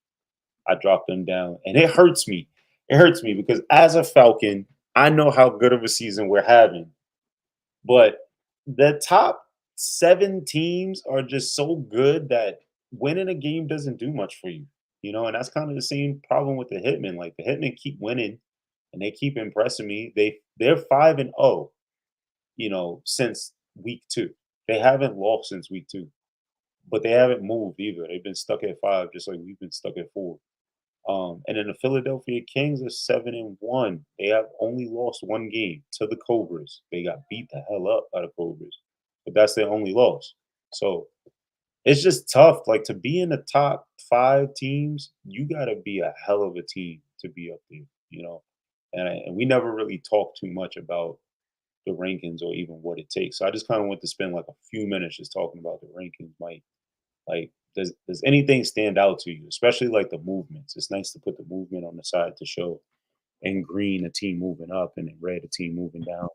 I dropped them down, and it hurts me. It hurts me because as a Falcon, I know how good of a season we're having, but the top 7 teams are just so good that winning a game doesn't do much for you, and that's kind of the same problem with the Hitmen. Like, the Hitmen keep winning and they keep impressing me. They're 5-0, since week 2. They haven't lost since week 2, but they haven't moved either. They've been stuck at 5, just like we've been stuck at 4. And then the Philadelphia Kings are 7-1. They have only lost 1 game to the Cobras. They got beat the hell up by the Cobras, but that's their only loss. So it's just tough. Like, to be in the top 5 teams, you got to be a hell of a team to be up there, And we never really talk too much about the rankings or even what it takes. So I just kind of want to spend like a few minutes just talking about the rankings, Mike. Like, does anything stand out to you, especially like the movements? It's nice to put the movement on the side to show in green a team moving up and in red a team moving down.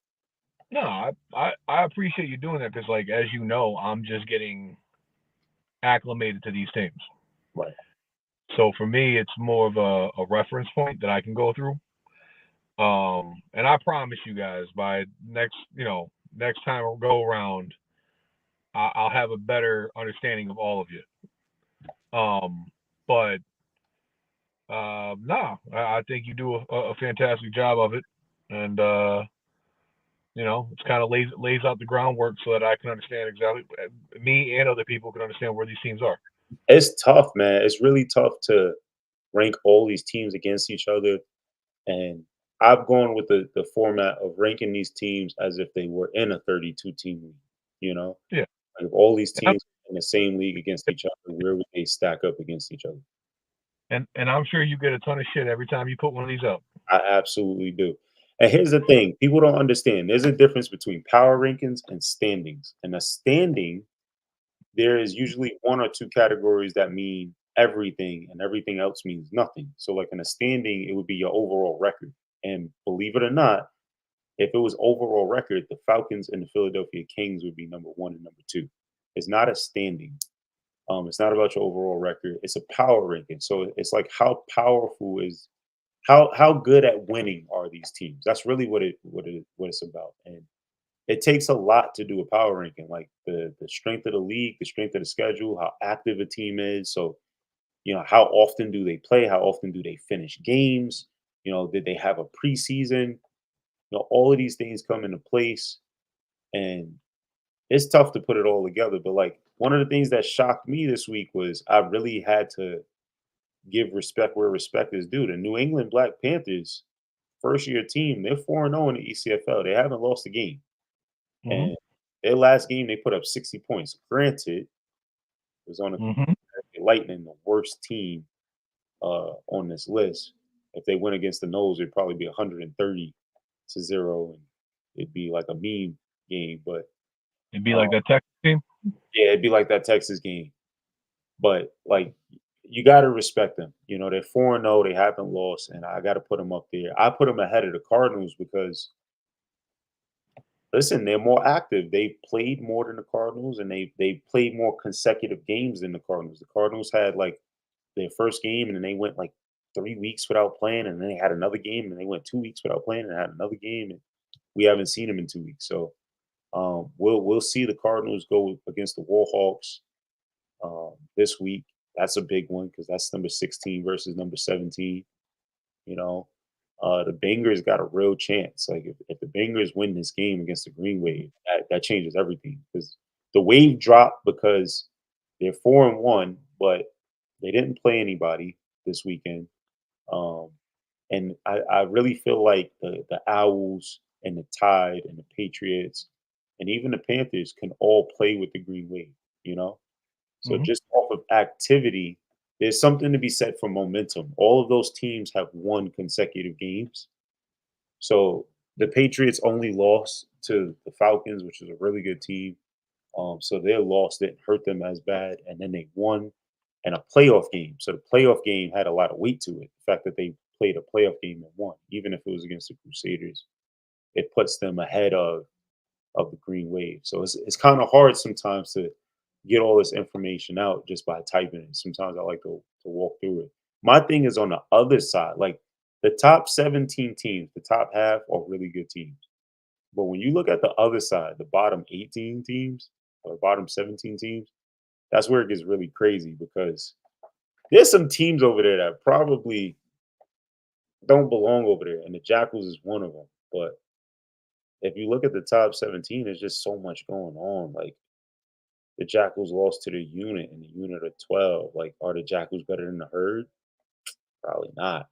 No, I appreciate you doing that because, like, as you know, I'm just getting acclimated to these teams. Right. So for me, it's more of a reference point that I can go through. And I promise you guys, by next time we'll go around, I'll have a better understanding of all of you. But no, I think you do a fantastic job of it, and it's kind of lays out the groundwork so that I can understand exactly, me and other people can understand where these teams are. It's tough, man. It's really tough to rank all these teams against each other, and I've gone with the format of ranking these teams as if they were in a 32-team league. Yeah. Like, if all these teams in the same league against each other, where would they stack up against each other? And I'm sure you get a ton of shit every time you put one of these up. I absolutely do. And here's the thing: people don't understand. There's a difference between power rankings and standings. And a standing, there is usually 1 or 2 categories that mean everything, and everything else means nothing. So, like, in a standing, it would be your overall record. And believe it or not, if it was overall record, the Falcons and the Philadelphia Kings would be number 1 and number 2. It's not a standing. It's not about your overall record. It's a power ranking. So it's like, how powerful is how good at winning are these teams? That's really what it's about. And it takes a lot to do a power ranking, like the strength of the league, the strength of the schedule, how active a team is. So, how often do they play? How often do they finish games? Did they have a preseason? All of these things come into place, and it's tough to put it all together. But, like, one of the things that shocked me this week was I really had to give respect where respect is due. The New England Black Panthers, first year team, they're 4-0 in the ECFL. They haven't lost a game. Mhm. And their last game, they put up 60 points. Granted, it was on the Lightning, the worst team on this list. If they went against the Noles, it'd probably be 130-0, and it'd be like a meme game. But It'd be like that Texas team. yeah, it'd be like that Texas game. but like you got to respect them. You know, they're 4-0, they haven't lost, and I got to put them up there. I put them ahead of the Cardinals because listen, they're more active. They played more than the Cardinals, and they played more consecutive games than the Cardinals. The Cardinals had like their first game, and then they went like 3 weeks without playing, and then they had another game, and they went 2 weeks without playing, and had another game, and we haven't seen them in 2 weeks. So we'll see the Cardinals go against the Warhawks this week. That's a big one because that's number 16 versus number 17. You know, the Bengals got a real chance. Like if the Bengals win this game against the Green Wave, that changes everything because the Wave dropped because they're 4-1, but they didn't play anybody this weekend. Um, and I really feel like the Owls and the Tide and the Patriots and even the Panthers can all play with the Green Wave, you know? So Hmm. just off of activity, there's something to be said for momentum. All of those teams have won consecutive games. So the Patriots only lost to the Falcons, which is a really good team. So their loss didn't hurt them as bad. And then they won in a playoff game. So the playoff game had a lot of weight to it. The fact that they played a playoff game and won, even if it was against the Crusaders, it puts them ahead of the Green Wave. So it's kind of hard sometimes to get all this information out just by typing it. Sometimes I like to walk through it. My thing is on the other side, like the top 17 teams, the top half are really good teams. But when you look at the other side, the bottom 18 teams or bottom 17 teams, that's where it gets really crazy because there's some teams over there that probably don't belong over there, and the Jackals is one of them. But if you look at the top 17, there's just so much going on. Like the Jackals lost to the unit and the unit of 12. Like, are the Jackals better than the herd? Probably not.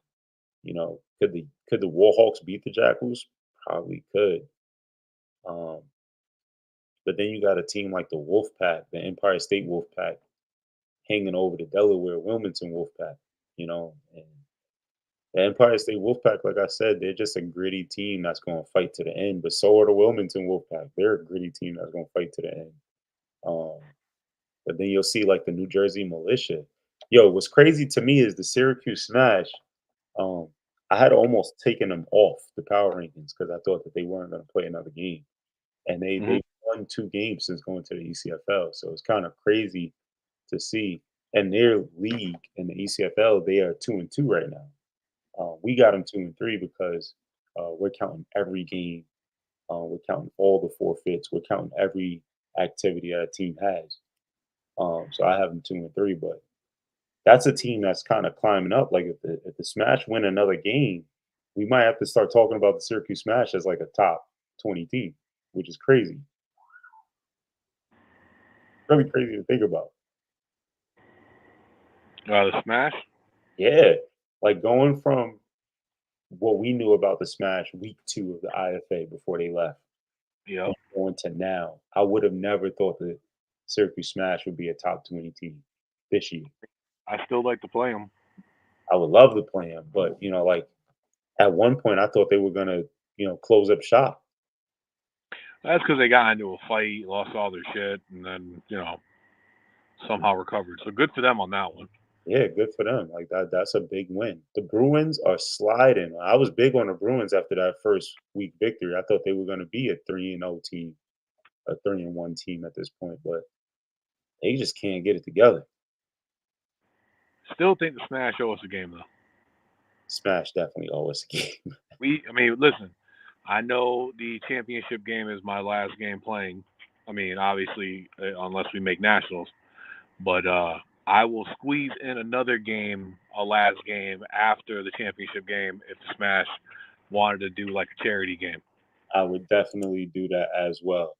You know, could the Warhawks beat the Jackals? Probably could. Um, but then you got a team like the Wolfpack, the Empire State Wolfpack, hanging over the Delaware Wilmington Wolfpack, you know, and the Empire State Wolfpack, like I said, they're just a gritty team that's going to fight to the end. But so are the Wilmington Wolfpack. They're a gritty team that's going to fight to the end. Um, but then you'll see like the New Jersey Militia. Yo, what's crazy to me is the Syracuse Smash. Um, I had almost taken them off the power rankings because I thought that they weren't going to play another game, and Hmm. they won 2 games since going to the ECFL. So it's kind of crazy to see. And their league in the ECFL, they are 2-2 right now. We got them 2-3 because we're counting every game. We're counting all the forfeits. We're counting every activity that a team has. So I have them 2-3, but that's a team that's kind of climbing up. Like if the Smash win another game, we might have to start talking about the Syracuse Smash as like a top 20 team, which is crazy. Really crazy to think about. The Smash. Yeah, like going from what we knew about the Smash week 2 of the IFA before they left Yep. and going to now, I would have never thought that Syracuse Smash would be a top 20 team this year. I still like to play them. I would love to play them, but you know, like at one point, I thought they were gonna, close up shop. That's because they got into a fight, lost all their shit, and then somehow recovered. So good for them on that one. Yeah, good for them. Like that's a big win. The Bruins are sliding. I was big on the Bruins after that first week victory. I thought they were gonna be a 3-0 team, a 3-1 team at this point, but they just can't get it together. Still think the Smash owe us a game though. Smash definitely always a game. I mean, listen. I know the championship game is my last game playing. I mean, obviously, unless we make nationals, but I will squeeze in another game, a last game after the championship game, if the Smash wanted to do like a charity game. I would definitely do that as well.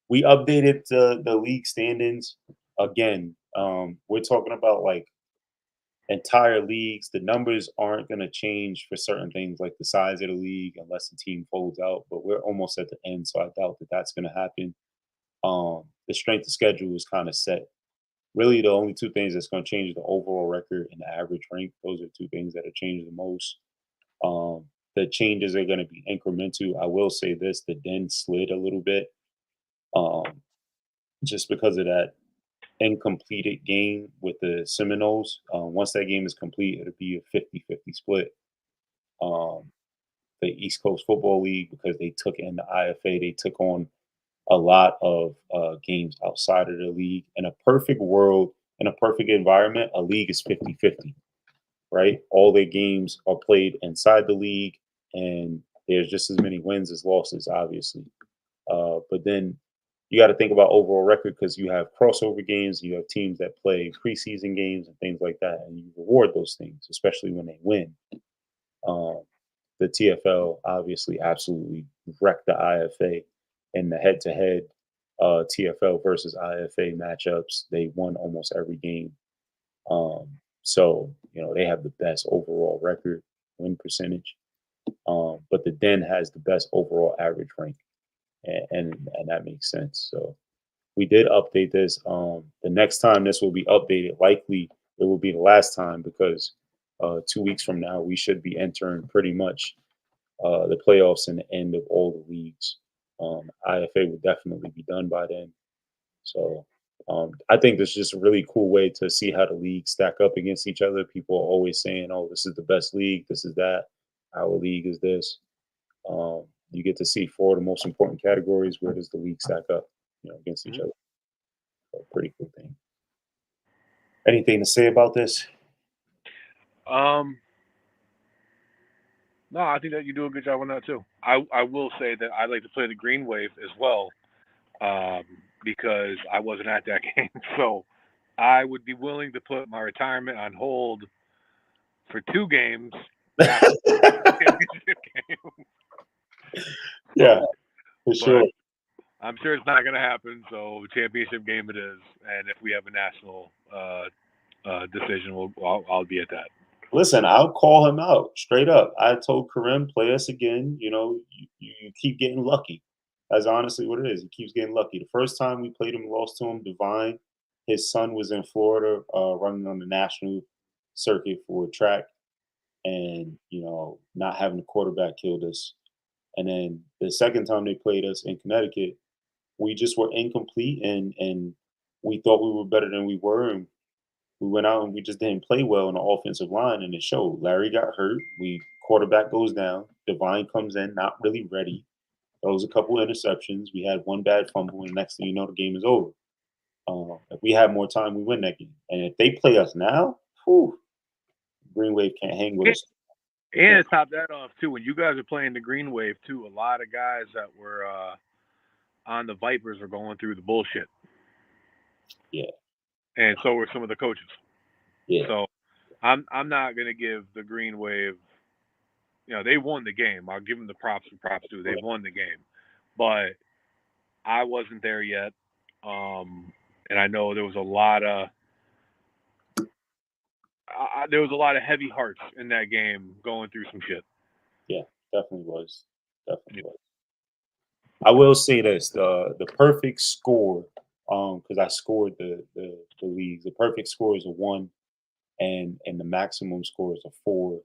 We updated the league standings again. We're talking about like entire leagues. The numbers aren't going to change for certain things like the size of the league unless the team folds out. But we're almost at the end, so I doubt that that's going to happen. The strength of schedule is kind of set. Really, the only two things that's going to change is the overall record and the average rank. Those are two things that are changing the most. Um, the changes are going to be incremental. I will say this: the Den slid a little bit, um, just because of that incompleted game with the Seminoles. Once that game is complete, it'll be a 50-50 split. Um, the East Coast Football League, because they took in the IFA, they took on a lot of games outside of the league. In a perfect world, in a perfect environment, a league is 50-50, right? All their games are played inside the league, and there's just as many wins as losses, obviously. But then you got to think about overall record because you have crossover games, you have teams that play preseason games and things like that, and you reward those things, especially when they win. Um, the TFL obviously absolutely wrecked the IFA in the head-to-head TFL versus IFA matchups. They won almost every game. So they have the best overall record win percentage. But the Den has the best overall average rank, and that makes sense. So we did update this. The next time this will be updated, likely it will be the last time because 2 weeks from now we should be entering pretty much the playoffs and the end of all the leagues. IFA would definitely be done by then. So I think this is just a really cool way to see how the leagues stack up against each other. People are always saying, "Oh, this is the best league. This is that. Our league is this." You get to see 4 of the most important categories. Where does the league stack up, against each other? So, pretty cool thing. Anything to say about this? No, I think that you do a good job on that too. I will say that I like to play the Green Wave as well, because I wasn't at that game, so I would be willing to put my retirement on hold for 2 games. After the championship game. Yeah, for sure. I'm sure it's not going to happen. So championship game it is, and if we have a national decision, I'll be at that. Listen, I'll call him out straight up. I told Kareem, play us again. You keep getting lucky. That's honestly what it is. He keeps getting lucky. The first time we played him, lost to him, Divine. His son was in Florida running on the national circuit for track. And, not having a quarterback killed us. And then the second time they played us in Connecticut, we just were incomplete and we thought we were better than we were. And we went out and we just didn't play well on the offensive line, and it showed. Larry got hurt. Quarterback goes down. Divine comes in, not really ready. Throws a couple interceptions. We had one bad fumble, and next thing you know, the game is over. If we had more time, we win that game. And if they play us now, Green Wave can't hang with us. And to top that off, too, when you guys are playing the Green Wave, too, a lot of guys that were on the Vipers are going through the bullshit. Yeah. And so were some of the coaches. Yeah. So I'm not going to give the Green Wave, they won the game. I'll give them the props for props due. They won the game. But I wasn't there yet. And I know there was a lot of heavy hearts in that game going through some shit. Yeah, definitely was. I will say this: the perfect score, because I scored the leagues. The perfect score is a 1, and the maximum score is a 4.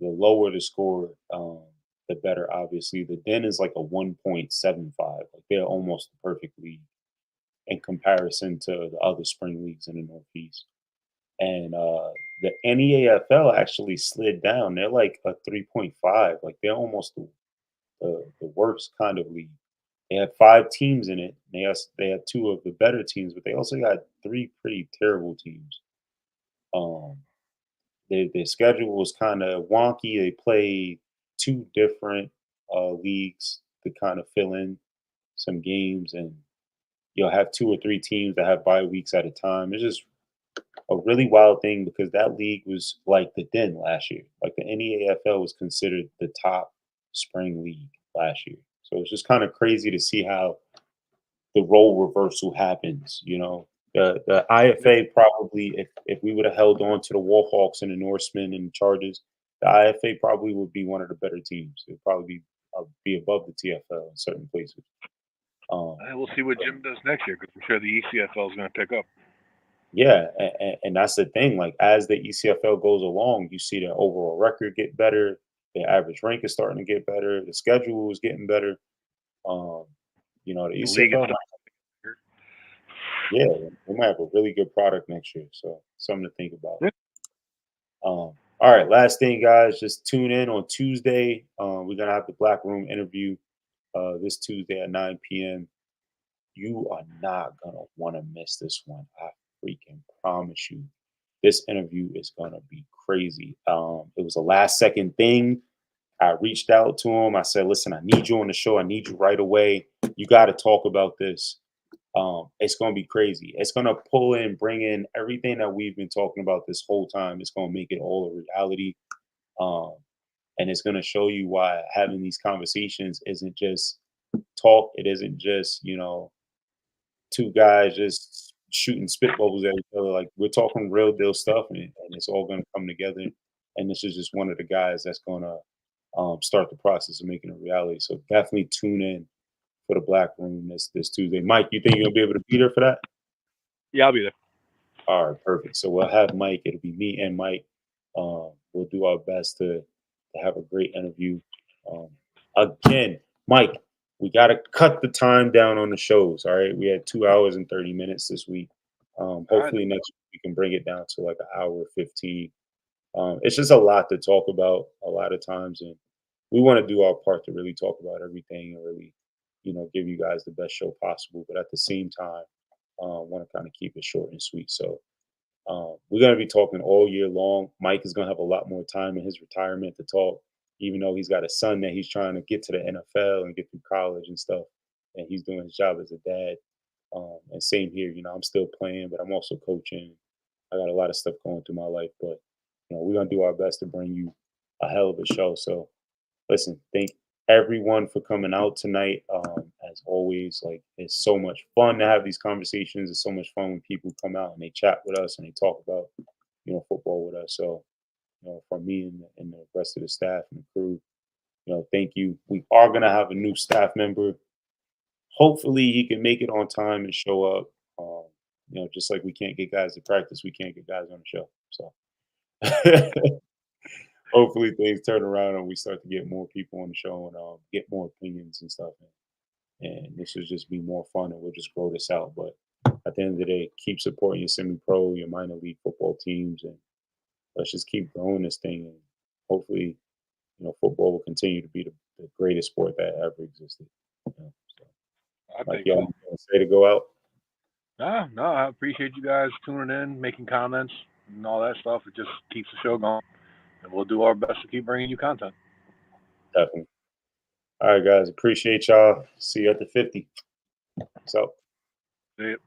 The lower the score, the better. Obviously, the Den is like a 1.75. Like they're almost the perfect league in comparison to the other spring leagues in the Northeast. And the NEAFL actually slid down. They're like a 3.5. Like they're almost the worst kind of league. They had 5 teams in it. They had 2 of the better teams, but they also got 3 pretty terrible teams. Their schedule was kind of wonky. They play 2 different leagues to kind of fill in some games, and you'll have 2 or 3 teams that have bye weeks at a time. It's just a really wild thing because that league was like the Den last year. Like the NEAFL was considered the top spring league last year. So it's just kind of crazy to see how the role reversal happens. The IFA probably, if we would have held on to the Warhawks and the Norsemen and the Chargers, the IFA probably would be one of the better teams. It would probably be above the TFL in certain places. We'll see what Jim does next year because I'm sure the ECFL is going to pick up. Yeah, and that's the thing. Like as the ECFL goes along, you see their overall record get better. Their average rank is starting to get better. The schedule is getting better. The ECFL. Yeah, we might have a really good product next year. So something to think about. Yeah. All right, last thing, guys, just tune in on Tuesday. We're gonna have the Black Room interview this Tuesday at 9 p.m. You are not gonna want to miss this one. I freaking promise you. This interview is gonna be crazy. It was a last second thing. I reached out to him. I said, "Listen, I need you on the show. I need you right away. You got to talk about this." It's going to be crazy. It's going to bring in everything that we've been talking about this whole time. It's going to make it all a reality. Um, and it's going to show you why having these conversations isn't just talk. It isn't just, two guys just shooting spit bubbles at each other. Like, we're talking real deal stuff, and it's all going to come together. And this is just one of the guys that's going to start the process of making it a reality. So definitely tune in for the Black Room this Tuesday. Mike, you think you'll be able to be there for that? Yeah, I'll be there. All right, perfect. So we'll have Mike. It'll be me and Mike. We'll do our best to have a great interview. Again, Mike, we got to cut the time down on the shows. All right, we had 2 hours and 30 minutes this week. Hopefully next week we can bring it down to like an hour 15. It's just a lot to talk about a lot of times, and we want to do our part to really talk about everything and really, give you guys the best show possible. But at the same time, want to kind of keep it short and sweet. So we're going to be talking all year long. Mike is going to have a lot more time in his retirement to talk, even though he's got a son that he's trying to get to the NFL and get through college and stuff. And he's doing his job as a dad. And same here, I'm still playing, but I'm also coaching. I got a lot of stuff going through my life, but we're gonna do our best to bring you a hell of a show. So, listen, thank everyone for coming out tonight. As always, like, it's so much fun to have these conversations. It's so much fun when people come out and they chat with us and they talk about football with us. So, from me and the rest of the staff and the crew, thank you. We are gonna have a new staff member. Hopefully, he can make it on time and show up. Just like we can't get guys to practice, we can't get guys on the show. So. Hopefully things turn around and we start to get more people on the show and get more opinions and stuff. And this will just be more fun and we'll just grow this out. But at the end of the day, keep supporting your semi-pro, your minor league football teams, and let's just keep growing this thing. And hopefully, football will continue to be the greatest sport that ever existed. So, I like, think y'all say to go out. No, I appreciate you guys tuning in, making comments, and all that stuff. It just keeps the show going, and we'll do our best to keep bringing you content. Definitely. All right, guys. Appreciate y'all. See you at the 50. So. See you.